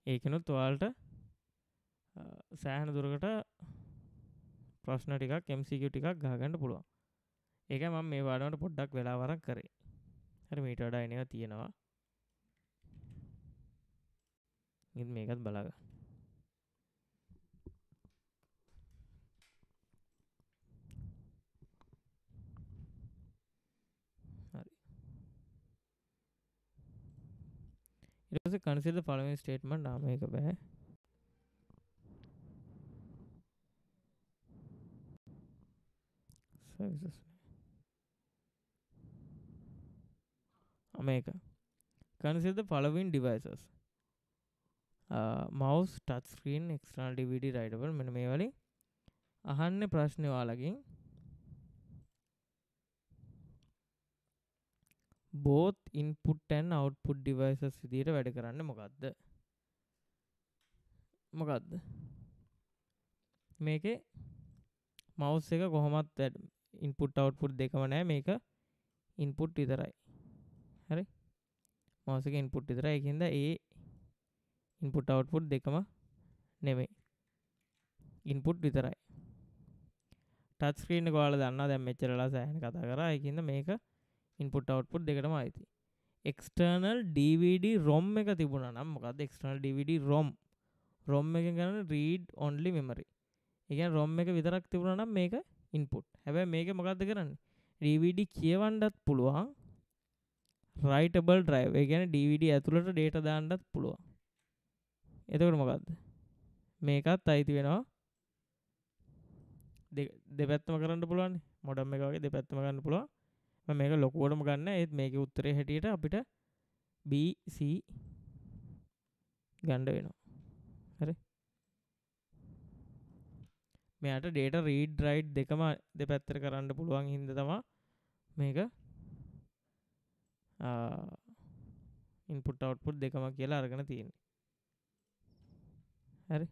ඒකනොත් ඔයාලට සෑහෙන දුරකට ප්‍රශ්න ටිකක් MCQ ටිකක් ගහගන්න පුළුවන්. ඒකයි මම මේ පාඩමට පොඩ්ඩක් වෙලා වරක් කරේ. හරි මීට වඩා එනවා තියෙනවා. ඉතින් මේකත් බලගන්න. හරි. ඊට පස්සේ consider the following statement. මේක බෑ. services. මේක. Consider the following devices. mouse, touch screen, external DVD writable. මෙන්න මේ වලින් අහන්නේ ප්‍රශ්නේ ඔයාලගෙන්. both input and output devices විදිහට වැඩ කරන්නේ මොකද්ද? මොකද්ද? මේකේ mouse එක කොහොමත් input output දෙකම නැහැ. මේක input විතරයි. හරි? mouse එකේ input විතරයි. ඒකින්ද ඒ input output දෙකම නෙමෙයි. input විතරයි. touch screen එක ඔයාලා දන්නවා දැන් මෙච්චරලා සෑහෙන කතා කරා. ඒකින්ද මේක input output දෙකටම ආйти. external DVD ROM එක තිබුණා නම් මොකද්ද external DVD ROM? ROM එකෙන් ගන්න read only memory. ඒ කියන්නේ ROM එක විතරක් තිබුණා නම් මේක input. හැබැයි මේක මොකද්ද කරන්නේ? DVD කියවන්නත් පුළුවන්. writable drive. ඒ කියන්නේ DVD ඇතුළට data දාන්නත් පුළුවන්. එතකොට මොකද්ද? මේකත් අයිති වෙනවා. දෙපැත්තම කරන්න පුළුවන්. මොඩම් එක වගේ දෙපැත්තම ගන්න පුළුවන්. මම මේක ලොකුවටම ගන්න. ඒත් මේකේ උත්තරේ හැටියට අපිට B C ගන්න වෙනවා. හරි. මෙයාට data read write දෙකම දෙපැත්තට කරන්න පුළුවන් හින්දා තමයි මේක input output දෙකම කියලා අරගෙන තියෙන්නේ. හරි.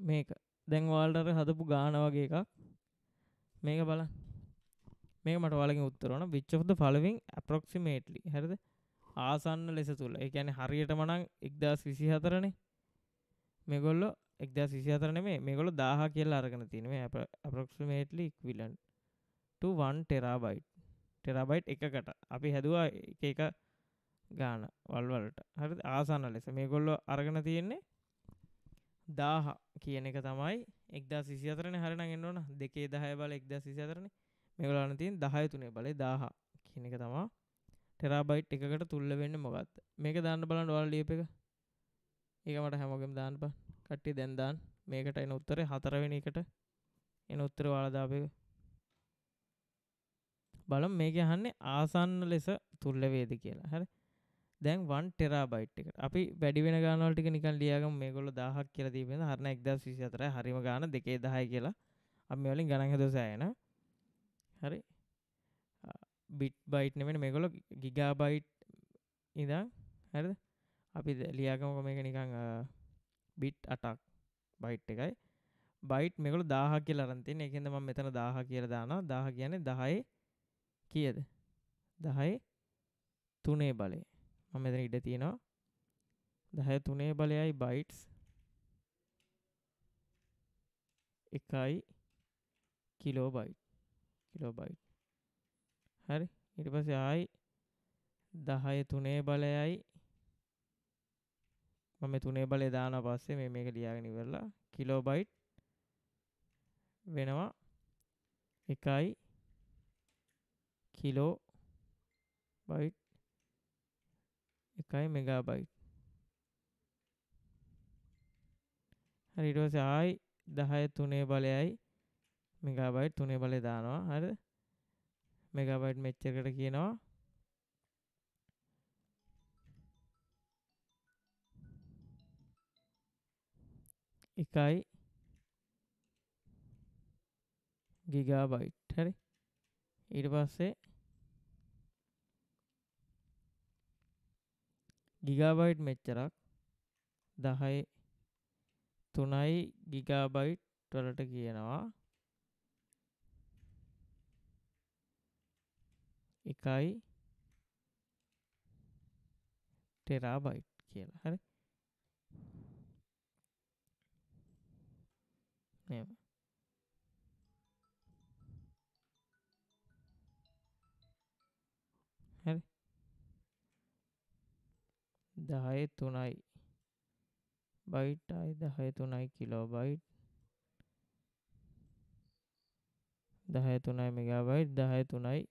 මේක දැන් ඔයාලට හදපු ගාන වගේ එකක් මේක බලන්න. මේක මට ඔයාලගෙන් උත්තර ඕන which of the following approximately හරිද ආසන්න ලෙස තුල ඒ කියන්නේ හරියටම නම් 1024 නේ මේගොල්ලෝ 1024 නෙමෙයි මේගොල්ලෝ 1000 කියලා අරගෙන තියෙන මේ approximately equivalent to 1 terabyte terabyte එකකට අපි හැදුවා එක එක ගාන වල් වලට හරිද ආසන්න ලෙස මේගොල්ලෝ අරගෙන තියෙන්නේ 1000 කියන එක තමයි 1024 නේ හරිනම් එන්න ඕන 2 10 බල 1024 නේ මේගොල්ලෝ අරන් තියෙන 10 3 බලේ 1000 කියන එක තමයි ටෙරාබයිට් එකකට තුල්ල වෙන්නේ මොකක්ද මේක දාන්න බලන්න ඔයාලා ලියප එක ඒක මට හැමෝගෙම දාන්න බෑ කට්ටිය දැන් දාන්න මේකට එන උත්තරේ 4 වෙනි එකට එන උත්තරේ ඔයාලා දාපේක බලමු මේක අහන්නේ ආසන්න ලෙස තුල්ල වේද කියලා හරි දැන් 1 ටෙරාබයිට් එකට අපි වැඩි වෙන ගාන වල ටික නිකන් ලියාගමු මේගොල්ලෝ 1000ක් කියලා දීපෙන හරින 1024යි හරිම ගාන 2 10 කියලා අපි මේ වලින් ගණන් හදුවා සෑයන හරි බිට් බයිට් නෙමෙයි මේගොල්ලෝ ගිගාබයිට් ඉඳන් හරිද අපි ලියාගමුකෝ මේක නිකන් බිට් 8ක් බයිට් එකයි බයිට් මේගොල්ලෝ 1000 කියලා අරන් තියෙන ඒකෙන්ද මම මෙතන 1000 කියලා දානවා 1000 කියන්නේ 10 කීයද 10 3 බලය මම මෙතන ඉඩ තියෙනවා 10 3 බලයයි බයිට්ස් 1යි කිලෝබයිට් හරි ඊට පස්සේ ආයි 10 3 බලයයි මම 3 බලය දානවා පස්සේ මේක ලියාගෙන ඉවරලා කිලෝබයිට් වෙනවා 1යි කිලෝබයිට් 1යි මෙගාබයිට් හරි ඊට පස්සේ ආයි 10 3 බලයයි මෙගාබයිට් 3 බලය දානවා හරිද මෙගාබයිට් මෙච්චරකට කියනවා 1යි ගිගාබයිට් හරි ඊට පස්සේ ගිගාබයිට් මෙච්චරක් 10 3යි ගිගාබයිට් වලට කියනවා 1යි ටෙරාබයිට් කියලා හරි එහෙම හරි 10 3යි බයිට් ආයි 10 3යි කිලෝබයිට් 10 3යි මෙගාබයිට් 10 3යි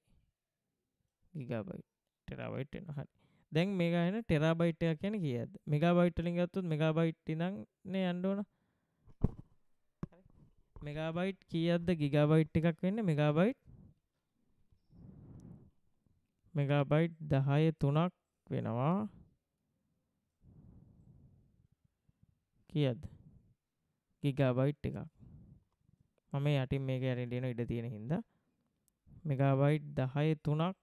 ගිගාබයිට් ටෙරාබයිට් වෙනවා හරි දැන් මේක එන ටෙරාබයිට් එක කියන්නේ කීයද මෙගාබයිට් වලින් ගත්තොත් මෙගාබයිට් ඉඳන් නේ යන්න ඕන මෙගාබයිට් කීයක්ද ගිගාබයිට් එකක් වෙන්නේ මෙගාබයිට් 10 3ක් වෙනවා කීයද ගිගාබයිට් එකක් මම යටින් මේක යටින් දෙන ඉඩ තියෙන හින්දා මෙගාබයිට් 10 3ක්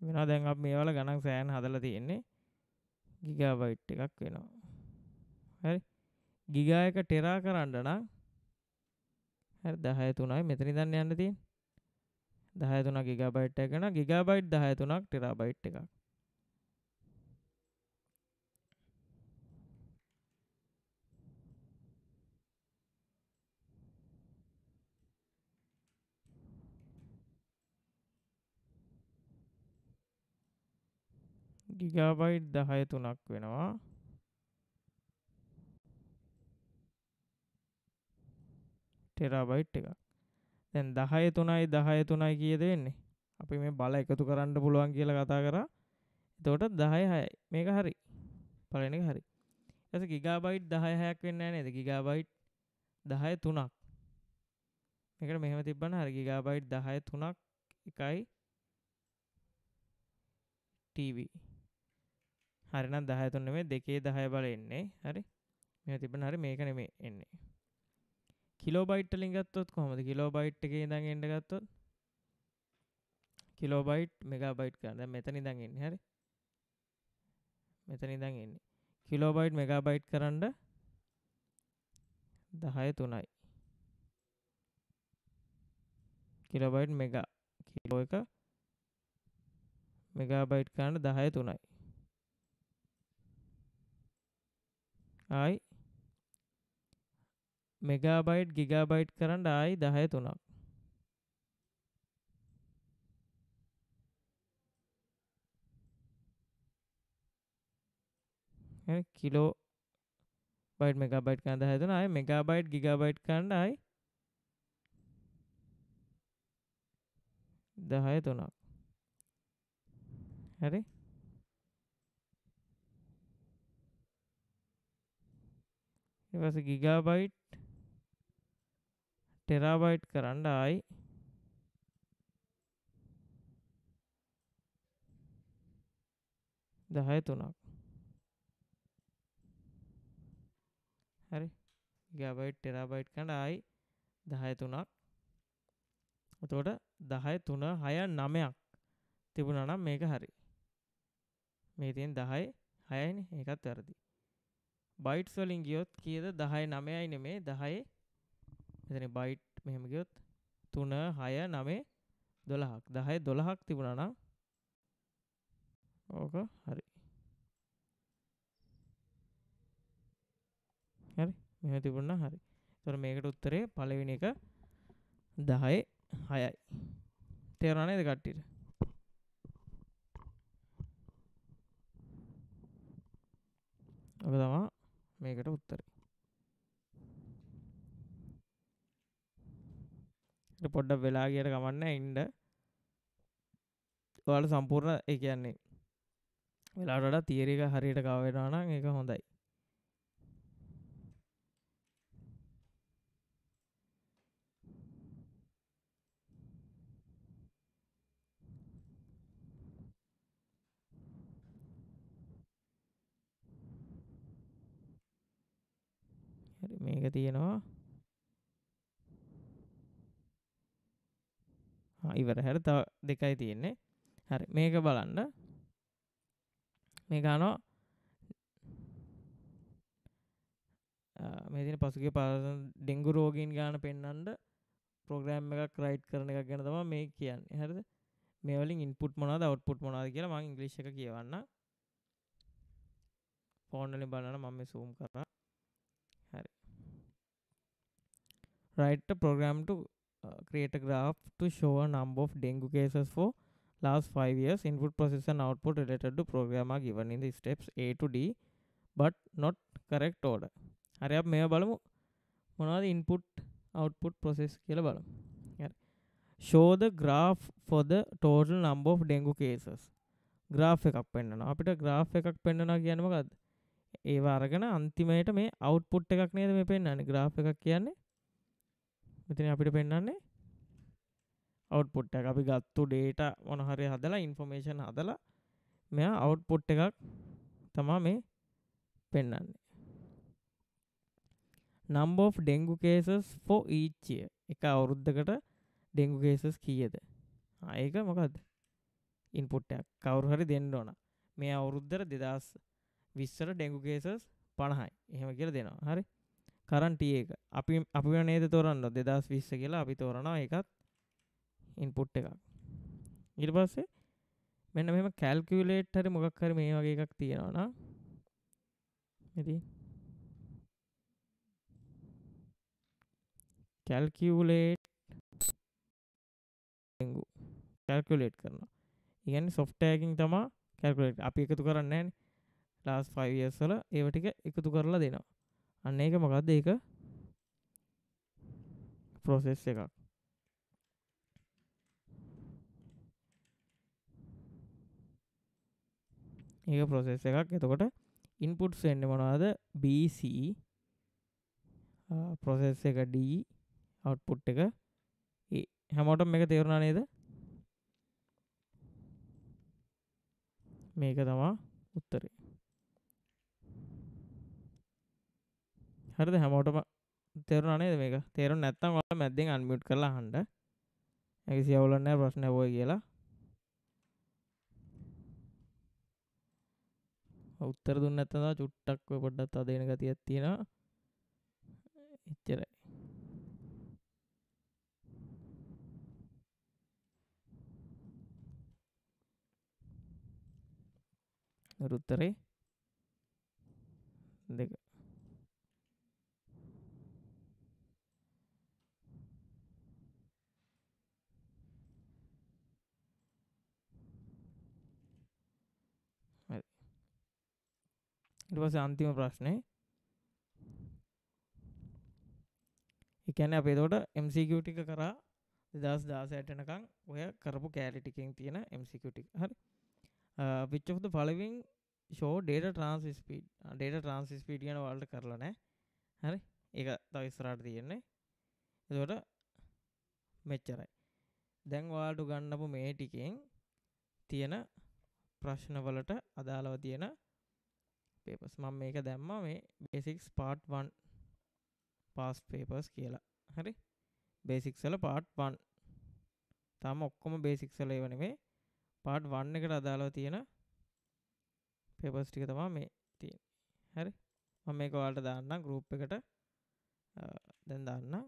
වෙනවා දැන් අපි මේ වල ගණන් සෑහෙන හදලා තියෙන්නේ ගිගාබයිට් එකක් වෙනවා හරි ගිගා එක ටෙරා කරන්න නම් හරි 10 3යි මෙතන ඉඳන් යන්න තියෙන්නේ 10 3 ගිගාබයිට් එක ගන්න ගිගාබයිට් 10 3ක් ටෙරාබයිට් එකක් ගිගාබයිට් 10 3ක් වෙනවා ටෙරාබයිට් එකක් දැන් 10 3යි 10 3යි කීයද වෙන්නේ අපි මේ බල එකතු කරන්න පුළුවන් කියලා කතා කරා එතකොට 10 6යි මේක හරි පළවෙනි එක හරි ඊට පස්සේ ගිගාබයිට් 10 6ක් වෙන්නේ නැහැ නේද ගිගාබයිට් 10 3ක් මේකට මෙහෙම තිබ්බනම් හරි ගිගාබයිට් 10 3ක් එකයි ටීවී හරි නම් 10 3 නෙමෙයි 2 10 බල එන්නේ හරි මෙහෙම තිබ්බනම් හරි මේක නෙමෙයි එන්නේ කිලෝබයිට් වලින් ගත්තොත් කොහමද කිලෝබයිට් එකේ ඉඳන් එන්න ගත්තොත් කිලෝබයිට් මෙගාබයිට් ගන්න දැන් මෙතන ඉඳන් එන්නේ හරි මෙතන ඉඳන් එන්නේ කිලෝබයිට් මෙගාබයිට් කරන්න 10 3යි කිලෝබයිට් මෙගා කිලෝ එක මෙගාබයිට් ගන්න 10 3යි. ආයි මෙගාබයිට් ගිගාබයිට් කරන්න ආයි 10 3ක්. හරි කිලෝ බයිට් මෙගාබයිට් ගන්න 10 3 ආයි මෙගාබයිට් ගිගාබයිට් කරන්න ආයි 10 3ක්. හරි ඊට පස්සේ ගිගාබයිට් ටෙරාබයිට් කරන්න ආයි 10 3ක්. හරි ගිගාබයිට් ටෙරාබයිට් කරන්න ආයි 10 3ක්. එතකොට 10 3 6 9ක් තිබුණා නම් මේක හරි. මේ තියෙන 10 6යිනේ ඒකත් වැරදි. බයිට්ස් වලින් ගියොත් කීයද 10 9යි නෙමෙයි 10 මෙතන බයිට් මෙහෙම ගියොත් 3 6 9 12ක් 10 12ක් තිබුණා නම් ඕක හරි. හරි මෙහෙම තිබුණා හරි. ඒතර මේකට උත්තරේ පළවෙනි එක 10 6යි. තේරුණා නේද කට්ටියට? ඔක තමයි මේකට උත්තරේ. ඊට පොඩ්ඩක් වෙලා ගියට කමක් නැහැ ඉන්න. ඔයාලා සම්පූර්ණ ඒ කියන්නේ වෙලාවට වඩා තියරි එක හරියට කව වෙනවා නම් ඒක හොඳයි. හරි මේක තියෙනවා ඉවර. හරි තව දෙකයි තියෙන්නේ. හරි මේක බලන්න. මේක අහනවා මේ තියෙන පසුගිය ඩෙන්ගු රෝගීන් ගාන පෙන්වන්න ප්‍රෝග්‍රෑම් එකක් රයිට් කරන එකක් ගැන තමයි මේ කියන්නේ. හරිද? මේ වලින් ඉන්පුට් මොනවද අවුට්පුට් මොනවද කියලා මම ඉංග්‍රීසි එක කියවන්න. ෆෝන් වලින් බලන්න මම මේ zoom කරා. හරි. Write a program to create a graph to show a number of dengue cases for last 5 years. Input, process and output related to program are given in the steps A to D but not correct order. හරි අපි මේව බලමු මොනවද input output process කියලා බලමු. හරි. Show the graph for the total number of dengue cases. graph එකක් පෙන්නනවා. අපිට graph එකක් පෙන්නනවා කියන්නේ මොකද්ද? ඒව අරගෙන අන්තිමයට මේ output එකක් නේද මේ පෙන්නන්නේ. graph එකක් කියන්නේ මෙතන අපිට පෙන්නන්නේ output එක. අපි ගත්තු data මොන හරි හදලා information හදලා මෙයා output එකක් තමයි මේ පෙන්නන්නේ. number of dengue cases for each year. එක අවුරුද්දකට dengue cases කීයද? ඒක මොකද්ද? input එකක්. කවුරු හරි දෙන්න ඕන. මේ අවුරුද්දට 2020ට dengue cases 50යි. එහෙම කියලා දෙනවා. හරි. කරන්ට් එක. අපි නේද තෝරන්නේ 2020 කියලා අපි තෝරනවා ඒකත් input එකක්. ඊට පස්සේ මෙන්න මෙහෙම calculate හරි මොකක් හරි මේ වගේ එකක් තියෙනවා නම් ඉතින් calculate කරනවා. ඉතින් software එකකින් තමයි calculate. අපි එකතු කරන්නේ නැහැනේ. last 5 years වල ඒව ටික එකතු කරලා දෙනවා. අන්න ඒක මොකද්ද? ඒක process එකක්. ඒක process එකක්. එතකොට inputs වෙන්නේ මොනවද? BC process එක D output එක A. හැමෝටම මේක තේරුණා නේද? මේක තමයි උත්තරේ. හරිද? හැමෝටම තේරුණා නේද මේක? තේරුණ නැත්නම් ඔයාලා මැද්දෙන් අන්මියුට් කරලා අහන්න. ඒක සියවුලක් නැහැ ප්‍රශ්න ඇහුවයි කියලා. උත්තර දුන්නේ නැත්නම් තමයි චුට්ටක් ඔය පොඩ්ඩක් තද වෙන ගතියක් තියෙනවා. එච්චරයි. උත්තරේ 2. හරි. ඊට පස්සේ අන්තිම ප්‍රශ්නේ. ඒ කියන්නේ අපි එතකොට MCQ ටික කරා 2016 වෙනකන් ඔය කරපු කැලි ටිකෙන් තියෙන MCQ ටික. හරි. Which of the following show data transfer speed? data transfer speed කියන වලට කරලා නැහැ. හරි. ඒක තව ඉස්සරහට තියෙන්නේ. එතකොට මෙච්චරයි. දැන් ඔයාලට ගන්නපු මේ ටිකෙන් තියෙන ප්‍රශ්න වලට අදාළව තියෙන papers මම මේක දැම්මා මේ basics part 1 past papers කියලා. හරි. basics වල part 1. තාම ඔක්කොම basics වල ඒව නෙමෙයි. part 1 එකට අදාළව තියෙන papers ටික තමයි මේ තියෙන්නේ. හරි. මම මේක ඔයාලට දාන්නම් group එකට. දැන් දාන්නම්.